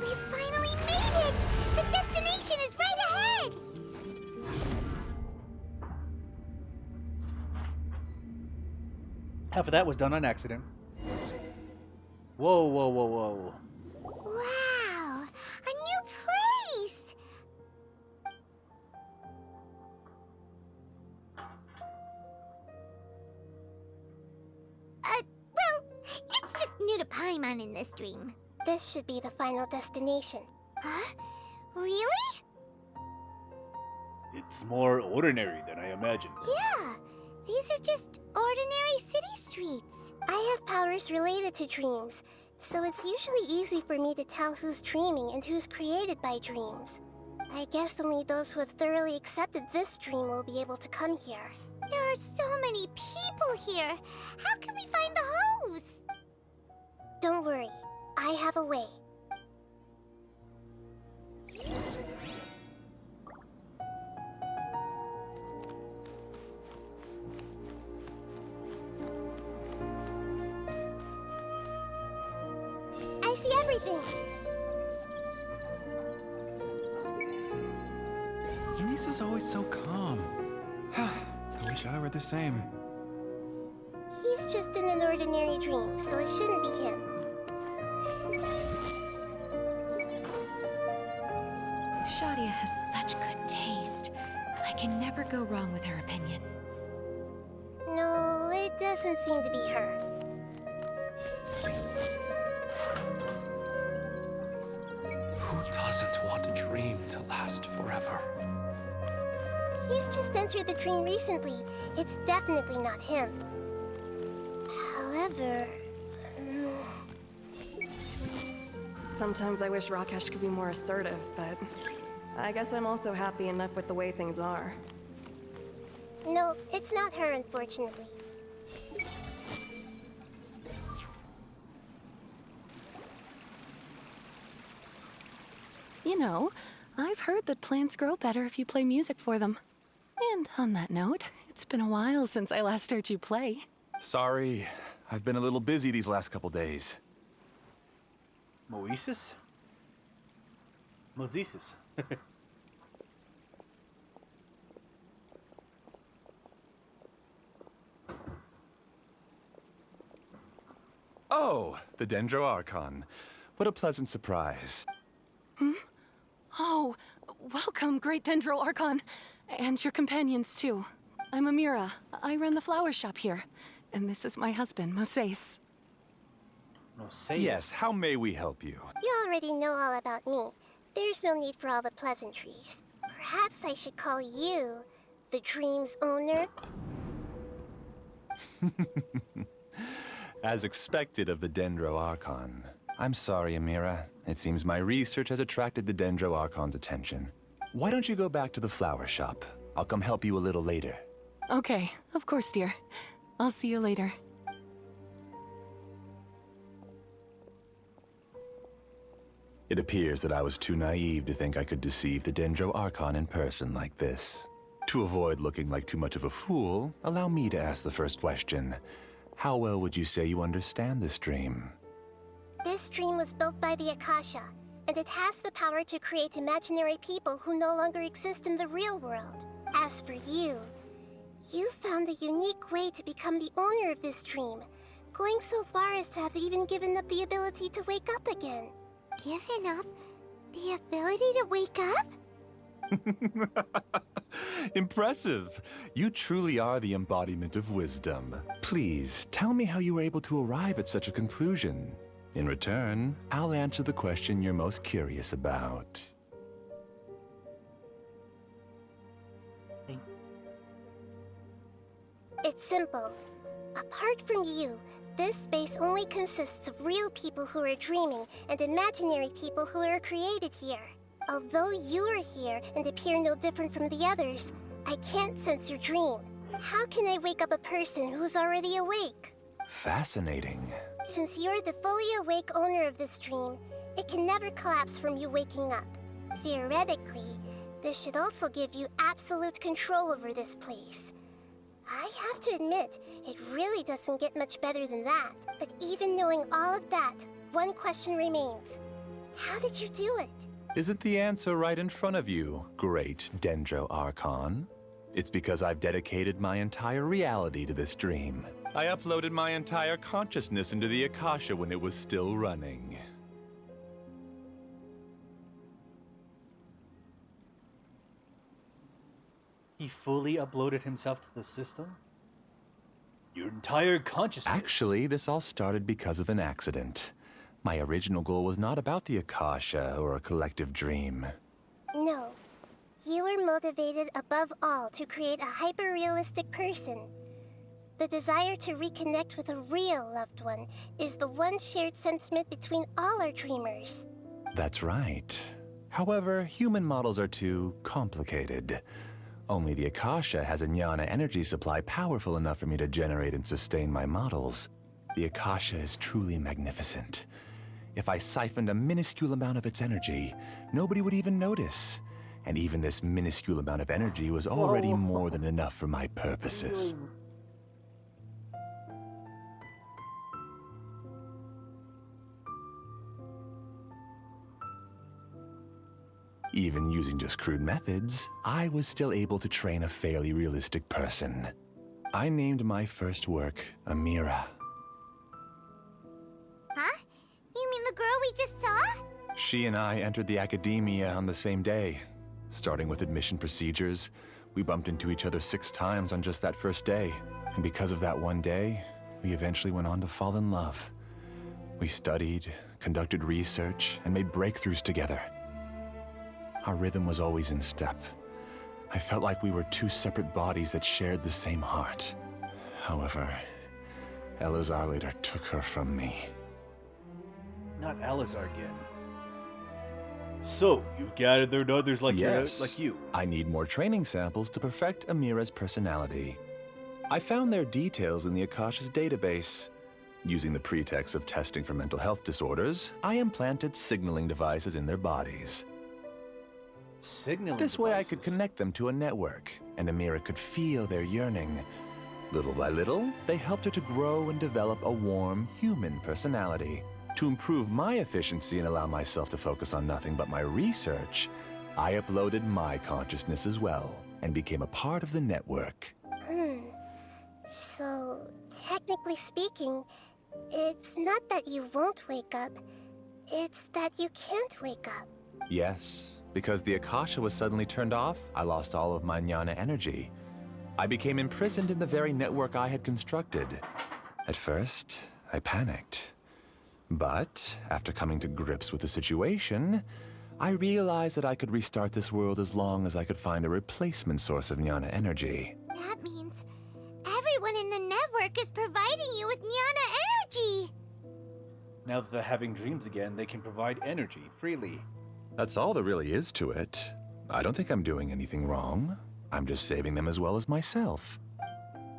We finally made it! The destination is right ahead! Half of that was done on accident. Whoa, whoa, whoa, whoa. Wow! A new place! Well, it's just new to Paimon in this dream. This should be the final destination. Huh? Really? It's more ordinary than I imagined. Yeah, these are just ordinary city streets. I have powers related to dreams, so it's usually easy for me to tell who's dreaming and who's created by dreams. I guess only those who have thoroughly accepted this dream will be able to come here. There are so many people here. How can we find the host? Don't worry, I have a way. I see everything. Lisa's always so calm. I wish I were the same. He's just in an ordinary dream, so it shouldn't be him. Shadia has such good taste. I can never go wrong with her opinion. No, it doesn't seem to be her. Who doesn't want a dream to last forever? He's just entered the dream recently. It's definitely not him. However... Sometimes I wish Rakesh could be more assertive, but I guess I'm also happy enough with the way things are. No, it's not her, unfortunately. You know, I've heard that plants grow better if you play music for them. And on that note, it's been a while since I last heard you play. Sorry, I've been a little busy these last couple days. Moises? Moises. Oh, the Dendro Archon. What a pleasant surprise. Hmm? Oh, welcome, Great Dendro Archon. And your companions, too. I'm Amira. I run the flower shop here. And this is my husband, Moses. Moses? Yes, how may we help you? You already know all about me. There's no need for all the pleasantries. Perhaps I should call you the dream's owner? As expected of the Dendro Archon. I'm sorry, Amira. It seems my research has attracted the Dendro Archon's attention. Why don't you go back to the flower shop? I'll come help you a little later. Okay, of course, dear. I'll see you later. It appears that I was too naive to think I could deceive the Dendro Archon in person like this. To avoid looking like too much of a fool, allow me to ask the first question. How well would you say you understand this dream? This dream was built by the Akasha, and it has the power to create imaginary people who no longer exist in the real world. As for you, you found a unique way to become the owner of this dream, going so far as to have even given up the ability to wake up again. Given up the ability to wake up? Impressive! You truly are the embodiment of wisdom. Please, tell me how you were able to arrive at such a conclusion. In return, I'll answer the question you're most curious about. It's simple. Apart from you, this space only consists of real people who are dreaming and imaginary people who are created here. Although you are here and appear no different from the others, I can't sense your dream. How can I wake up a person who's already awake? Fascinating. Since you're the fully awake owner of this dream, it can never collapse from you waking up. Theoretically, this should also give you absolute control over this place. I have to admit, it really doesn't get much better than that. But even knowing all of that, one question remains. How did you do it? Isn't the answer right in front of you, Great Dendro Archon? It's because I've dedicated my entire reality to this dream. I uploaded my entire consciousness into the Akasha when it was still running. He fully uploaded himself to the system? Your entire consciousness? Actually, this all started because of an accident. My original goal was not about the Akasha or a collective dream. No. You were motivated above all to create a hyper-realistic person. The desire to reconnect with a real loved one is the one shared sentiment between all our dreamers. That's right. However, human models are too complicated. Only the Akasha has a jnana energy supply powerful enough for me to generate and sustain my models. The Akasha is truly magnificent. If I siphoned a minuscule amount of its energy, nobody would even notice. And even this minuscule amount of energy was already more than enough for my purposes. Even using just crude methods, I was still able to train a fairly realistic person. I named my first work Amira. Huh? You mean the girl we just saw? She and I entered the academia on the same day. Starting with admission procedures, we bumped into each other 6 times on just that first day. And because of that one day, we eventually went on to fall in love. We studied, conducted research, and made breakthroughs together. Our rhythm was always in step. I felt like we were 2 separate bodies that shared the same heart. However, Elazar later took her from me. Not Elazar again. So, you've gathered others like Yes. you. I need more training samples to perfect Amira's personality. I found their details in the Akasha's database. Using the pretext of testing for mental health disorders, I implanted signaling devices in their bodies. Signaling This way I could connect them to a network, and Amira could feel their yearning. Little by little, they helped her to grow and develop a warm, human personality. To improve my efficiency and allow myself to focus on nothing but my research, I uploaded my consciousness as well, and became a part of the network. So, technically speaking, it's not that you won't wake up, it's that you can't wake up. Yes, because the Akasha was suddenly turned off, I lost all of my jnana energy. I became imprisoned in the very network I had constructed. At first, I panicked. But, after coming to grips with the situation, I realized that I could restart this world as long as I could find a replacement source of jnana energy. That means everyone in the network is providing you with Jnana energy! Now that they're having dreams again, they can provide energy freely. That's all there really is to it. I don't think I'm doing anything wrong. I'm just saving them as well as myself.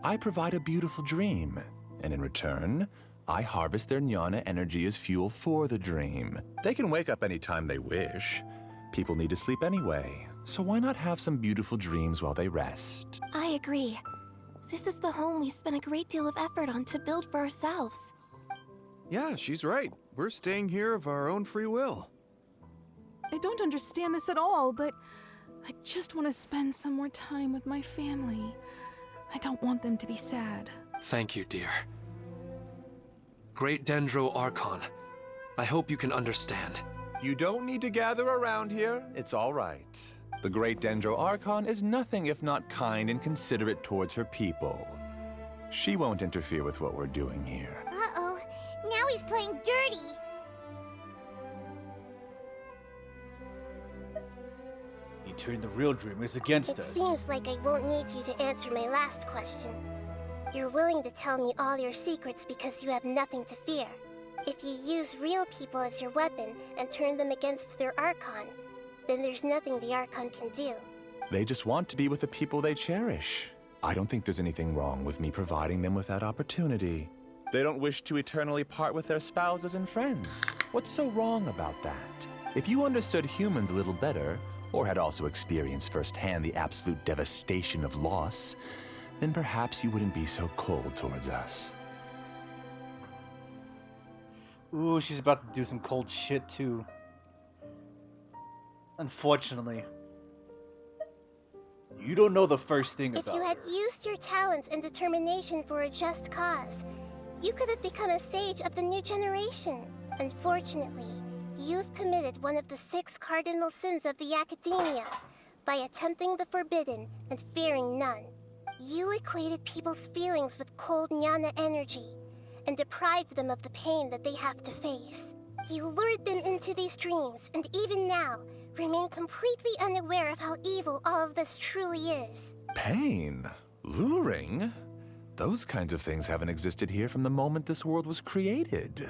I provide a beautiful dream, and in return, I harvest their jnana energy as fuel for the dream. They can wake up anytime they wish. People need to sleep anyway, so why not have some beautiful dreams while they rest? I agree. This is the home we spent a great deal of effort on to build for ourselves. Yeah, she's right. We're staying here of our own free will. I don't understand this at all, but I just want to spend some more time with my family. I don't want them to be sad. Thank you, dear. Great Dendro Archon, I hope you can understand. You don't need to gather around here. It's all right. The Great Dendro Archon is nothing if not kind and considerate towards her people. She won't interfere with what we're doing here. Uh-oh, now he's playing dirty! He turned the real dreamers against It us. seems like I won't need you to answer my last question. You're willing to tell me all your secrets because you have nothing to fear. If you use real people as your weapon and turn them against their Archon, then there's nothing the Archon can do. They just want to be with the people they cherish. I don't think there's anything wrong with me providing them with that opportunity. They don't wish to eternally part with their spouses and friends. What's so wrong about that? If you understood humans a little better, or had also experienced firsthand the absolute devastation of loss, then perhaps you wouldn't be so cold towards us. Ooh, she's about to do some cold shit too. Unfortunately. You don't know the first thing If about you had her. used your talents and determination for a just cause, you could have become a sage of the new generation. Unfortunately, you've committed one of the 6 cardinal sins of the Academia by attempting the forbidden and fearing none. You equated people's feelings with cold jnana energy and deprived them of the pain that they have to face. You lured them into these dreams, and even now, remain completely unaware of how evil all of this truly is. Pain? Luring? Those kinds of things haven't existed here from the moment this world was created.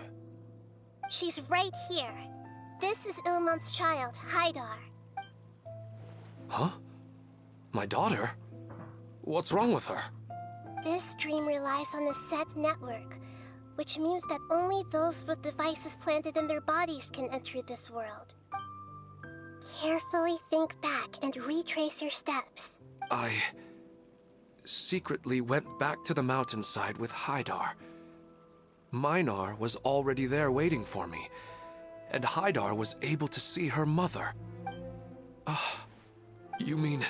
She's right here. This is Ilmon's child, Haidar. Huh? My daughter? What's wrong with her? This dream relies on a set network, which means that only those with devices planted in their bodies can enter this world. Carefully think back and retrace your steps. I secretly went back to the mountainside with Haidar. Minar was already there waiting for me, and Haidar was able to see her mother. You mean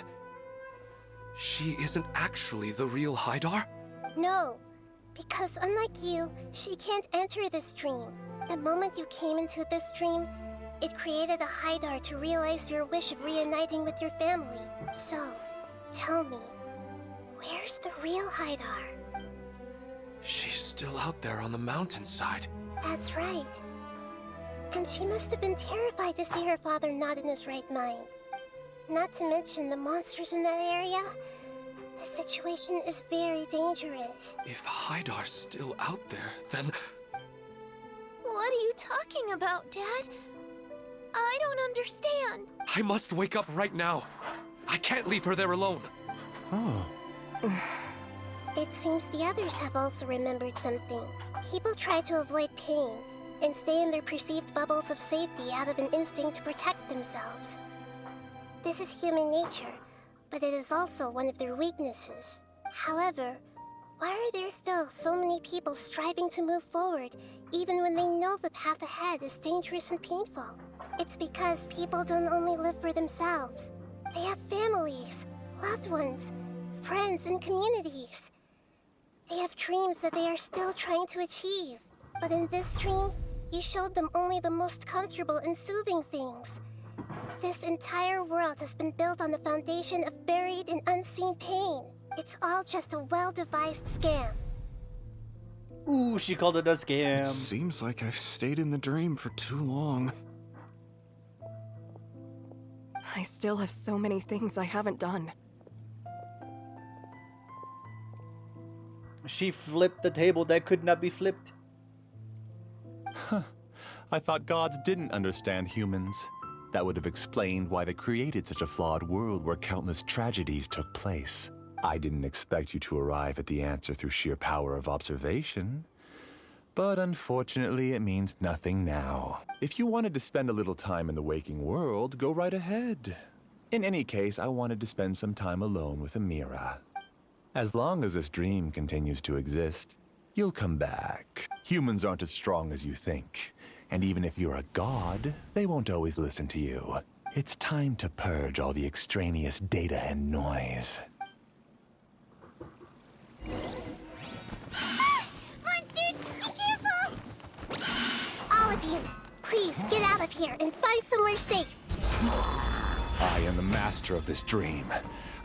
she isn't actually the real Haidar? No, because unlike you, she can't enter this dream. The moment you came into this dream, It created a Hydar to realize your wish of reuniting with your family. So, tell me, where's the real Hydar? She's still out there on the mountainside. That's right. And she must have been terrified to see her father not in his right mind. Not to mention the monsters in that area. The situation is very dangerous. If Hydar's still out there, then... What are you talking about, Dad? I don't understand. I must wake up right now. I can't leave her there alone. Oh. It seems the others have also remembered something. People try to avoid pain and stay in their perceived bubbles of safety out of an instinct to protect themselves. This is human nature, but it is also one of their weaknesses. However, why are there still so many people striving to move forward, even when they know the path ahead is dangerous and painful? It's because people don't only live for themselves. They have families, loved ones, friends, and communities. They have dreams that they are still trying to achieve. But in this dream, you showed them only the most comfortable and soothing things. This entire world has been built on the foundation of buried and unseen pain. It's all just a well-devised scam. Ooh, she called it a scam. It seems like I've stayed in the dream for too long. I still have so many things I haven't done. She flipped the table that could not be flipped. I thought gods didn't understand humans. That would have explained why they created such a flawed world where countless tragedies took place. I didn't expect you to arrive at the answer through sheer power of observation. But unfortunately, it means nothing now. If you wanted to spend a little time in the waking world, go right ahead. In any case, I wanted to spend some time alone with Amira. As long as this dream continues to exist, you'll come back. Humans aren't as strong as you think. And even if you're a god, they won't always listen to you. It's time to purge all the extraneous data and noise. Monsters, be careful! All of you, please get out of here and find somewhere safe. I am the master of this dream.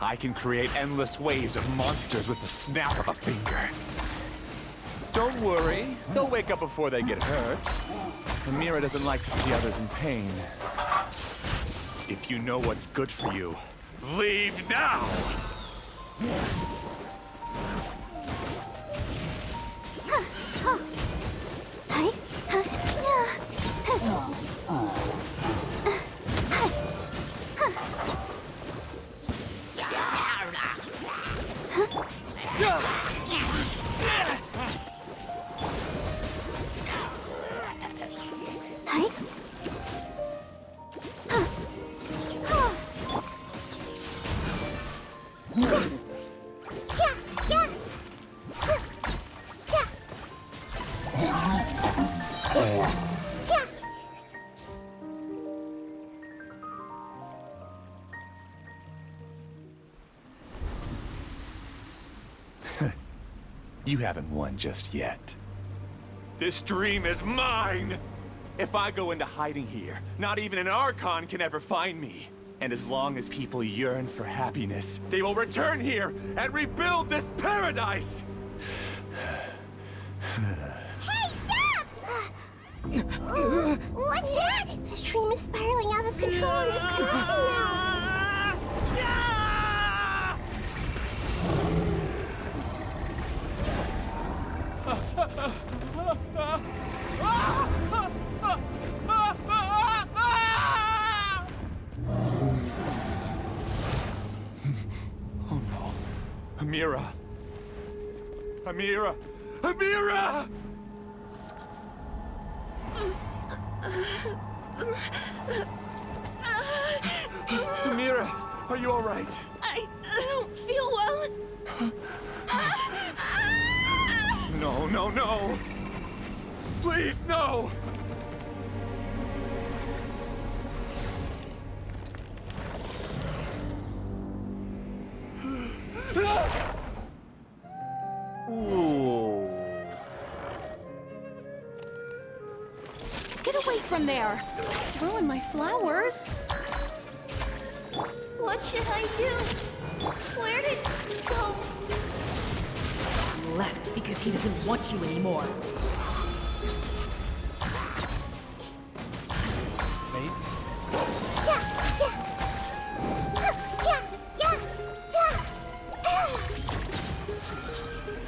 I can create endless waves of monsters with the snap of a finger. Don't worry, they'll wake up before they get hurt. Amira doesn't like to see others in pain. If you know what's good for you, leave now! You haven't won just yet. This dream is mine! If I go into hiding here, not even an Archon can ever find me. And as long as people yearn for happiness, they will return here and rebuild this paradise! Hey, stop! What's that? The dream is spiraling out of control and is collapsing now. Oh no. Amira! Amira! Amira! Amira, are you all right? I don't feel well. No, no, no! Please, no! Get away from there! Don't ruin my flowers! What should I do? Where did he go? He left because he doesn't want you anymore.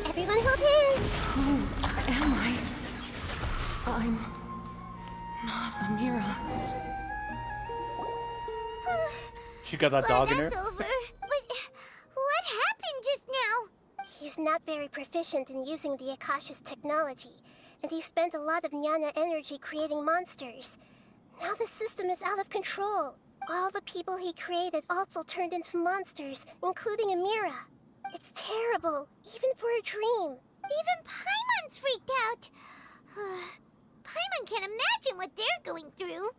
Everyone hold hands! Who am I? I'm not Amira. She got that dog in her. That's over. But what happened just now? He's not very proficient in using the Akasha's technology, and he spent a lot of Jnana energy creating monsters. Now the system is out of control. All the people he created also turned into monsters, including Amira. It's terrible, even for a dream. Even Paimon's freaked out. Paimon can't imagine what they're going through.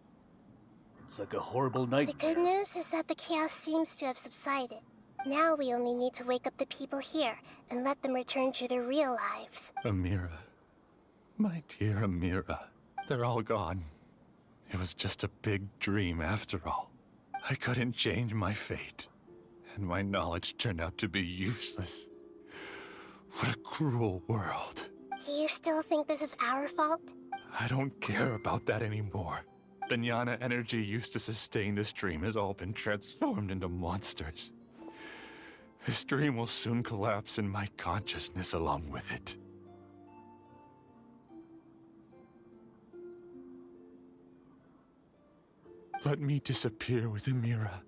It's like a horrible night. The good news is that the chaos seems to have subsided. Now we only need to wake up the people here and let them return to their real lives. Amira. My dear Amira. They're all gone. It was just a big dream after all. I couldn't change my fate. And my knowledge turned out to be useless. What a cruel world. Do you still think this is our fault? I don't care about that anymore. The Jnana energy used to sustain this dream has all been transformed into monsters. This dream will soon collapse and my consciousness along with it. Let me disappear with Amira.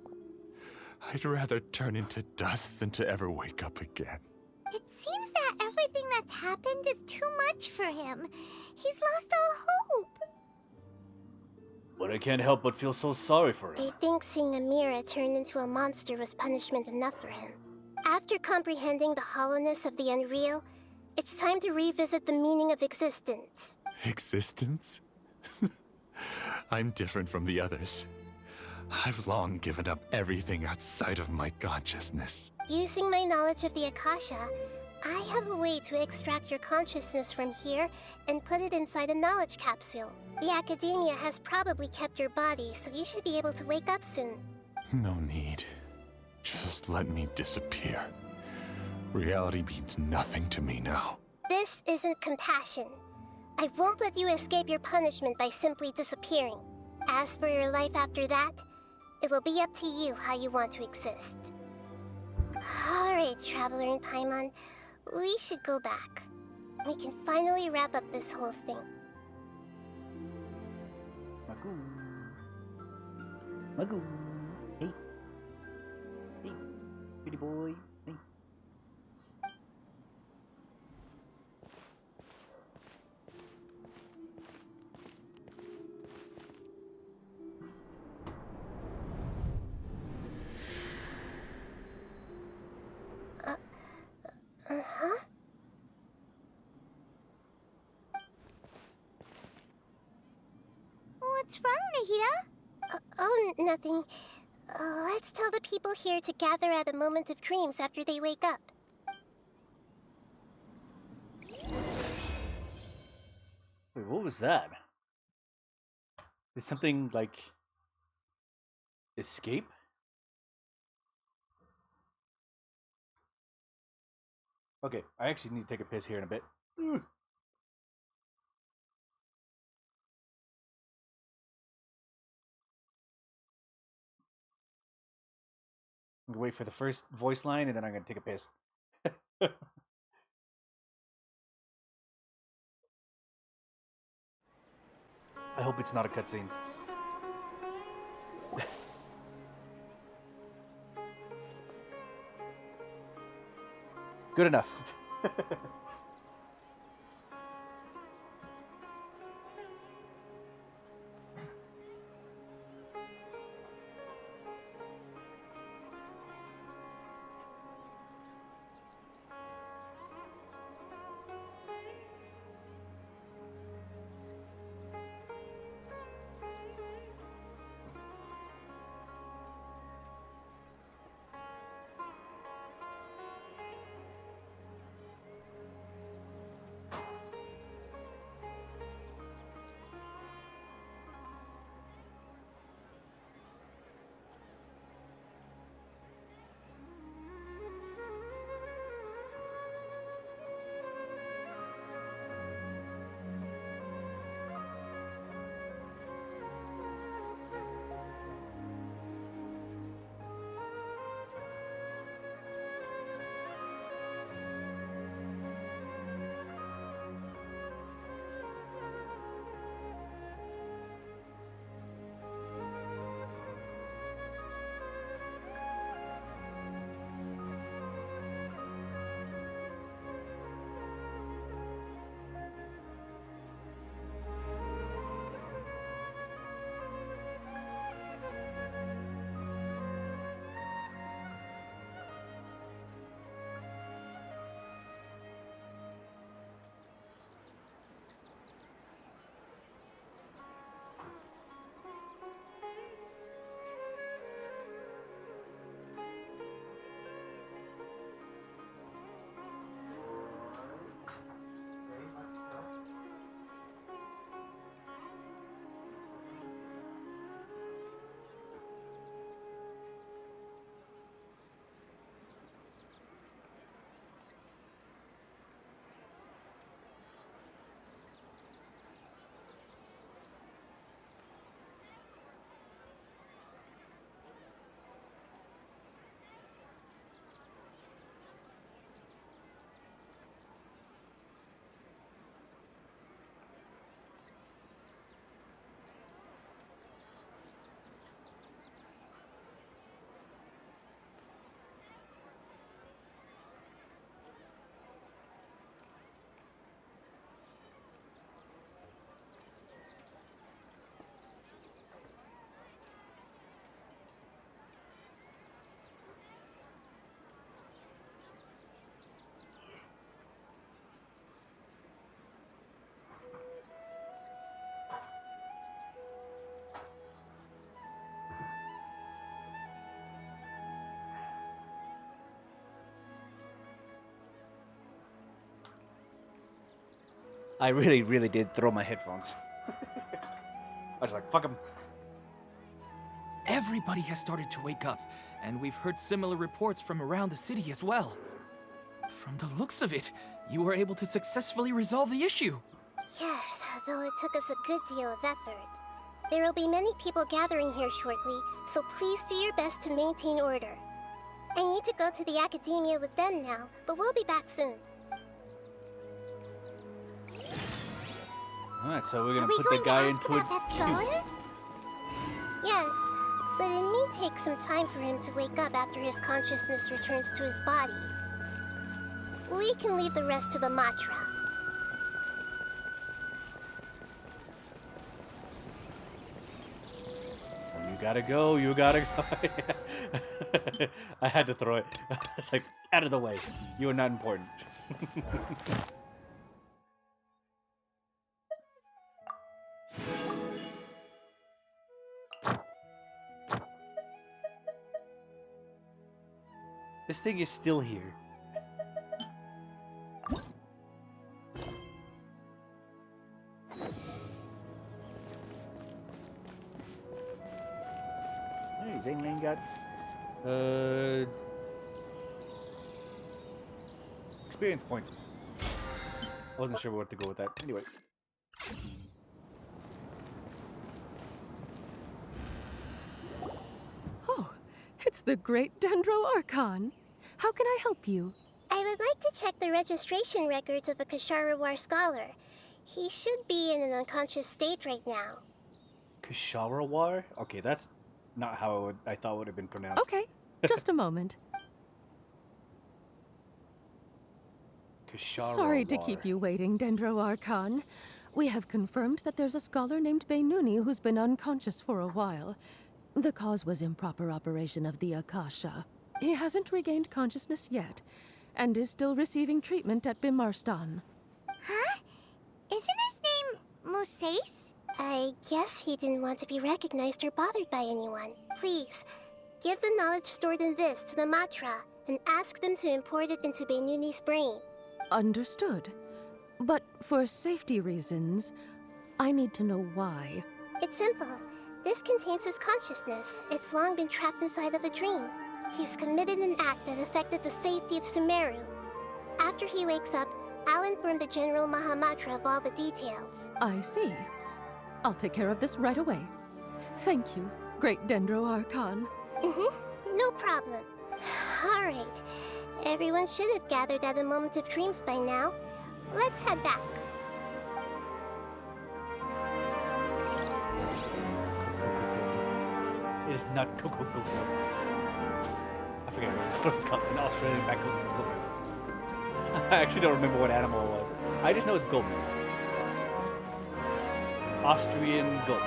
I'd rather turn into dust than to ever wake up again. It seems that everything that's happened is too much for him. He's lost all hope. But I can't help but feel so sorry for him. I think seeing Amira turn into a monster was punishment enough for him. After comprehending the hollowness of the unreal, it's time to revisit the meaning of existence. Existence? I'm different from the others. I've long given up everything outside of my consciousness. Using my knowledge of the Akasha, I have a way to extract your consciousness from here and put it inside a knowledge capsule. The Academia has probably kept your body, so you should be able to wake up soon. No need. Just let me disappear. Reality means nothing to me now. This isn't compassion. I won't let you escape your punishment by simply disappearing. As for your life after that, it'll be up to you how you want to exist. Alright, Traveler and Paimon, we should go back. We can finally wrap up this whole thing. Magoo. Hey. Hey. Pretty boy. Hey. Uh-huh? What's wrong, Nahida? Oh, nothing. Let's tell the people here to gather at a moment of dreams after they wake up. Wait, what was that? Did something, like, escape? Okay, I actually need to take a piss here in a bit. Ugh. I'm gonna wait for the first voice line and then I'm gonna take a piss. I hope it's not a cutscene. Good enough. I really did throw my headphones. I was like, fuck 'em. Everybody has started to wake up, and we've heard similar reports from around the city as well. From the looks of it, you were able to successfully resolve the issue. Yes, though it took us a good deal of effort. There will be many people gathering here shortly, so please do your best to maintain order. I need to go to the academia with them now, but we'll be back soon. Alright, so we're gonna put the guy into a... That scholar? Yes, but it may take some time for him to wake up after his consciousness returns to his body. We can leave the rest to the Matra. You gotta go, you gotta go. I had to throw it. It's like, out of the way. You are not important. This thing is still here. Hey, Zane Lane got experience points. I wasn't sure where to go with that. Anyway. Oh, it's the great Dendro Archon. How can I help you? I would like to check the registration records of a Ksharawar scholar. He should be in an unconscious state right now. Ksharawar? Okay, that's not how I thought it would have been pronounced. Okay, just a moment. Ksharawar. Sorry to keep you waiting, Dendro Archon. We have confirmed that there's a scholar named Beinuni who's been unconscious for a while. The cause was improper operation of the Akasha. He hasn't regained consciousness yet, and is still receiving treatment at Bimarstan. Huh? Isn't his name Moses? I guess he didn't want to be recognized or bothered by anyone. Please, give the knowledge stored in this to the Matra, and ask them to import it into Beinuni's brain. Understood. But for safety reasons, I need to know why. It's simple. This contains his consciousness. It's long been trapped inside of a dream. He's committed an act that affected the safety of Sumeru. After he wakes up, I'll inform the General Mahamatra of all the details. I see. I'll take care of this right away. Thank you, great Dendro Archon. No problem. Alright. Everyone should have gathered at a Moment of Dreams by now. Let's head back. It is not Coco. I forget what it's called. An Australian back Coco. I actually don't remember what animal it was. I just know it's goat. Austrian goat.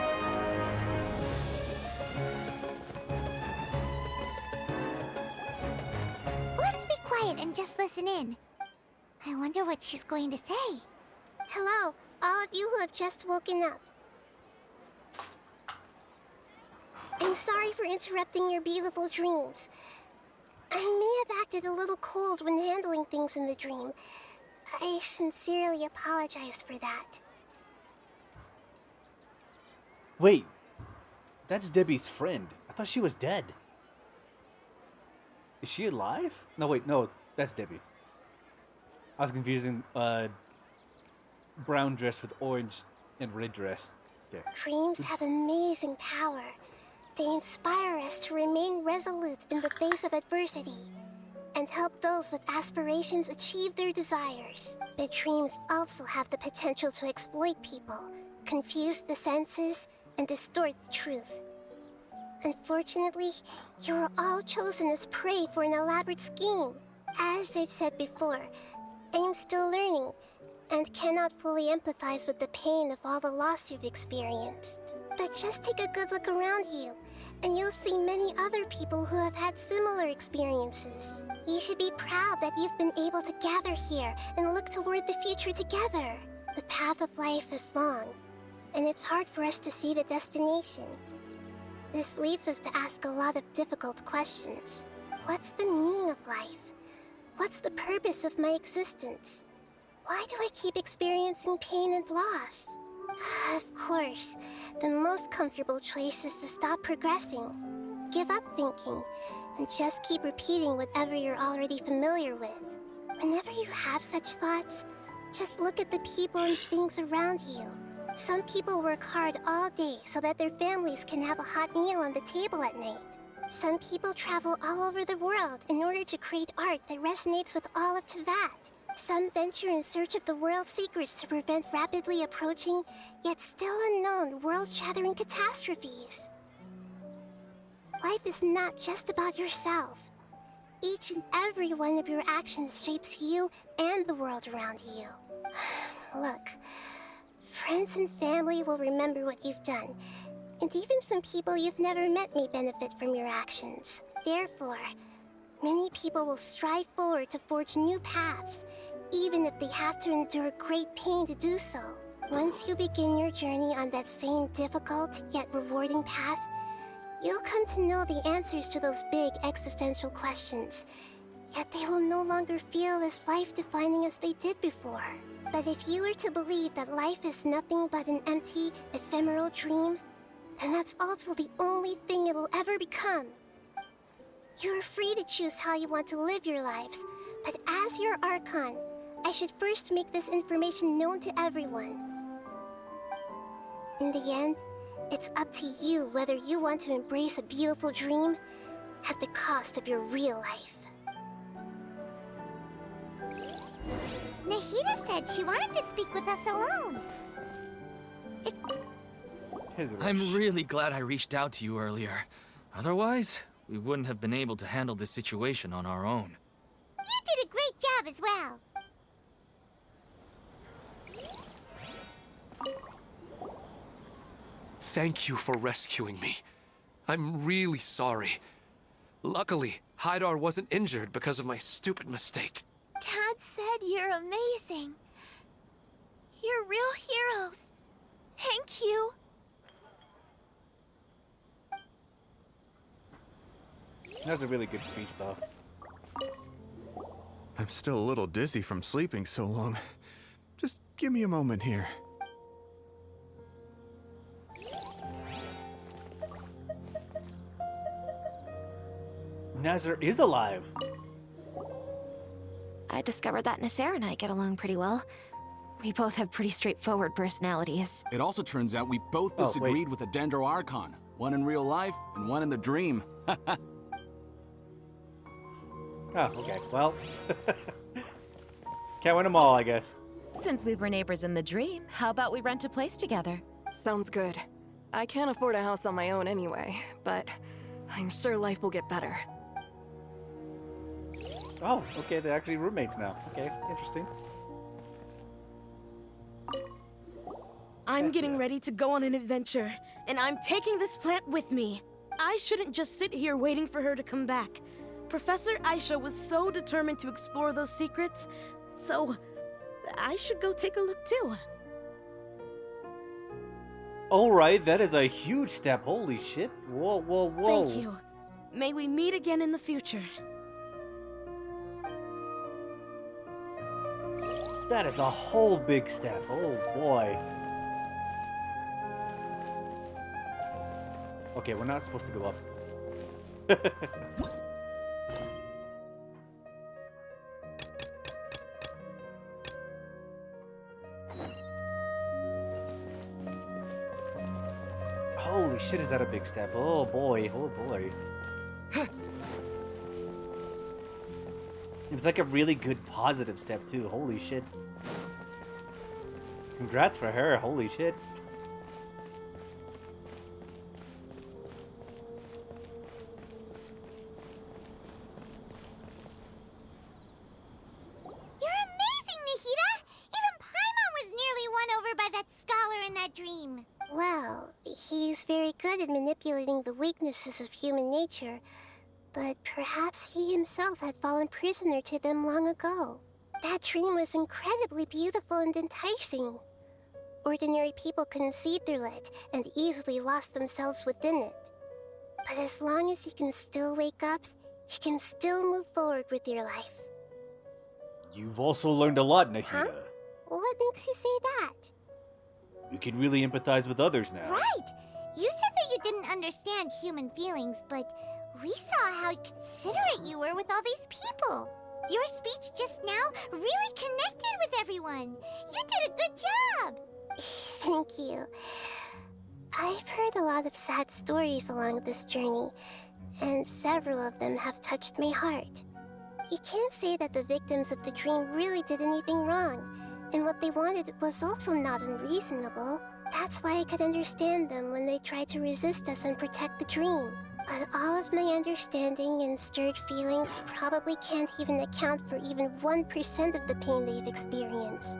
Let's be quiet and just listen in. I wonder what she's going to say. Hello, all of you who have just woken up. I'm sorry for interrupting your beautiful dreams. I may have acted a little cold when handling things in the dream. I sincerely apologize for that. Wait, that's Debbie's friend. I thought she was dead. Is she alive? No, wait, no, that's Debbie. I was confusing brown dress with orange and red dress. Yeah. Dreams have amazing power. They inspire us to remain resolute in the face of adversity and help those with aspirations achieve their desires. But dreams also have the potential to exploit people, confuse the senses, and distort the truth. Unfortunately, you are all chosen as prey for an elaborate scheme. As I've said before, I am still learning and cannot fully empathize with the pain of all the loss you've experienced. But just take a good look around you, and you'll see many other people who have had similar experiences. You should be proud that you've been able to gather here and look toward the future together. The path of life is long, and it's hard for us to see the destination. This leads us to ask a lot of difficult questions. What's the meaning of life? What's the purpose of my existence? Why do I keep experiencing pain and loss? Of course, the most comfortable choice is to stop progressing. Give up thinking, and just keep repeating whatever you're already familiar with. Whenever you have such thoughts, just look at the people and things around you. Some people work hard all day so that their families can have a hot meal on the table at night. Some people travel all over the world in order to create art that resonates with all of Teyvat. Some venture in search of the world's secrets to prevent rapidly approaching, yet still unknown, world-shattering catastrophes. Life is not just about yourself. Each and every one of your actions shapes you and the world around you. Look, friends and family will remember what you've done, and even some people you've never met may benefit from your actions. Therefore, many people will strive forward to forge new paths, even if they have to endure great pain to do so. Once you begin your journey on that same difficult yet rewarding path, you'll come to know the answers to those big existential questions, yet they will no longer feel as life-defining as they did before. But if you were to believe that life is nothing but an empty, ephemeral dream, then that's also the only thing it'll ever become. You're free to choose how you want to live your lives, but as your Archon, I should first make this information known to everyone. In the end, it's up to you whether you want to embrace a beautiful dream at the cost of your real life. Nahida said she wanted to speak with us alone. I'm really glad I reached out to you earlier. Otherwise, we wouldn't have been able to handle this situation on our own. You did a great job as well. Thank you for rescuing me. I'm really sorry. Luckily, Haidar wasn't injured because of my stupid mistake. Dad said you're amazing. You're real heroes. Thank you. That was a really good speech, though. I'm still a little dizzy from sleeping so long. Just give me a moment here. Nazar is alive. I discovered that Nasser and I get along pretty well. We both have pretty straightforward personalities. It also turns out we both disagreed with a Dendro Archon. One in real life, and one in the dream. Oh, okay. Well, can't win them all, I guess. Since we were neighbors in the dream, how about we rent a place together? Sounds good. I can't afford a house on my own anyway, but I'm sure life will get better. Oh, okay, they're actually roommates now. Okay, interesting. I'm getting ready to go on an adventure, and I'm taking this plant with me. I shouldn't just sit here waiting for her to come back. Professor Aisha was so determined to explore those secrets, so I should go take a look too. Alright, that is a huge step. Holy shit. Whoa, whoa, whoa. Thank you. May we meet again in the future. That is a whole big step. Oh boy. Okay, we're not supposed to go up. Holy shit, is that a big step? Oh boy, oh boy. It's like a really good positive step too. Holy shit. Congrats for her. Holy shit. You're amazing, Nahida! Even Paimon was nearly won over by that scholar in that dream. Well, he's very good at manipulating the weaknesses of human nature, but perhaps he himself had fallen prisoner to them long ago. That dream was incredibly beautiful and enticing. Ordinary people couldn't see through it and easily lost themselves within it. But as long as you can still wake up, you can still move forward with your life. You've also learned a lot, Nahida. Huh? What makes you say that? You can really empathize with others now. Right! You said that you didn't understand human feelings, but we saw how considerate you were with all these people. Your speech just now really connected with everyone. You did a good job. Thank you. I've heard a lot of sad stories along this journey, and several of them have touched my heart. You can't say that the victims of the dream really did anything wrong, and what they wanted was also not unreasonable. That's why I could understand them when they tried to resist us and protect the dream. But all of my understanding and stirred feelings probably can't even account for even 1% of the pain they've experienced.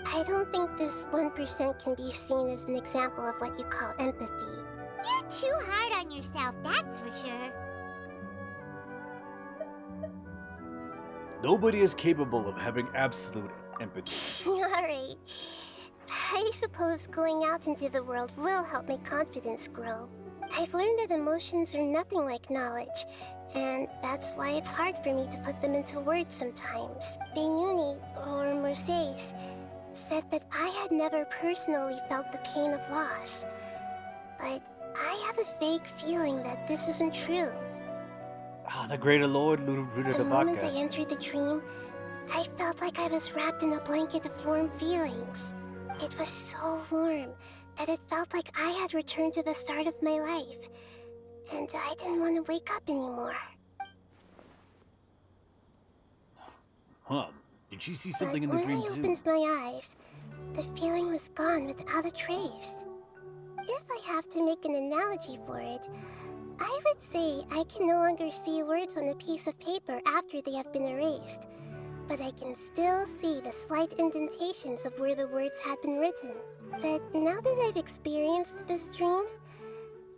I don't think this 1% can be seen as an example of what you call empathy. You're too hard on yourself, that's for sure. Nobody is capable of having absolute empathy. Alright. I suppose going out into the world will help my confidence grow. I've learned that emotions are nothing like knowledge, and that's why it's hard for me to put them into words sometimes. Beinuni, or Mercedes, said that I had never personally felt the pain of loss. But I have a vague feeling that this isn't true. Ah, the greater Lord Ruta The moment I Devaka. entered the dream, I felt like I was wrapped in a blanket of warm feelings. It was so warm that it felt like I had returned to the start of my life, and I didn't want to wake up anymore. Huh. Did she see something in the But dream when I too? opened my eyes, the feeling was gone without a trace. If I have to make an analogy for it, I would say I can no longer see words on a piece of paper after they have been erased, but I can still see the slight indentations of where the words had been written. But now that I've experienced this dream,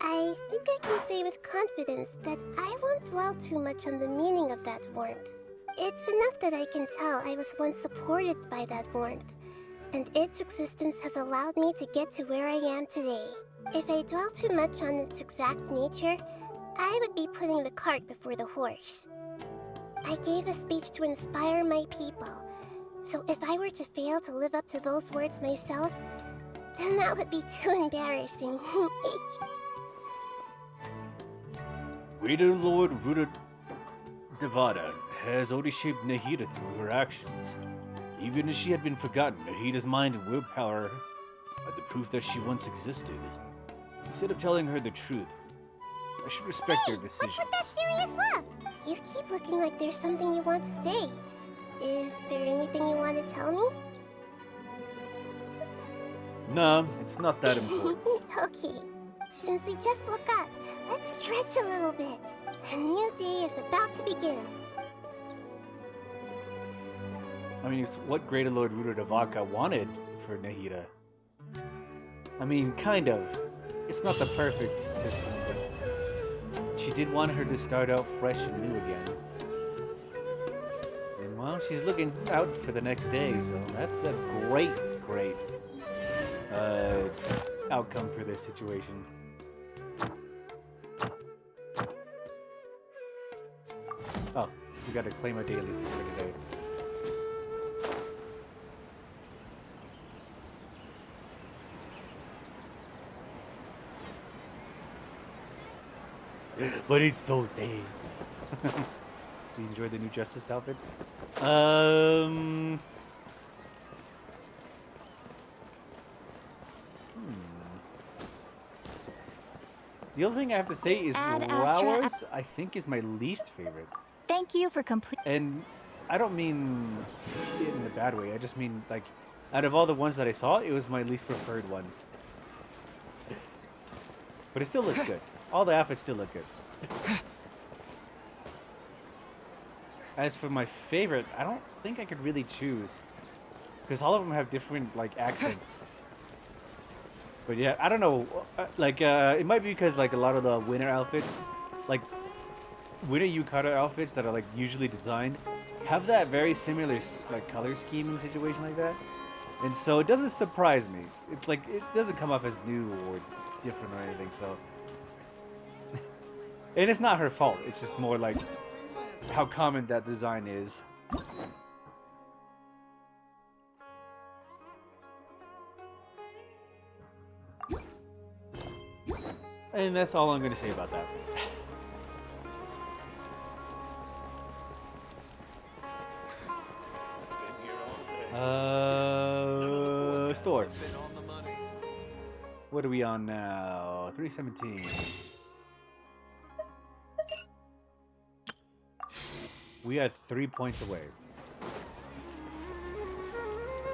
I think I can say with confidence that I won't dwell too much on the meaning of that warmth. It's enough that I can tell I was once supported by that warmth, and its existence has allowed me to get to where I am today. If I dwell too much on its exact nature, I would be putting the cart before the horse. I gave a speech to inspire my people, so if I were to fail to live up to those words myself, then that would be too embarrassing. Greater Lord Ruta Devada has already shaped Nahida through her actions. Even as she had been forgotten, Nahida's mind and willpower are the proof that she once existed. Instead of telling her the truth, I should respect their decisions. What's with that serious look? You keep looking like there's something you want to say. Is there anything you want to tell me? No, it's not that important. Okay. Since we just woke up, let's stretch a little bit. A new day is about to begin. I mean, it's what Greater Lord Ruta Devaka wanted for Nahida. I mean, kind of. It's not the perfect system, but she did want her to start out fresh and new again. And well, she's looking out for the next day, so that's a great outcome for this situation. Oh, we gotta claim a daily for today. But it's so safe. You enjoy the new Justice outfits? The other thing I have to say is Ad Flowers, Astra. I think, is my least favorite. Thank you for complete. And I don't mean it in a bad way. I just mean, like, out of all the ones that I saw, it was my least preferred one. But it still looks good. All the outfits still look good. As for my favorite, I don't think I could really choose. Because all of them have different, like, accents. But yeah, I don't know. It might be because, like, a lot of the winter outfits, like, winter yukata outfits that are, like, usually designed, have that very similar, like, color scheme and situation like that. And so it doesn't surprise me. It's like, it doesn't come off as new or different or anything, so. And it's not her fault. It's just more like how common that design is. And that's all I'm going to say about that. Store. What are we on now? 317. We are 3 points away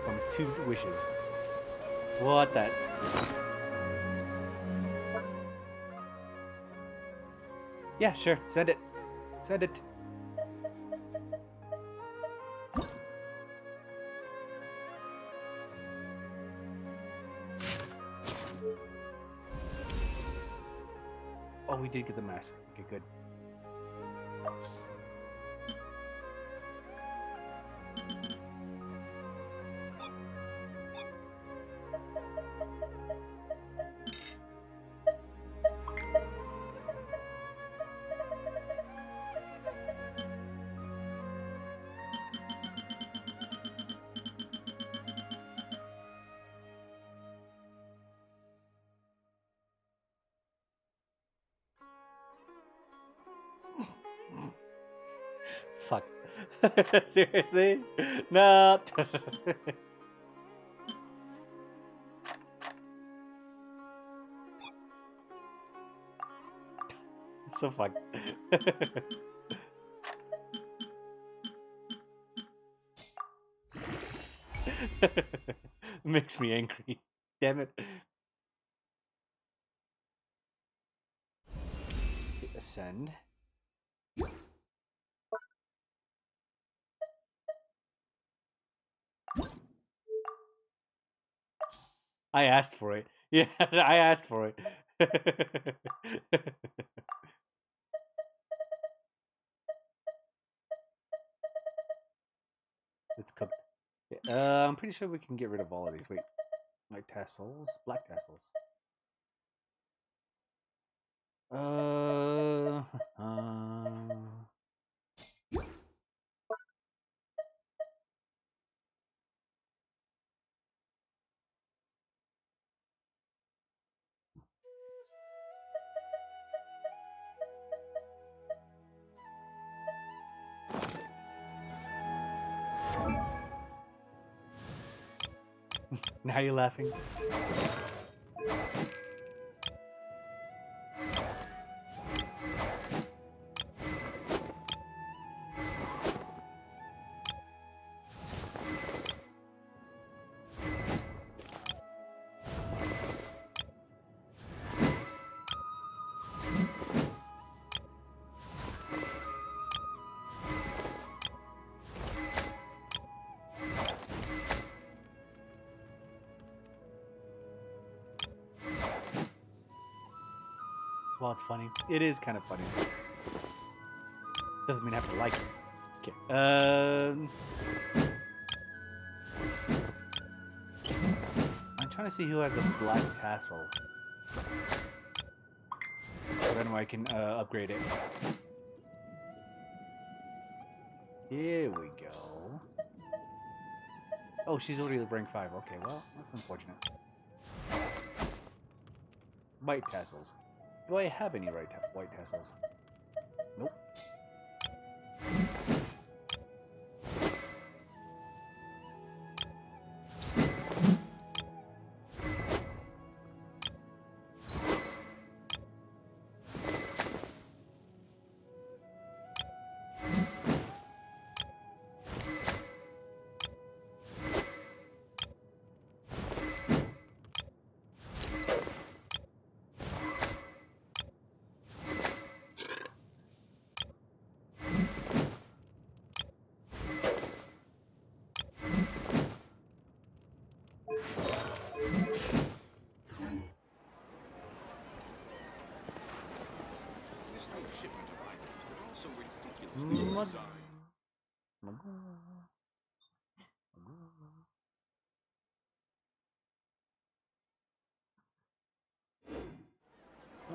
from 2 wishes. What that? Yeah, sure. Send it. Send it. Oh, we did get the mask. Okay, good. Fuck. Seriously? No. It's so fucked. Makes me angry. Damn it. Ascend. I asked for it. Yeah, I asked for it. It's cooked. I'm pretty sure we can get rid of all of these. Wait. White tassels, black tassels. Now you're laughing. Well, it's funny. It is kind of funny. Doesn't mean I have to like it. Okay. I'm trying to see who has a black tassel. So then I can upgrade it. Here we go. Oh, she's already rank 5. Okay, well, that's unfortunate. White tassels. Do I have any white tassels? Nope.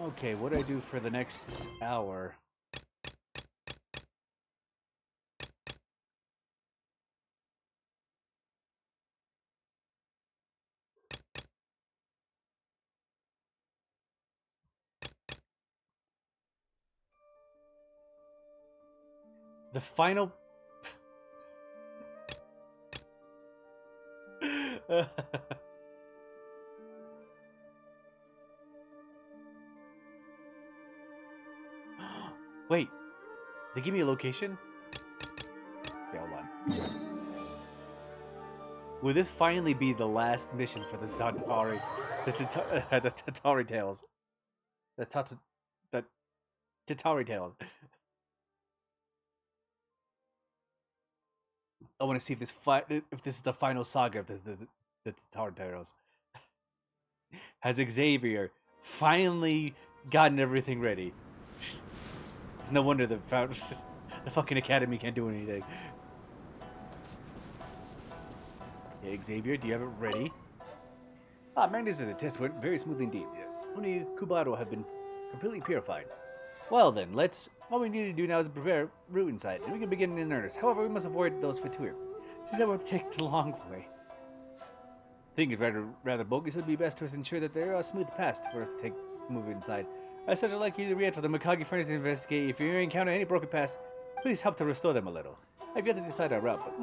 Okay, what do I do for the next hour? The final... Wait, they give me a location? Okay, hold on. Will this finally be the last mission for the Tatari... the Tatari Tales? The Tatari Tales. I want to see if this is the final saga of the Tatari Tales. Has Xavier finally gotten everything ready? It's no wonder the fucking Academy can't do anything. Hey, Xavier, do you have it ready? Ah, magnets for the test went very smoothly indeed. Only Kubaro have been completely purified. Well then, all we need to do now is prepare route inside, and we can begin in earnest. However, we must avoid those Fatur, since that will take the long way. I think it's rather bogus. It would be best to ensure that there are a smooth path for us to move inside. As such, I'd like you to re-enter the Mikage furnace to investigate. If you encounter any broken paths, please help to restore them a little. I've yet to decide our route, but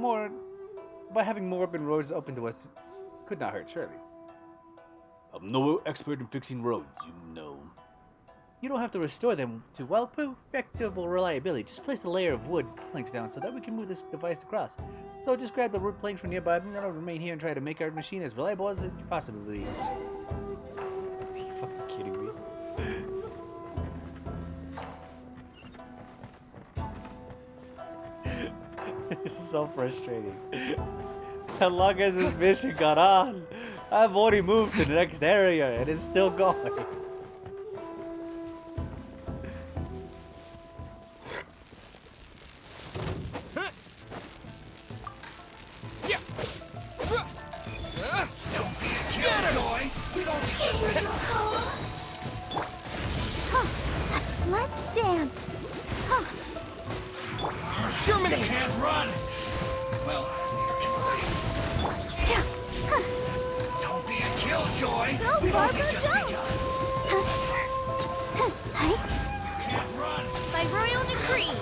by having more open roads open to us could not hurt, surely. I'm no expert in fixing roads, you know. You don't have to restore them to, well, perfectible reliability. Just place a layer of wood planks down so that we can move this device across. So just grab the wood planks from nearby, and then I'll remain here and try to make our machine as reliable as it possibly is. Are you fucking kidding me? This is so frustrating. How long has this mission gone on? I've already moved to the next area and it's still going. Don't be a killjoy. We don't Let's dance. Terminate. You can't run. Well. Don't be a killjoy. Go, We've only Barbara, just go. begun. You can't run. By royal decree.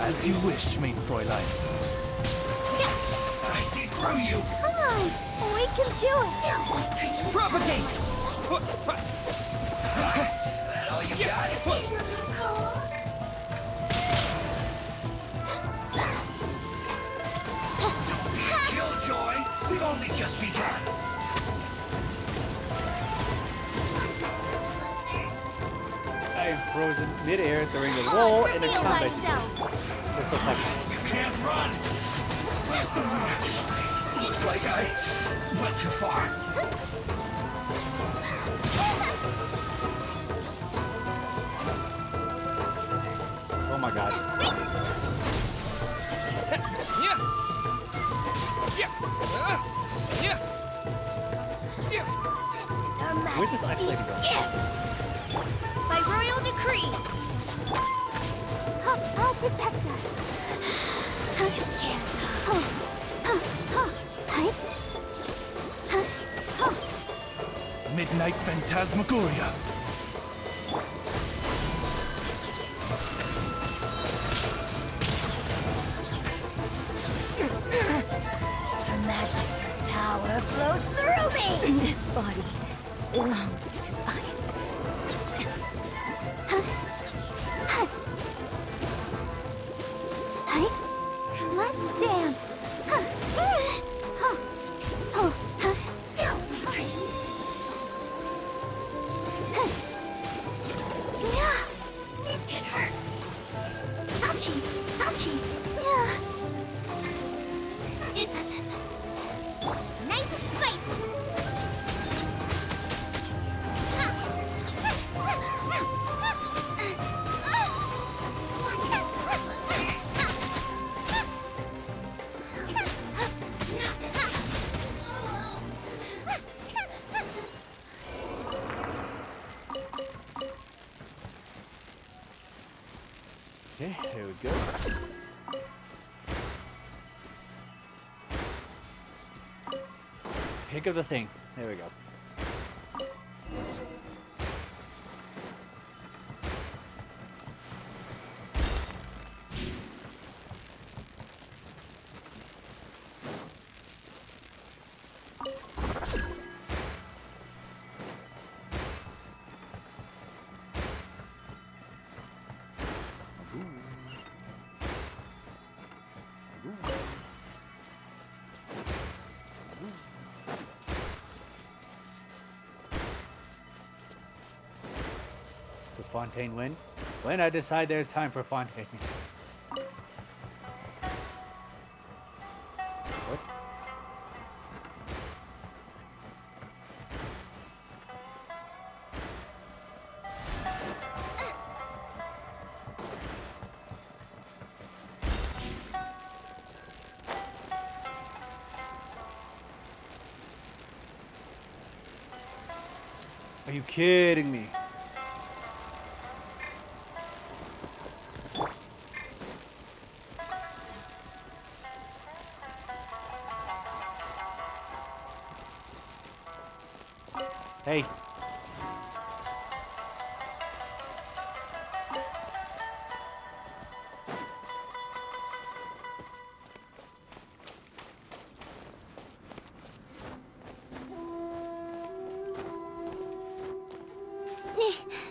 As you wish, main Fräulein. I see through you. Come on, we can do it. Propagate. That all you got? Don't be a killjoy. We've only just begun. I am frozen mid-air during the roll in a combat. That's so funny. You can't run. Looks like I went too far. Oh my god. Where's this actually going? By royal decree. I'll protect us. Midnight Phantasmagoria. Her Majesty's power flows through me! This body belongs to ice. Let's dance. This can hurt. Ouchie! Ouchie! Nice and spicy! Okay, there we go. Pick up the thing. There we go. Fontaine win? When I decide there's time for Fontaine. What? Are you kidding me? Hey.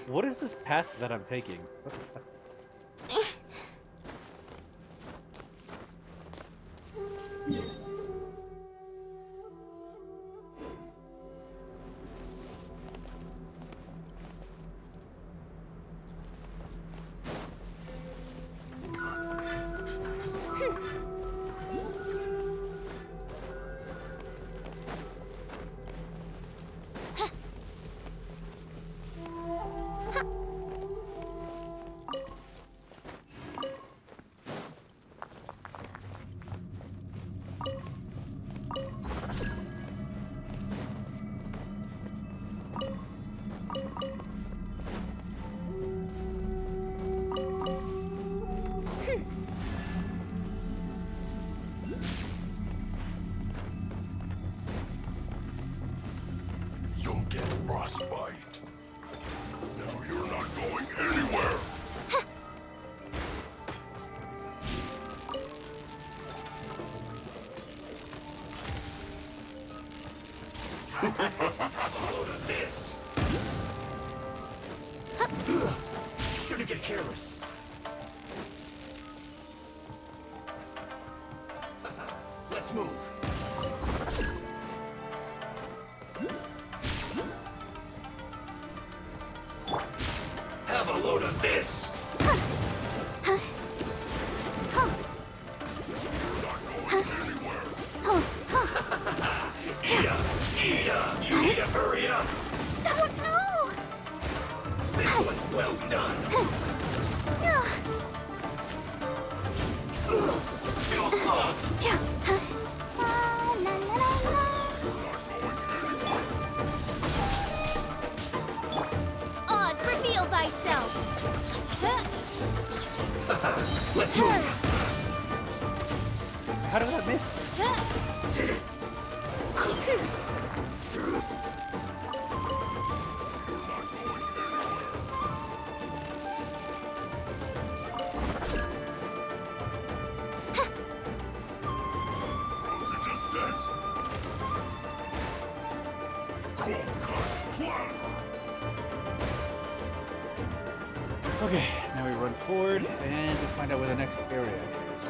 What is this path that I'm taking? What the fuck? You'll get frostbite. Now you're not going anywhere. Load of this. Shouldn't get careless. Let's move. Have a load of this! You need to hurry up! Oh no! This was well done! Feels hot! Oz, reveal thyself! Let's move! How did I miss? Cookies! Through. Okay, now we run forward and we find out where the next area is.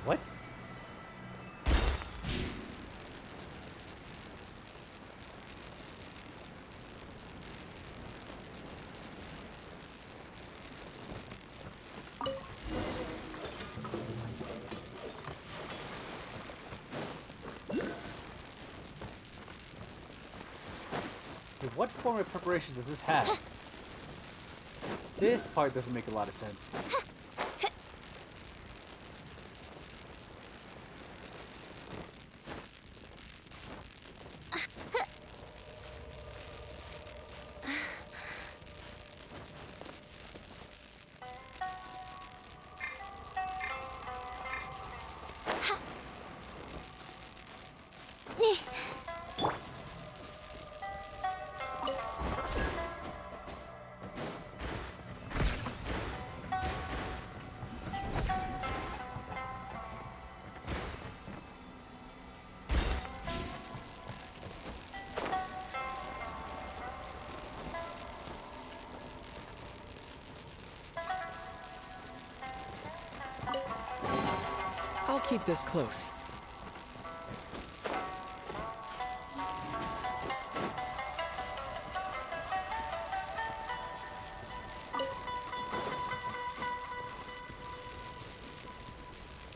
What? What form of preparations does this have? This part doesn't make a lot of sense. keep this close.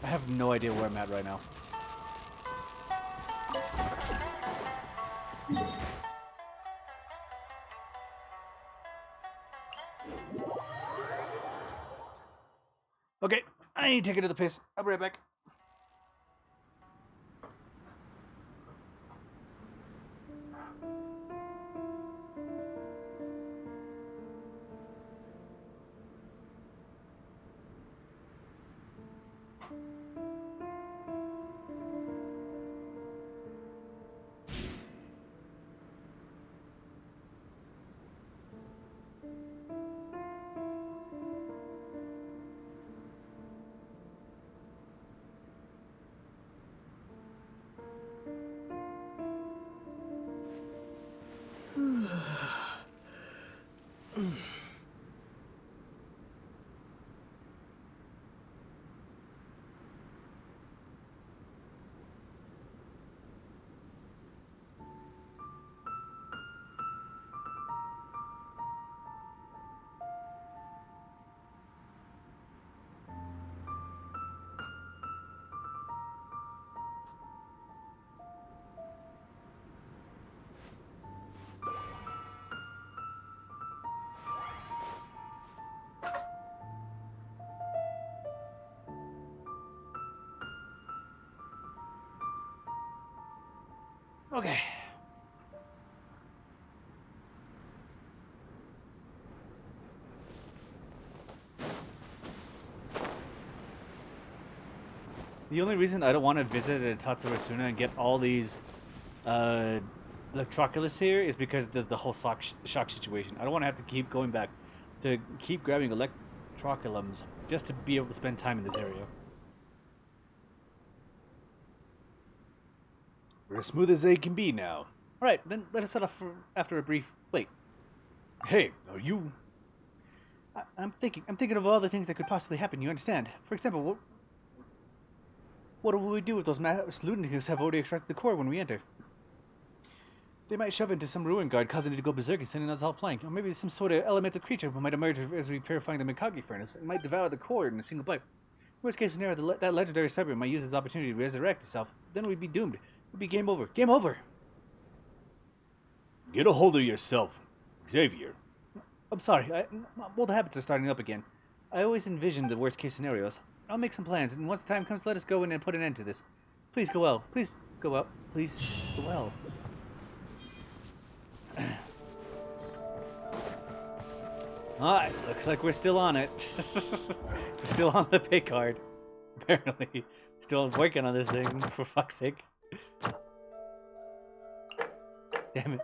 I have no idea where I'm at right now. Okay, I need to take it to the piss. I'll be right back. Okay. The only reason I don't want to visit Tatsuro Suna and get all these Electroculus here is because of the whole shock situation. I don't want to have to keep going back to keep grabbing Electroculums just to be able to spend time in this area. We're as smooth as they can be now. Alright, then let us set off after a brief... Wait. Hey, are you... I'm thinking of all the things that could possibly happen, you understand? For example, what will we do if those mass lunatics have already extracted the core when we enter? They might shove into some ruin guard, causing it to go berserk and sending us all flying. Or maybe some sort of elemental creature might emerge as we purifying the Mikage furnace. It might devour the core in a single bite. Worst case scenario, that legendary cyber might use this opportunity to resurrect itself. Then we'd be doomed. It'd be game over. Game over! Get a hold of yourself, Xavier. I'm sorry. Old habits are starting up again. I always envision the worst case scenarios. I'll make some plans, and once the time comes, let us go in and put an end to this. Please go well. Please go well. Please go well. Alright, looks like we're still on it. We're still on the pay card. Apparently. Still working on this thing, for fuck's sake. Damn it.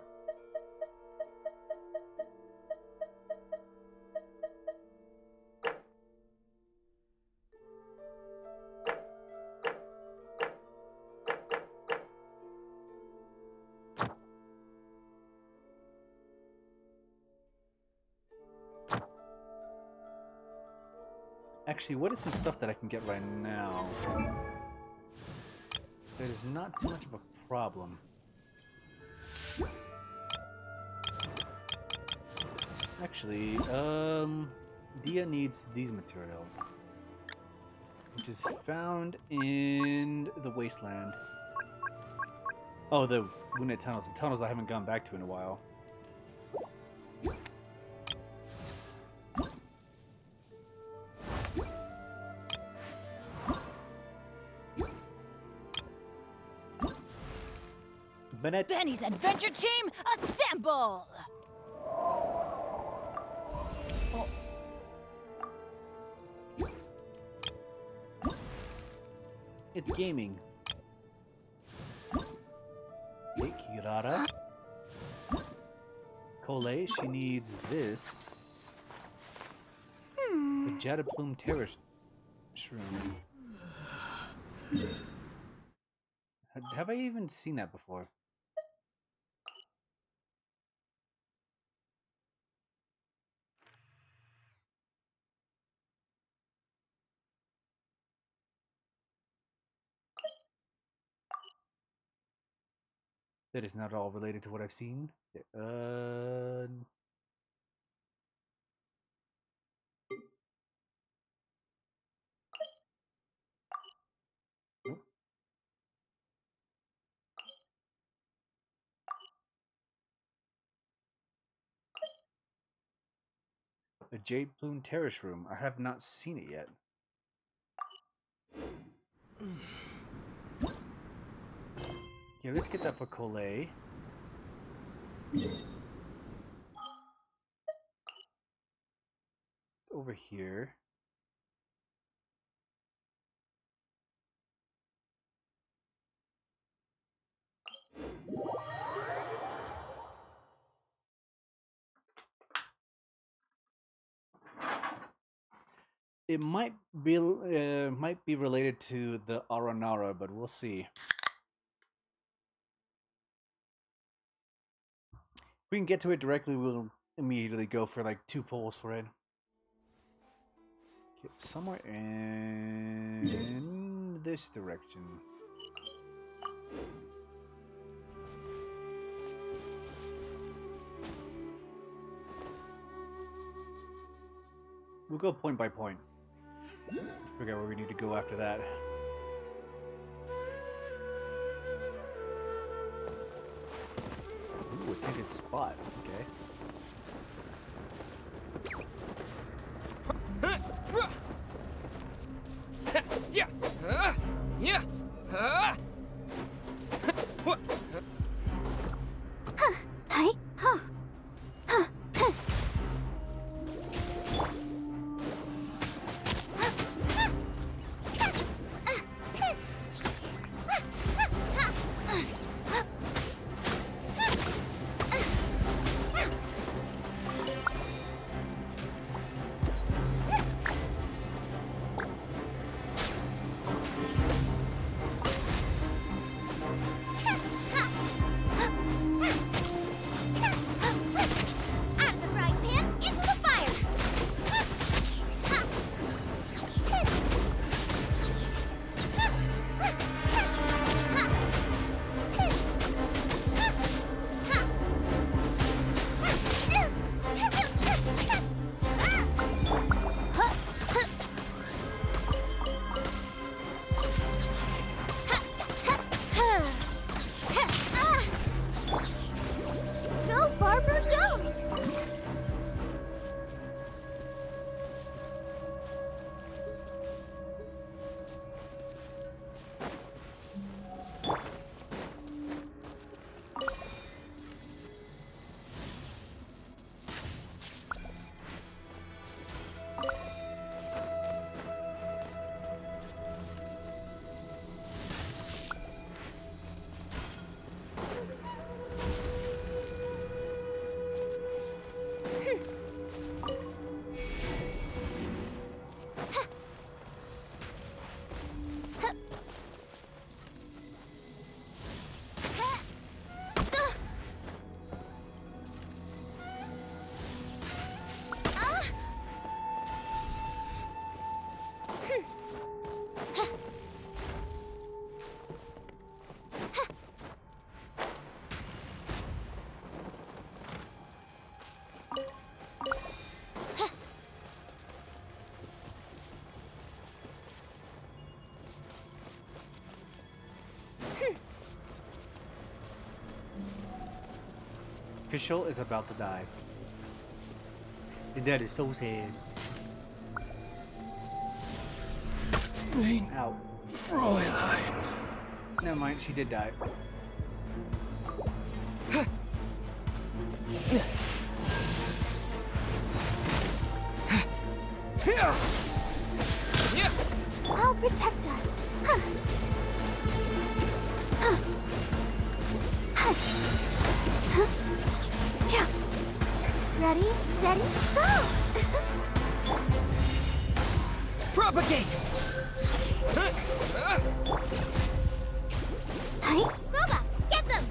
Actually, what is some stuff that I can get right now? That is not too much of a problem. Actually, Dia needs these materials, which is found in the wasteland. Oh, the Lunet tunnels. The tunnels I haven't gone back to in a while. Benny's adventure team, assemble! It's gaming. Hey, Kirara. Cole, she needs this. The Jada Plume Terror Shroom. Have I even seen that before? That is not at all related to what I've seen. Nope. A Jade Plume Terrace Room. I have not seen it yet. Yeah, let's get that for Collet. It's over here. It might be related to the Aranara, but we'll see. If we can get to it directly, we'll immediately go for like 2 pulls for it. Get somewhere in this direction. We'll go point by point. Figure out where we need to go after that. Ooh, a tinted spot. Okay. Fischl is about to die. And that is so sad. Ow. Fräulein. Never mind, she did die. I'll protect us. Ready, steady, go! Propagate! Hey, Boba, get them!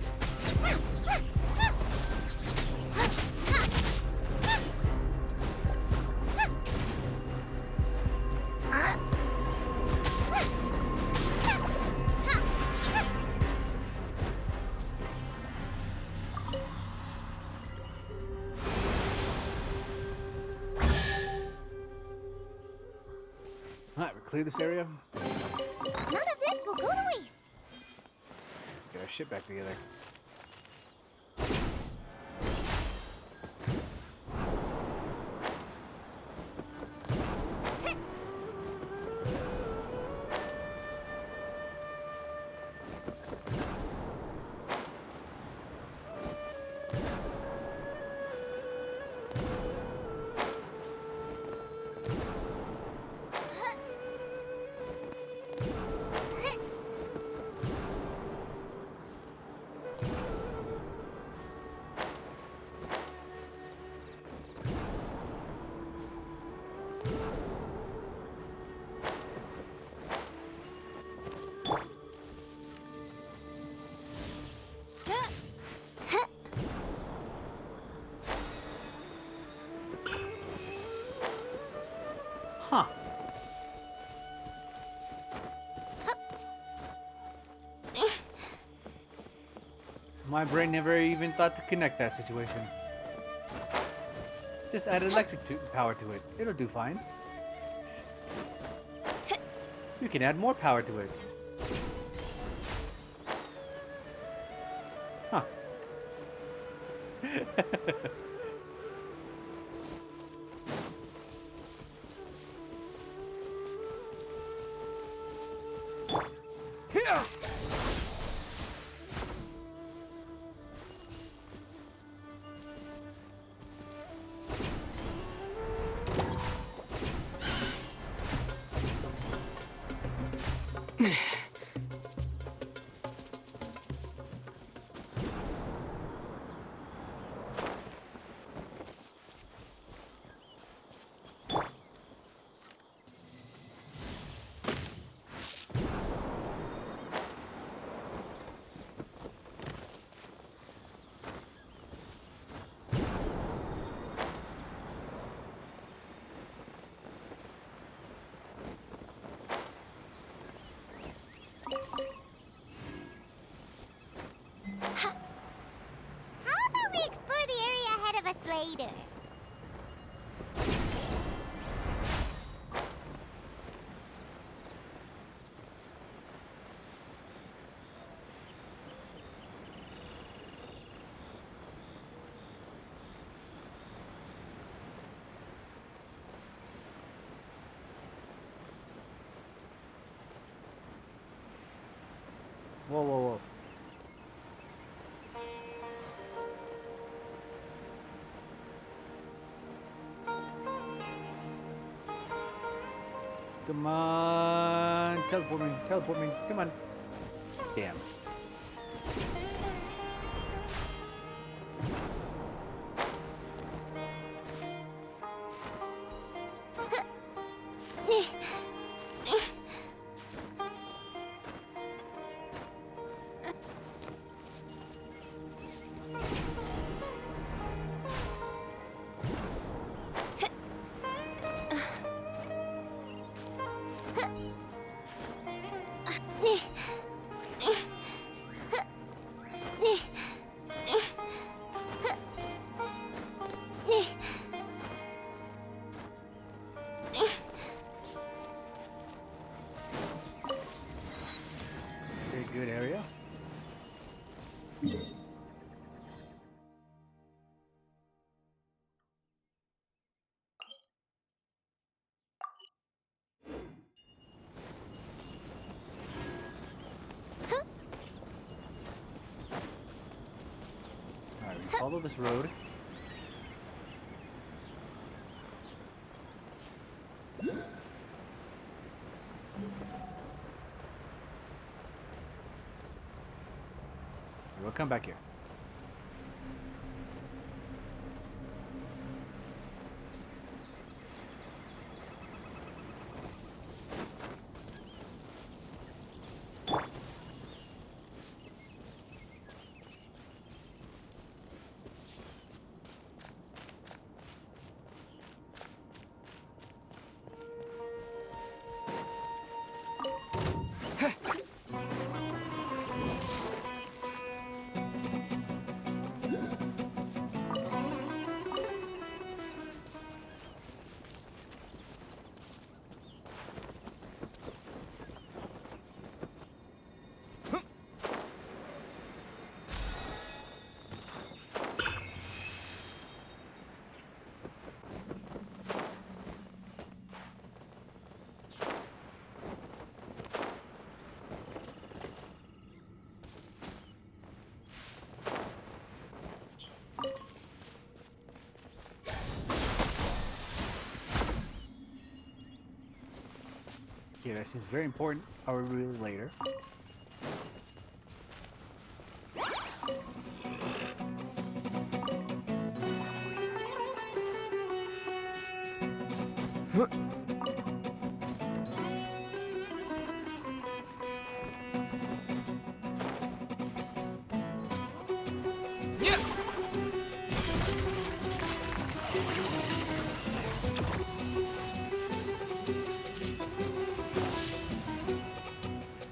Alright, we clear this area. None of this will go to waste. Get our shit back together. Huh. My brain never even thought to connect that situation. Just add electric power to it. It'll do fine. You can add more power to it. Huh. How about we explore the area ahead of us later? Whoa, whoa, whoa. Come on, teleport me, come on. Damn. Very good area. Alright, we follow this road. We'll come back here. Okay, that seems very important. I'll reveal it later.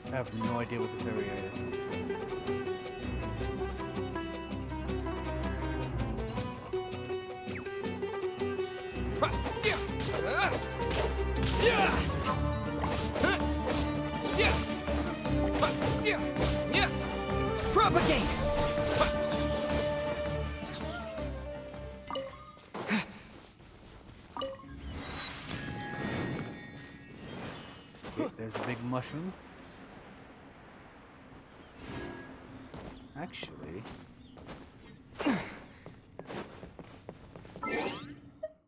I have no idea what this area is. Propagate! Okay, there's the big mushroom. Actually,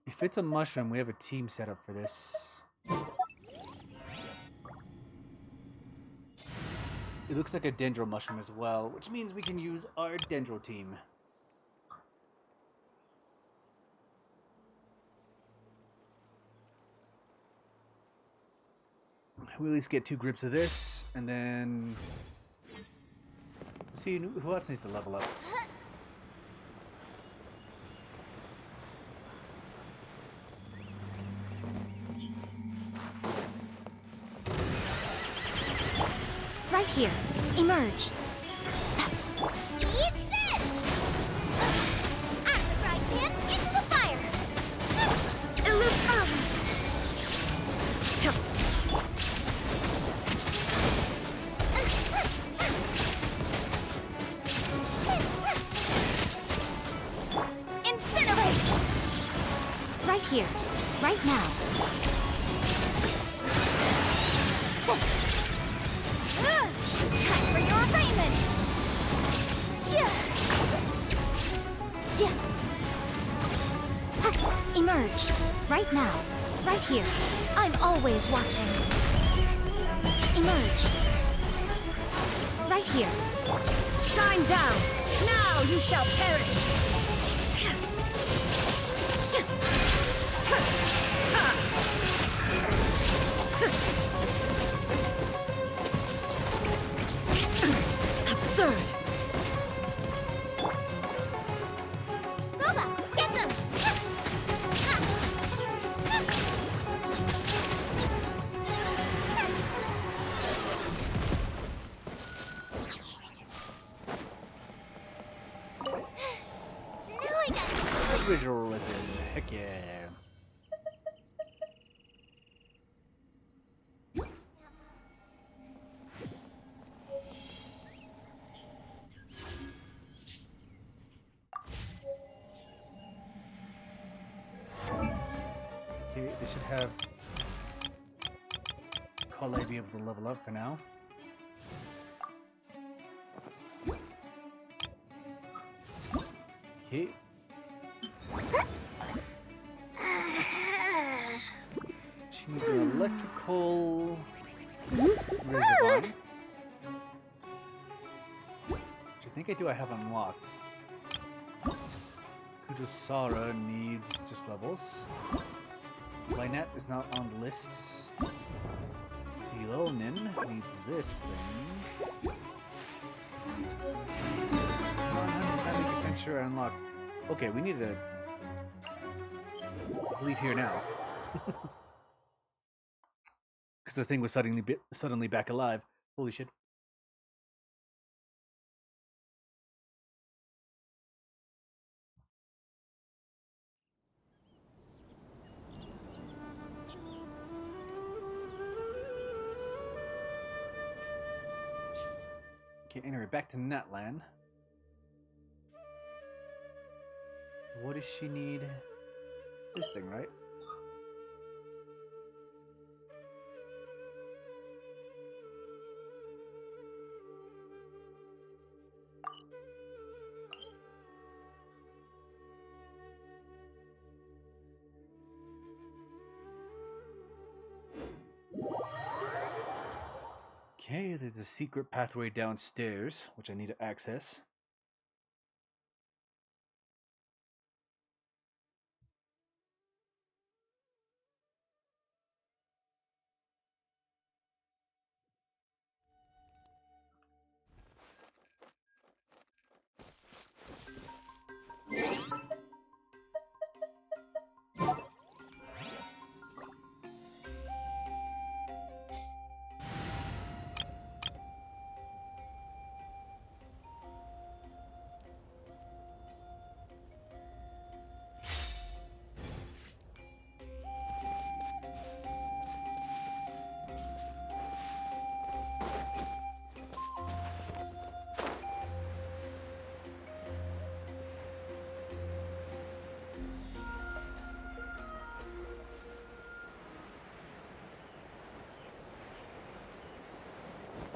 if it's a mushroom, we have a team set up for this. It looks like a dendro mushroom as well, which means we can use our dendro team. We at least get 2 grips of this, and then see who else needs to level up. Right here. Emerge. Eat this! Out of the frying pan, into the fire! Incinerate! Right here. Right now. Time for your arraignment! Emerge. Right now. Right here. I'm always watching. Emerge. Right here. Shine down. Now you shall perish. Absurd. Gooba, get them! Visual was in. Heck yeah. Okay, they should have Collei be able to level up for now. Okay. She needs an electrical reservoir. Which I think I have unlocked. Kujusara needs just levels. Lynette is not on the lists. Nin needs this thing. I'm 90% sure I unlocked. Okay, we need to leave here now. Because the thing was suddenly back alive. Holy shit. Okay, anyway, back to Natlan. What does she need? This thing, right? Okay, there's a secret pathway downstairs, which I need to access.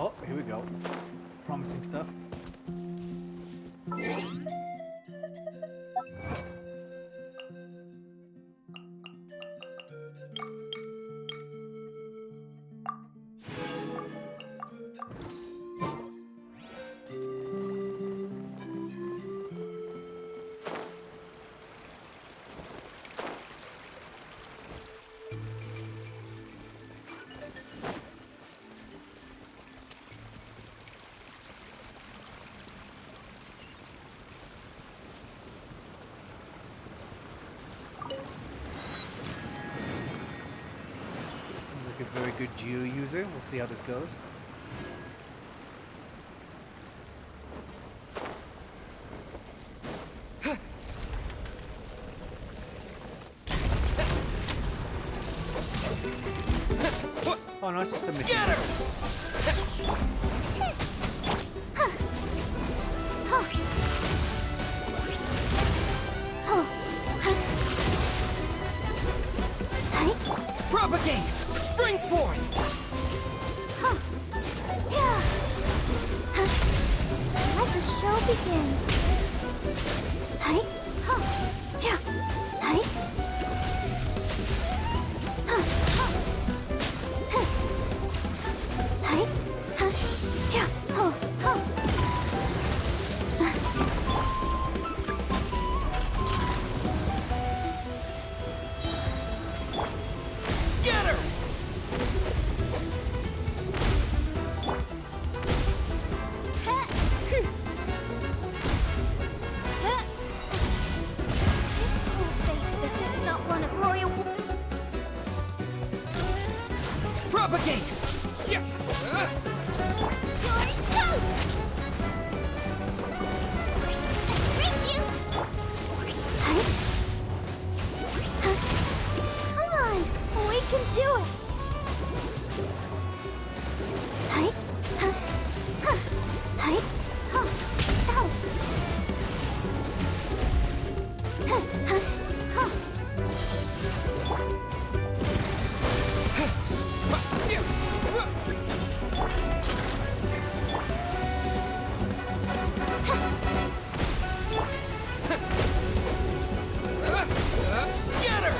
Oh, here we go. Promising stuff. Seems like a very good Geo user. We'll see how this goes. Oh no, it's just a mission. Scatter! Propagate! Spring forth! Let the show begin. Hi. Yeah. Hi. Hi. Yeah. Scatter! Propagate! Yeah. You're toast! Race you! Hi. Come on, we can do it! Hi. Hi. Ow. Scatter!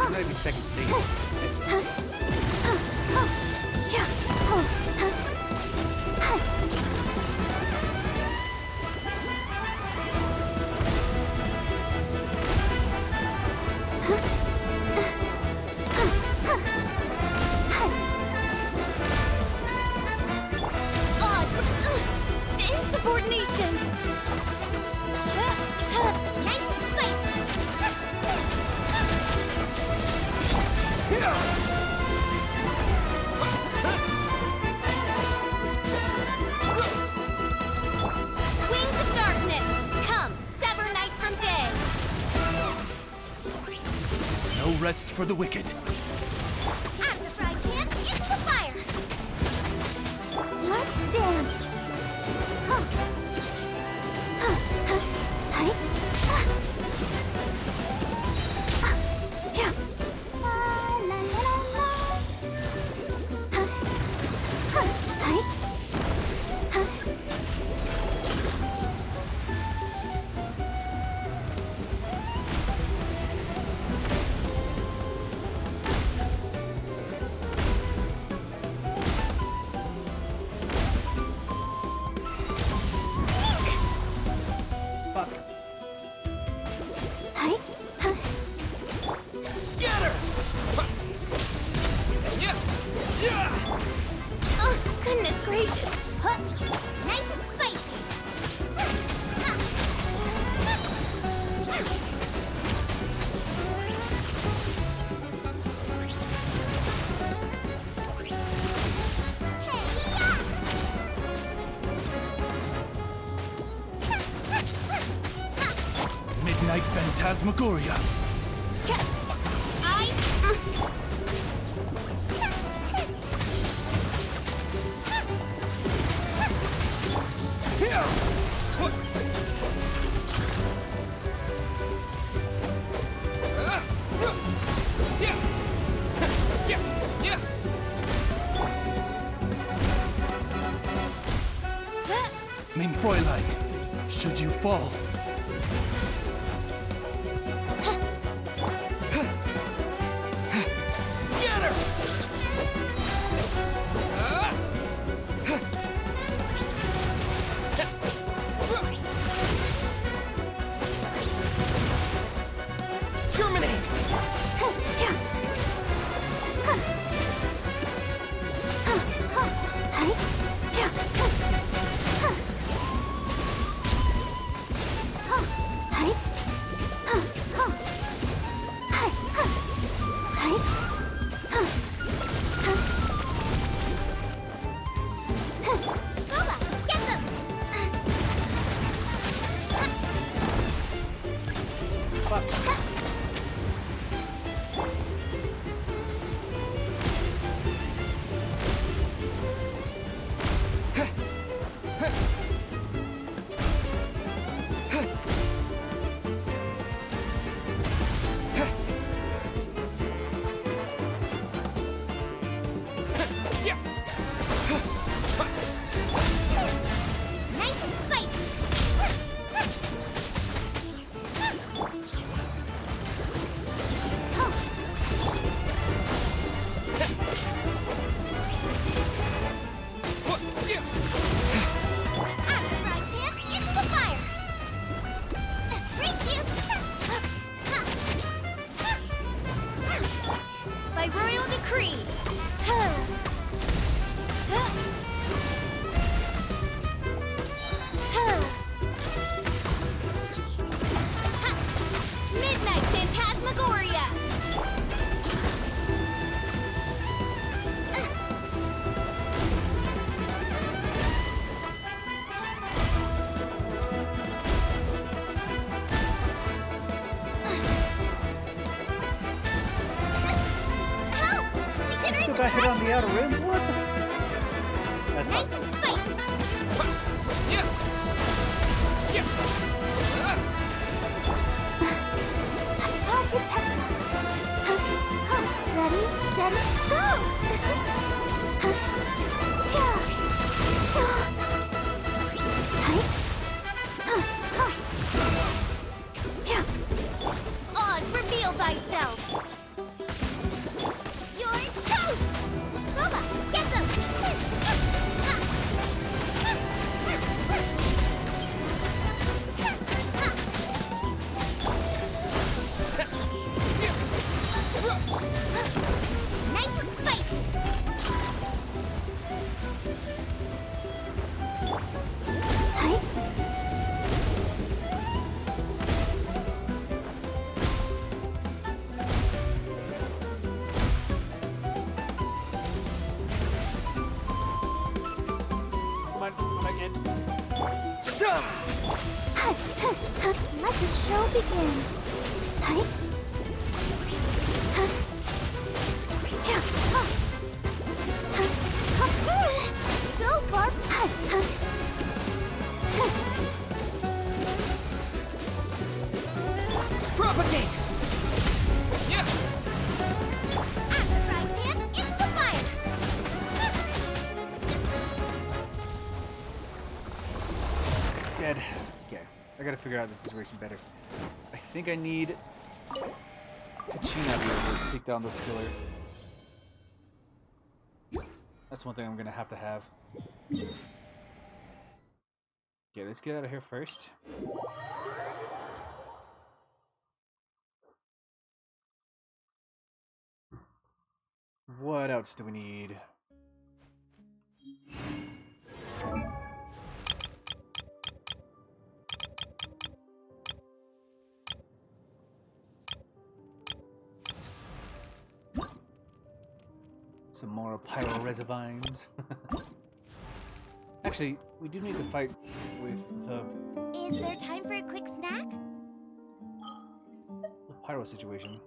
Not even second stage. Insubordination! Nice and spicy! Wings of darkness! Come, sever night from day! No rest for the wicked. Out of the fry pan, into the fire! Let's dance! Scatter! Oh, goodness gracious! Nice and spicy! Midnight Phantasmagoria. Mein Fräulein, should you fall, scatter! Terminate! Nice and spicy! Out of the fry pan, into the fire! Race you! By royal decree! Midnight Phantasmagoria! Help! We can Still got hit on the outer rim? What the? That's Nice fine. and spicy! I'll protect us. Ready, steady, go! Let the show begin. Go, Barb. Propagate! At the frying pan, it's the fire. Dead. Okay, I gotta figure out the situation better. I think I need Kachina here to take down those pillars. That's one thing I'm gonna have to have. Okay, let's get out of here first. What else do we need? Some more pyroresivines. Actually, we do need to fight with the Is there time for a quick snack? pyro situation.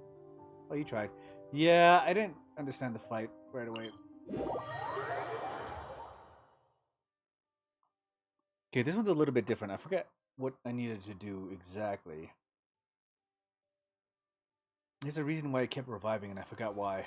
Oh, you tried. Yeah, I didn't understand the fight right away. Okay, this one's a little bit different. I forget what I needed to do exactly. There's a reason why I kept reviving and I forgot why.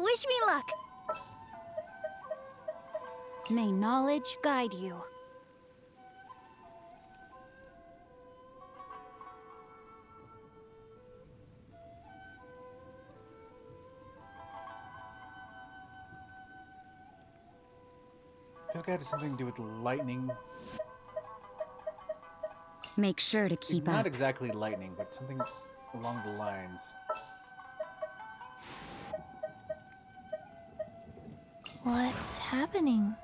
Wish me luck. May knowledge guide you. I feel like it had something to do with lightning. Make sure to keep Not up. exactly lightning, but something along the lines. What's happening?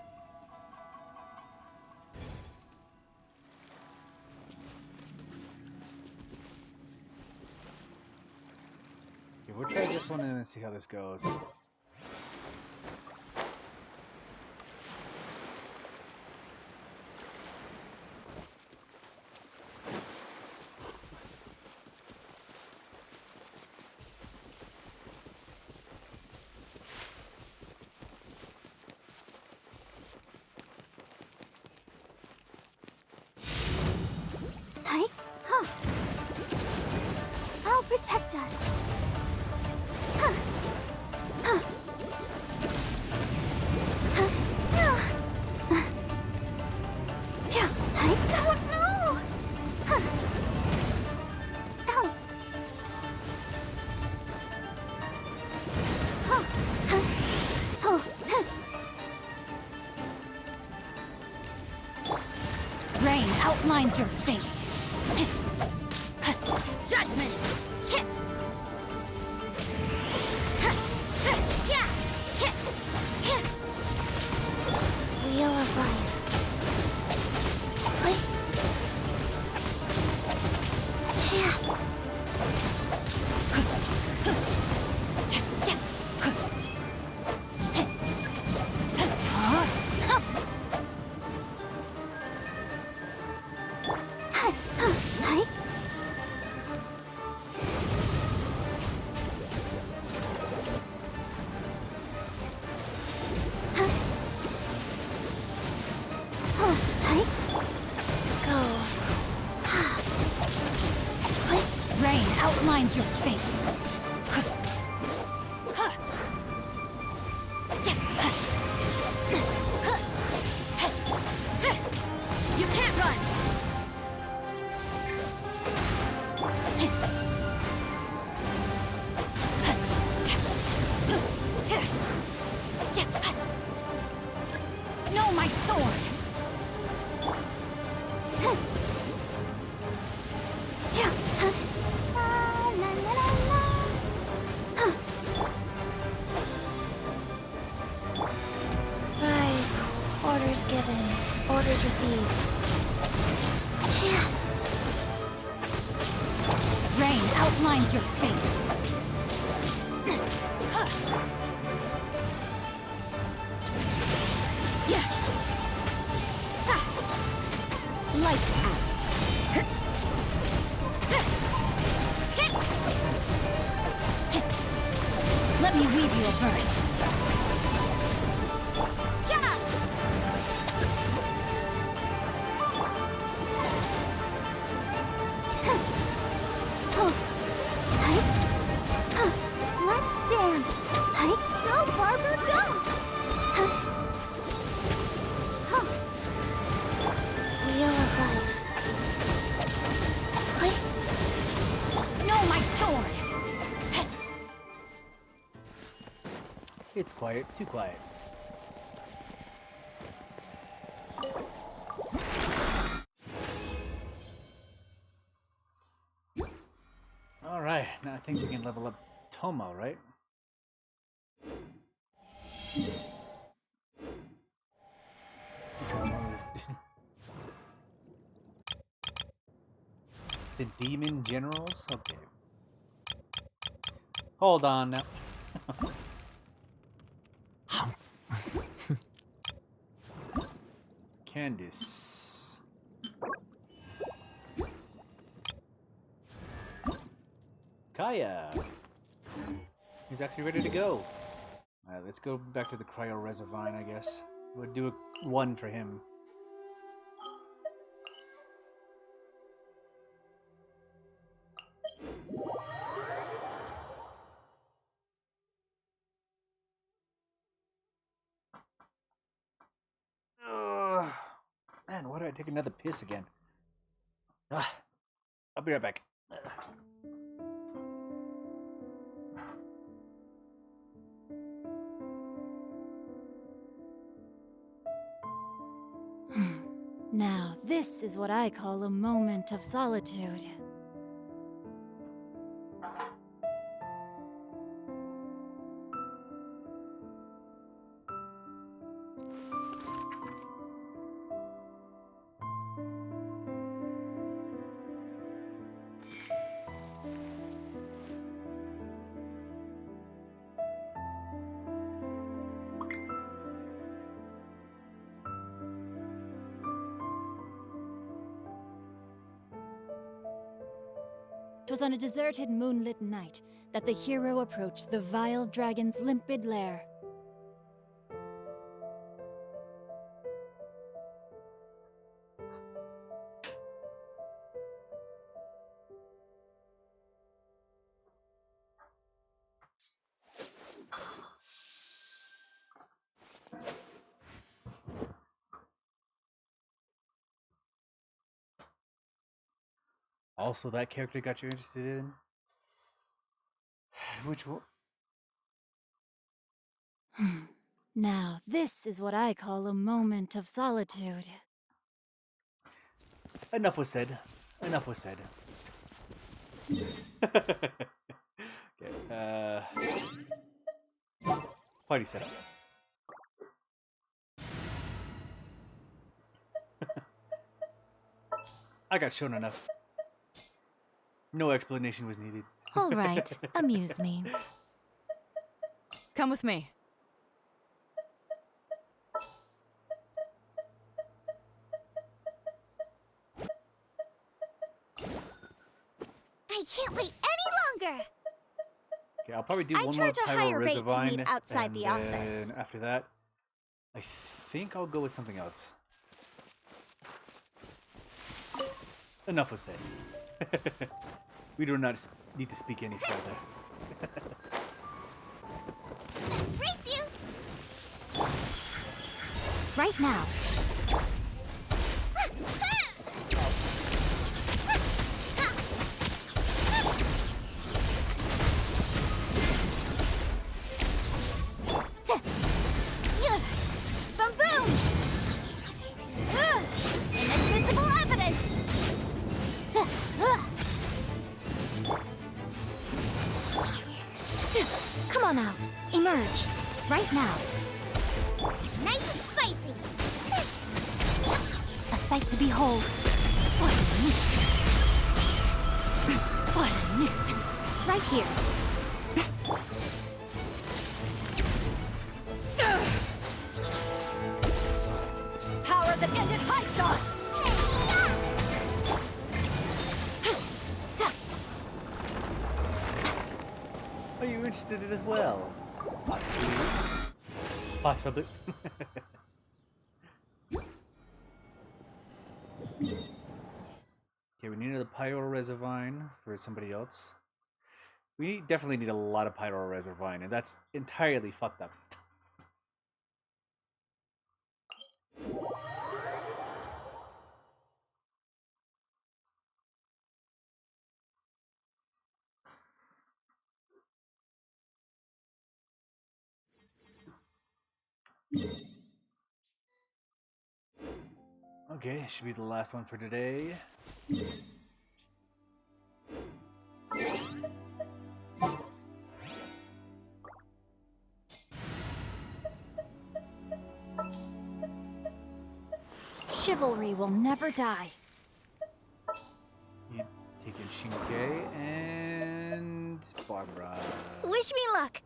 Okay, we'll try this one and then see how this goes. I'll protect us. Rain outlines your fate. Judgment. Wheel of life. Rain outlines your fate. You can't run. No, my sword. orders received. Yeah. Rain outlines your fate. Lights out. Let me weave you a verse. Let's dance. Go, Barbara, go! Wheel of life. No, my sword! It's quiet, too quiet. Alright, now I think we can level up Tomo, right? The Demon Generals? Okay. Hold on now. Candice. Kaya. He's actually ready to go. Alright, let's go back to the Cryo Reservine, I guess. We'll do a 1 for him. Man, why did I take another piss again? I'll be right back. Now, this is what I call a moment of solitude. It was on a deserted moonlit night that the hero approached the vile dragon's limpid lair. Also, that character got you interested in? Which one? Now, this is what I call a moment of solitude. Enough was said. Enough was said. Okay, party setup. I got shown enough. No explanation was needed. All right, amuse me. Come with me. I can't wait any longer. Okay, I'll probably do I one more charge a Pyro higher rate to Reservine, meet outside and the office. then after that, I think I'll go with something else. Enough was said. We do not need to speak any further. Race you! Right now. Boom boom! Inadmissible evidence! Come on out. Emerge. Right now. Nice and spicy! sight to behold. What a nuisance. What a nuisance. Right here. Power that ended Hython! Are you interested in it as well? Possibly. Possibly. Okay, we need another Pyro Reservine for somebody else. We definitely need a lot of Pyro Reservine, and that's entirely fucked up. Okay, should be the last one for today. Chivalry will never die. You taking Shinke and Barbara. Wish me luck.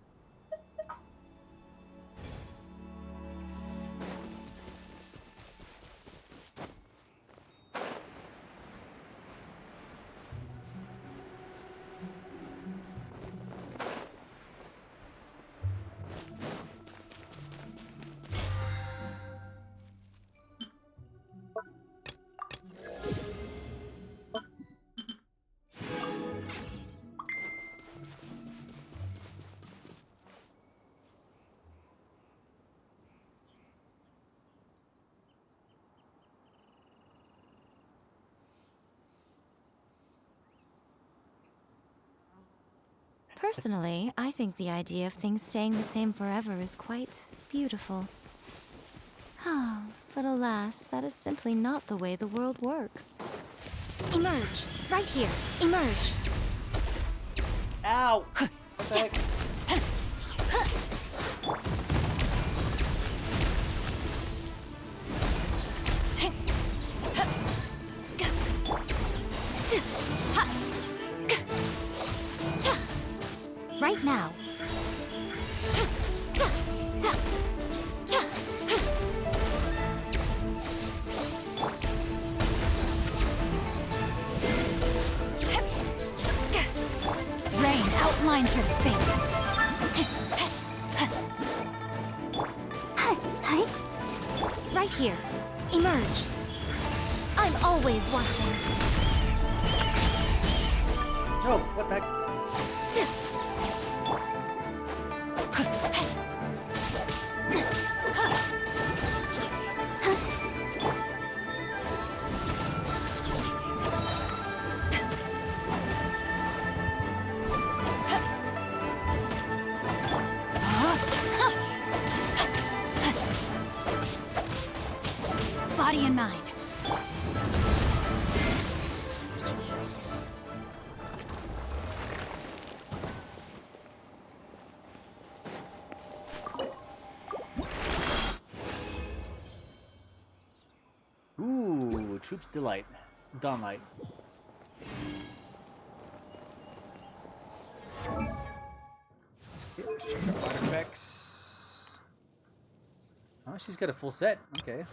Personally, I think the idea of things staying the same forever is quite beautiful. But alas, that is simply not the way the world works. Emerge! Right here! Emerge! Ow! What the heck? Right now. Rain outlines her fate. Right here. Emerge. I'm always watching. No, what the heck? Body and mind. Ooh, Troops Delight. Dawnlight. Okay, let's check out artifacts. Oh, she's got a full set. Okay.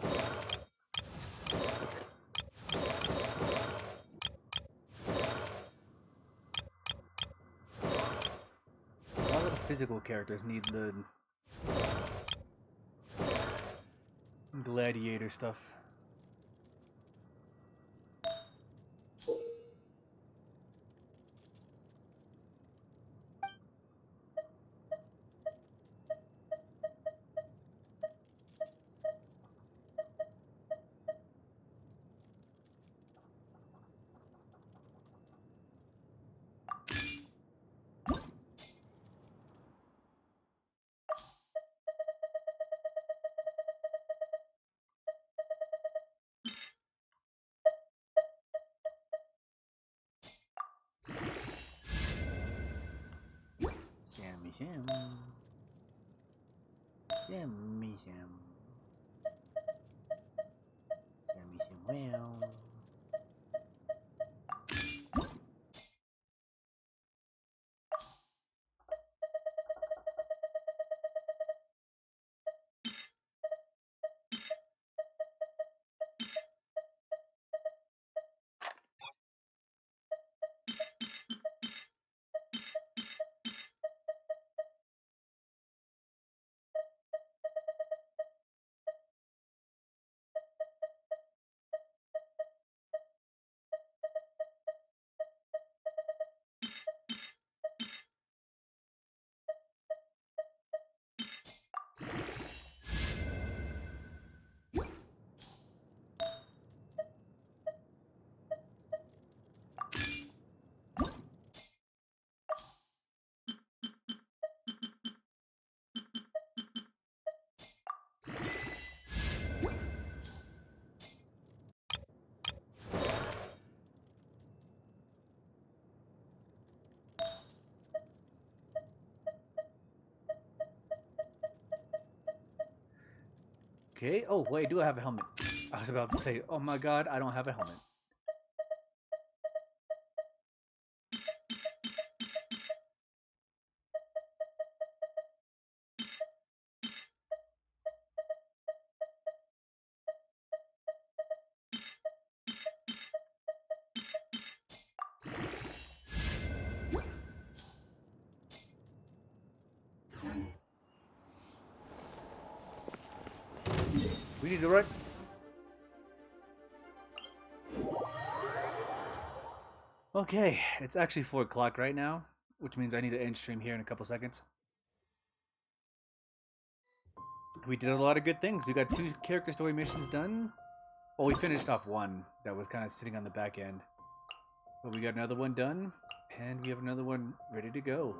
A lot of the physical characters need the gladiator stuff. Sammy Sam. Sammy Sam. Sammy Sam. Well. Okay. Oh, wait, do I have a helmet? I was about to say, oh my god, I don't have a helmet. We need to run. Okay, it's actually 4 o'clock right now, which means I need to end stream here in a couple seconds. We did a lot of good things. We got 2 character story missions done. Well, we finished off one that was kind of sitting on the back end. But we got another one done, and we have another one ready to go.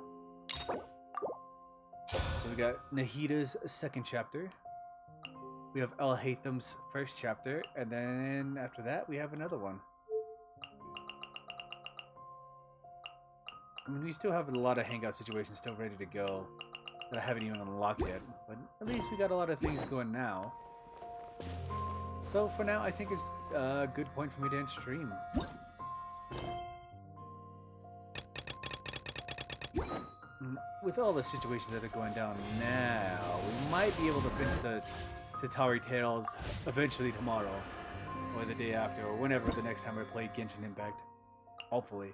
So we got Nahida's 2nd chapter. We have El Haytham's 1st chapter, and then after that, we have another one. I mean, we still have a lot of hangout situations still ready to go that I haven't even unlocked yet, but at least we got a lot of things going now. So for now, I think it's a good point for me to end stream. With all the situations that are going down now, we might be able to finish the Tatari Tales eventually tomorrow, or the day after, or whenever the next time I play Genshin Impact. Hopefully.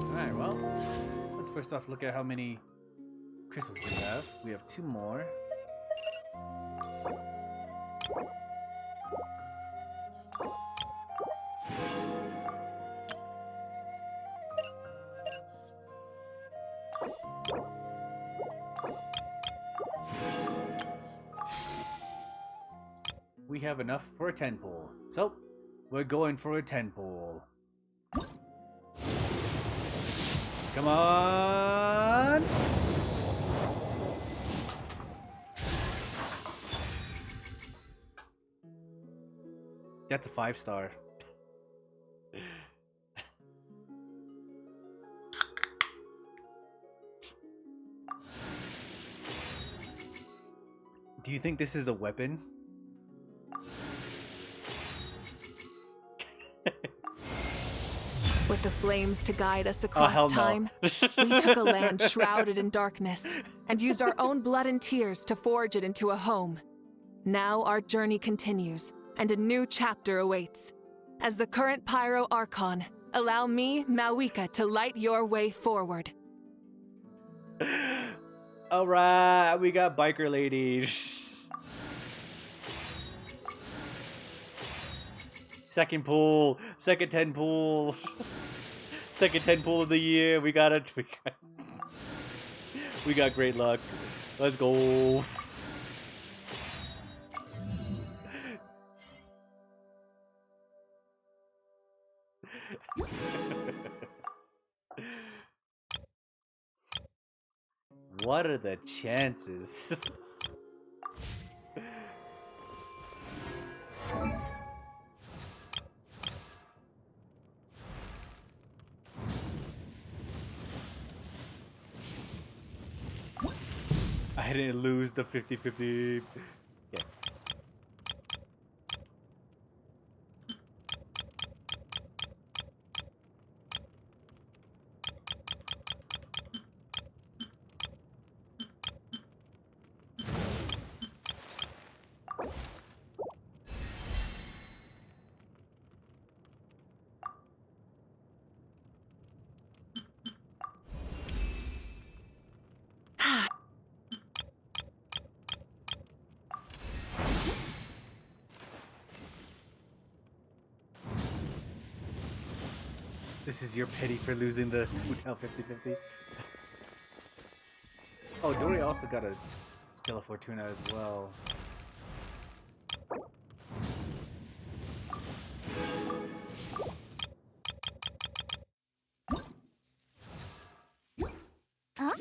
Alright, well, let's first off look at how many crystals we have. We have 2 more. We have enough for a 10 pull. So, we're going for a 10 pull. Come on! That's a 5-star. Do you think this is a weapon? With the flames to guide us across no. time, we took a land shrouded in darkness and used our own blood and tears to forge it into a home. Now our journey continues, and a new chapter awaits. As the current Pyro Archon, allow me, Mawika, to light your way forward. Alright, we got Biker Lady. Second pool, second 10 pool, second 10 pool of the year. We got it. We got great luck. Let's go. What are the chances? didn't lose the 50-50. Yeah. This is your pity for losing the Hotel 50-50. Oh, Dory also got a Stella Fortuna as well. Huh?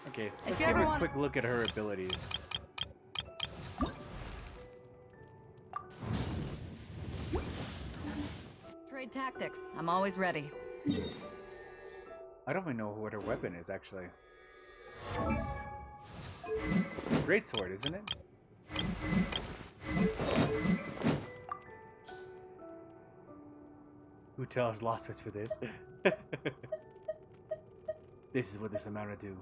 Okay, If let's you give ever her a want- quick look at her abilities. Trade tactics. I'm always ready. I don't even know what her weapon is, actually. Greatsword, isn't it? Who tells lost switch for this? This is what this amounted to.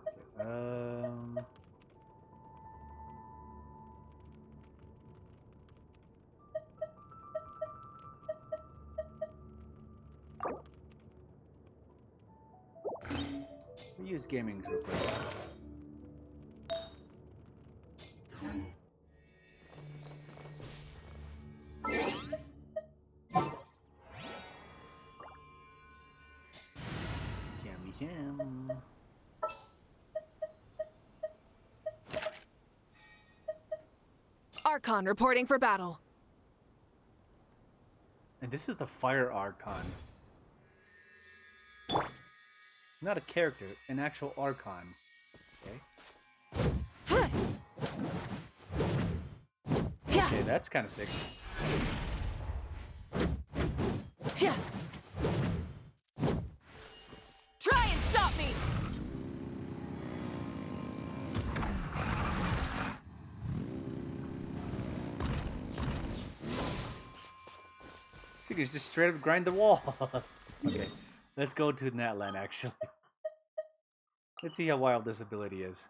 We use gaming real quick. Jammy jam. Archon reporting for battle. And this is the Fire Archon. Not a character, an actual Archon. Okay. Okay, that's kind of sick. Try and stop me! She can just straight up grind the walls. Okay, let's go to Natlan actually. Let's see how wild this ability is.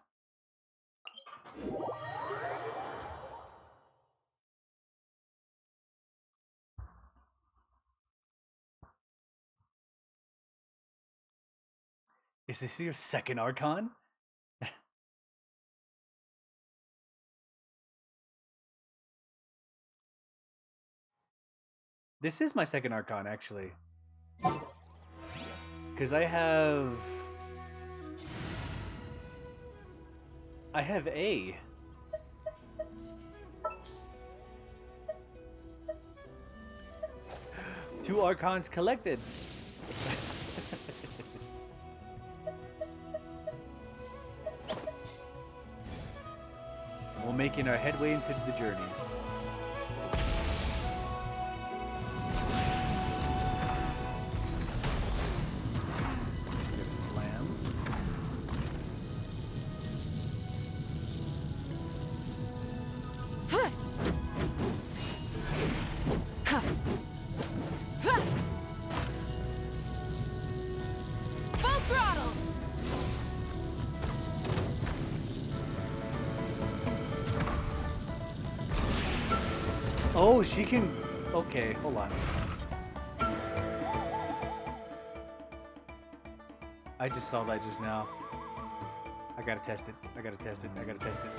Is this your second Archon? This is my second Archon, actually. Because I have A. Two Archons collected. We're making our headway into the journey. Get a slam. Full throttle! Oh, she can... Okay, hold on. I just saw that just now. I gotta test it. I gotta test it. I gotta test it.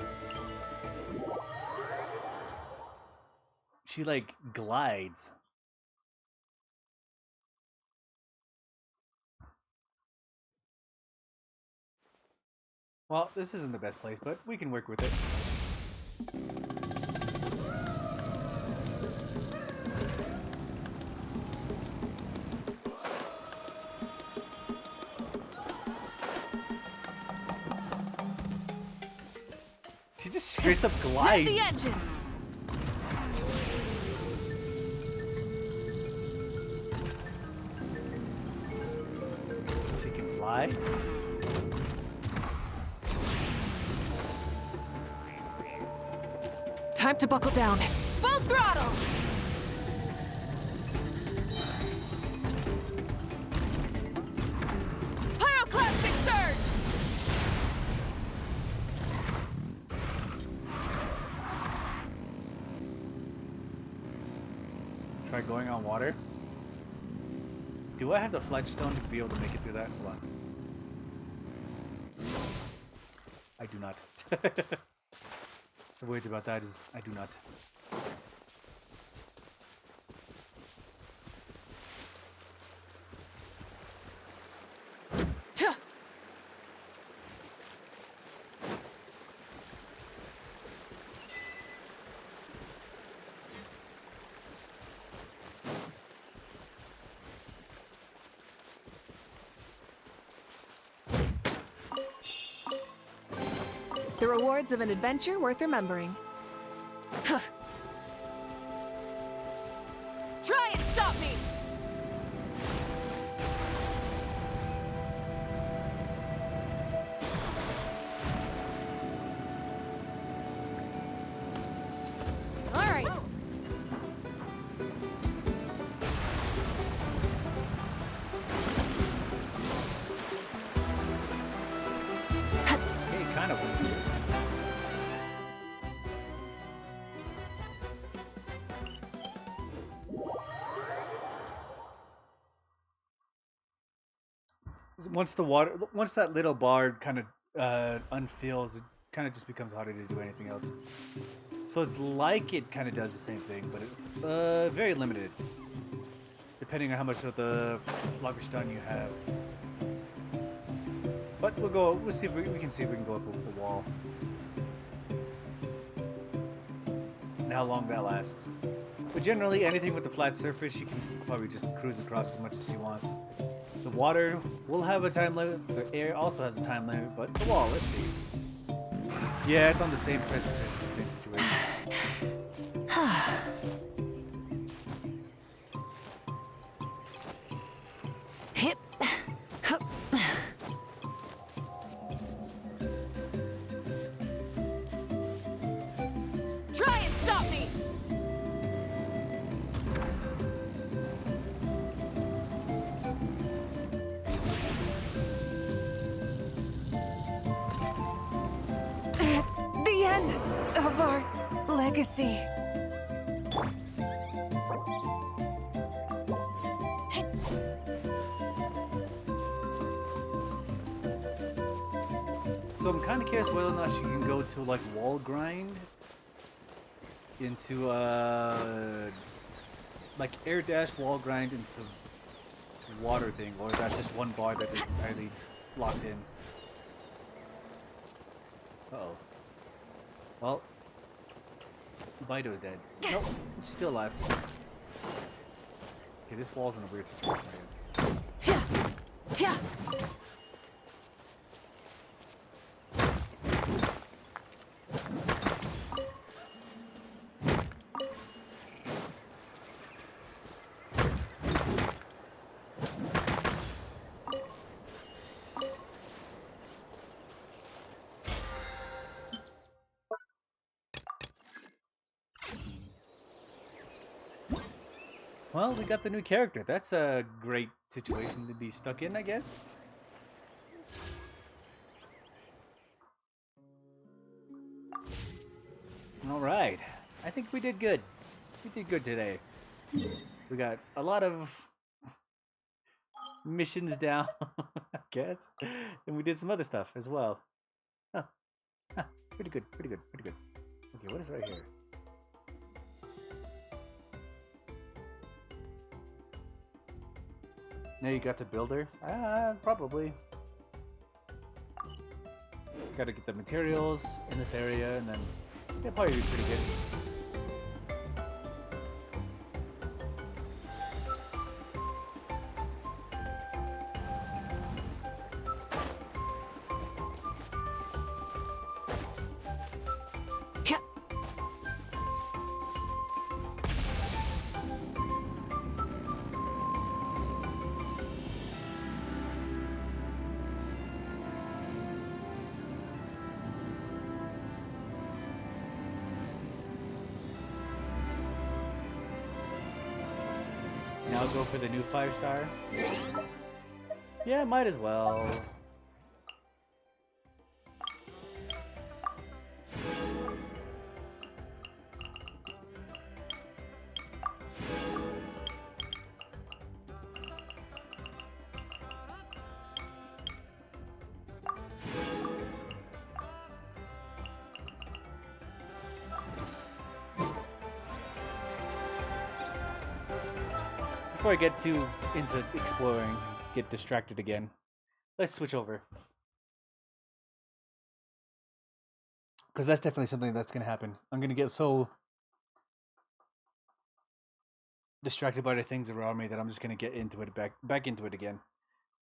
She, like, glides. Well, this isn't the best place, but we can work with it. She just straight up glides. Let the engines! die? Time to buckle down. Full throttle! Pyroclastic surge! Try going on water. Do I have the flagstone to be able to make it through that? Hold on. I do not. The words about that is I do not. The rewards of an adventure worth remembering. Try and stop me! All right. Okay, kind of. Once that little bar kind of unfills, it kind of just becomes harder to do anything else. So it's like it kind of does the same thing, but it's very limited, depending on how much of the Lagerstein you have. But we'll see if we can see if we can go up over the wall. And how long that lasts. But generally, anything with the flat surface, you can probably just cruise across as much as you want. The water will have a time limit. The air also has a time limit, but the wall, let's see. Yeah, it's on the same precipice, the same situation. Hip. Hup. Try and stop me! The end of our legacy. So I'm kind of curious whether or not she can go to like wall grind into like air dash wall grind into water thing, or that's just one bar that is entirely locked in. Uh-oh. Well, Bido's dead. Nope, she's still alive. Okay, this wall's in a weird situation right here. Yeah. Well, we got the new character. That's a great situation to be stuck in, I guess. Alright. I think we did good. We did good today. We got a lot of missions down, I guess. And we did some other stuff as well. Oh. Pretty good, pretty good, pretty good. Okay, what is right here? Now you got to build her? Probably. Gotta get the materials in this area, and then it'll probably be pretty good. now go for the new 5-star? Yeah, might as well. Before I get too into exploring, get distracted again, let's switch over. Because that's definitely something that's going to happen. I'm going to get so distracted by the things around me that I'm just going to get into it, back into it again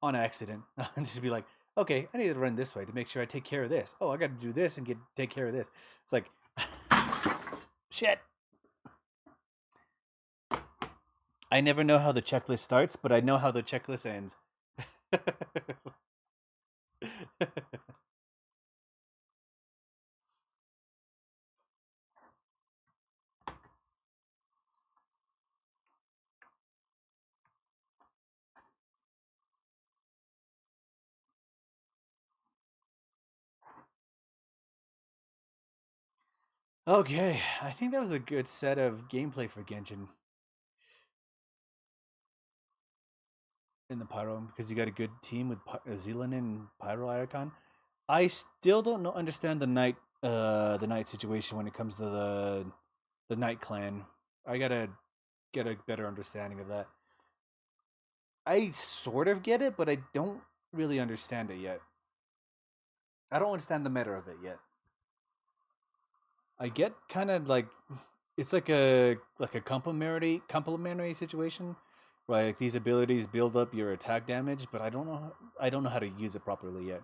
on accident. And just be like, okay, I need to run this way to make sure I take care of this. Oh, I got to do this and take care of this. It's like, shit. I never know how the checklist starts, but I know how the checklist ends. Okay, I think that was a good set of gameplay for Genshin. In the Pyro, because you got a good team with Zealand and Pyro Icon. I still don't understand the Knight situation when it comes to the Knight clan. I gotta get a better understanding of that. I sort of get it, but I don't really understand it yet. I don't understand the meta of it yet. I get kind of like it's like a complementary situation. Like these abilities build up your attack damage, but I don't know how to use it properly yet.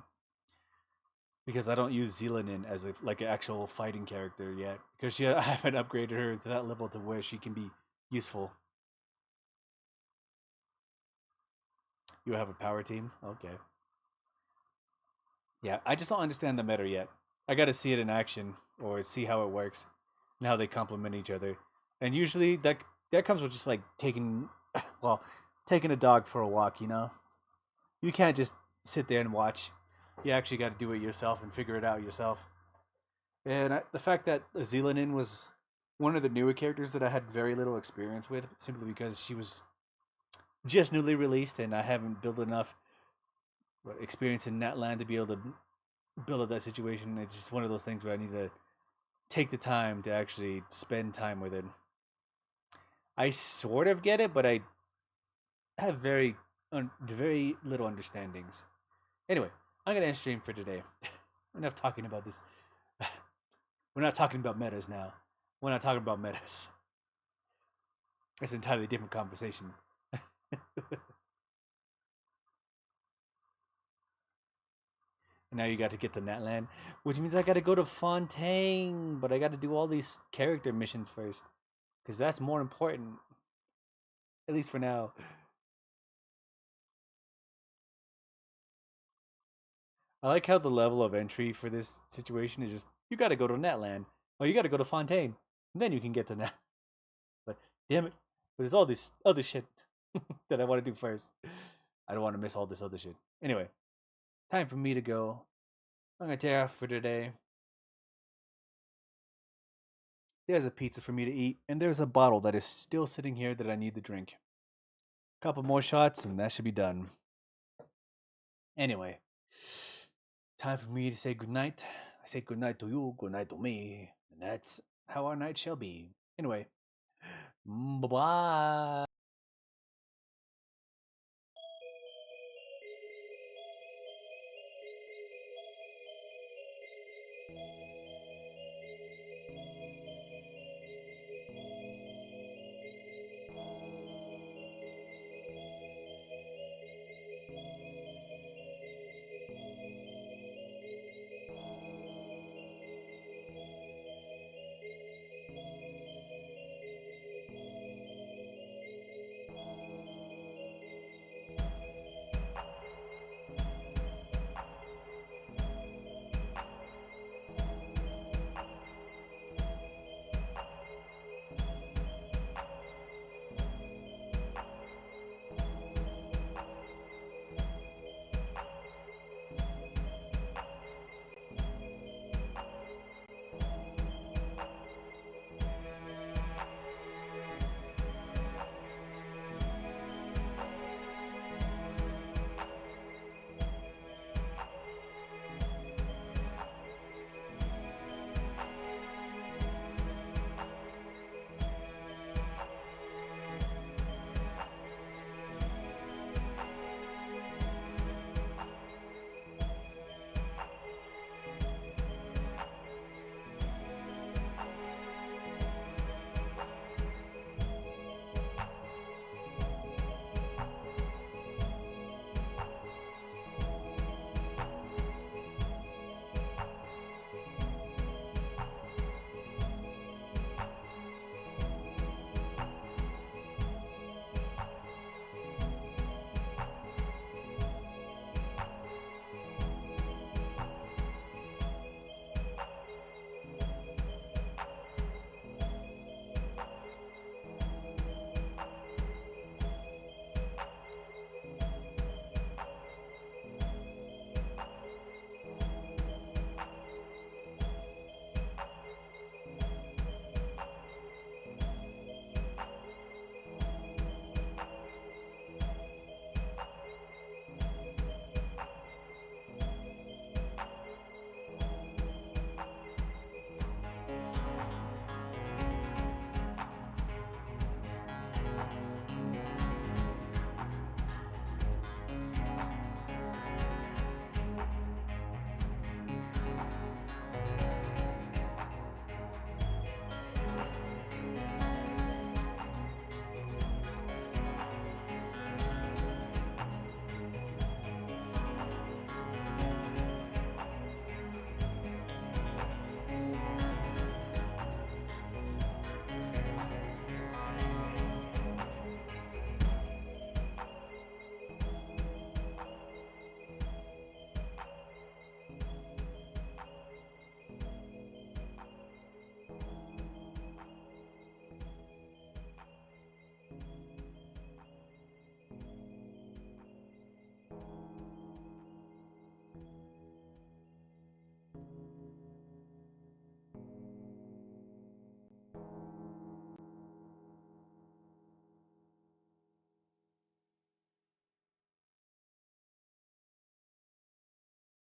Because I don't use Zealanin as like an actual fighting character yet. Because I haven't upgraded her to that level to where she can be useful. You have a power team? Okay. Yeah, I just don't understand the meta yet. I gotta see it in action or see how it works and how they complement each other. And usually that comes with just like taking a dog for a walk, you know? You can't just sit there and watch. You actually got to do it yourself and figure it out yourself. And the fact that Zealanin was one of the newer characters that I had very little experience with, simply because she was just newly released and I haven't built enough experience in Natlan to be able to build up that situation. It's just one of those things where I need to take the time to actually spend time with it. I sort of get it, but I have very little understandings. Anyway, I'm gonna end stream for today. Enough talking about this. We're not talking about metas now. We're not talking about metas. It's an entirely different conversation. And now you got to get to Natlan, which means I got to go to Fontaine, but I got to do all these character missions first, because that's more important. At least for now. I like how the level of entry for this situation is just, you gotta go to Natlan. Oh, you gotta go to Fontaine. And then you can get to Nat. But, damn it. But there's all this other shit that I want to do first. I don't want to miss all this other shit. Anyway, time for me to go. I'm gonna take off for today. There's a pizza for me to eat, and there's a bottle that is still sitting here that I need to drink. Couple more shots, and that should be done. Anyway. Time for me to say goodnight. I say goodnight to you, goodnight to me, and that's how our night shall be. Anyway, bye-bye.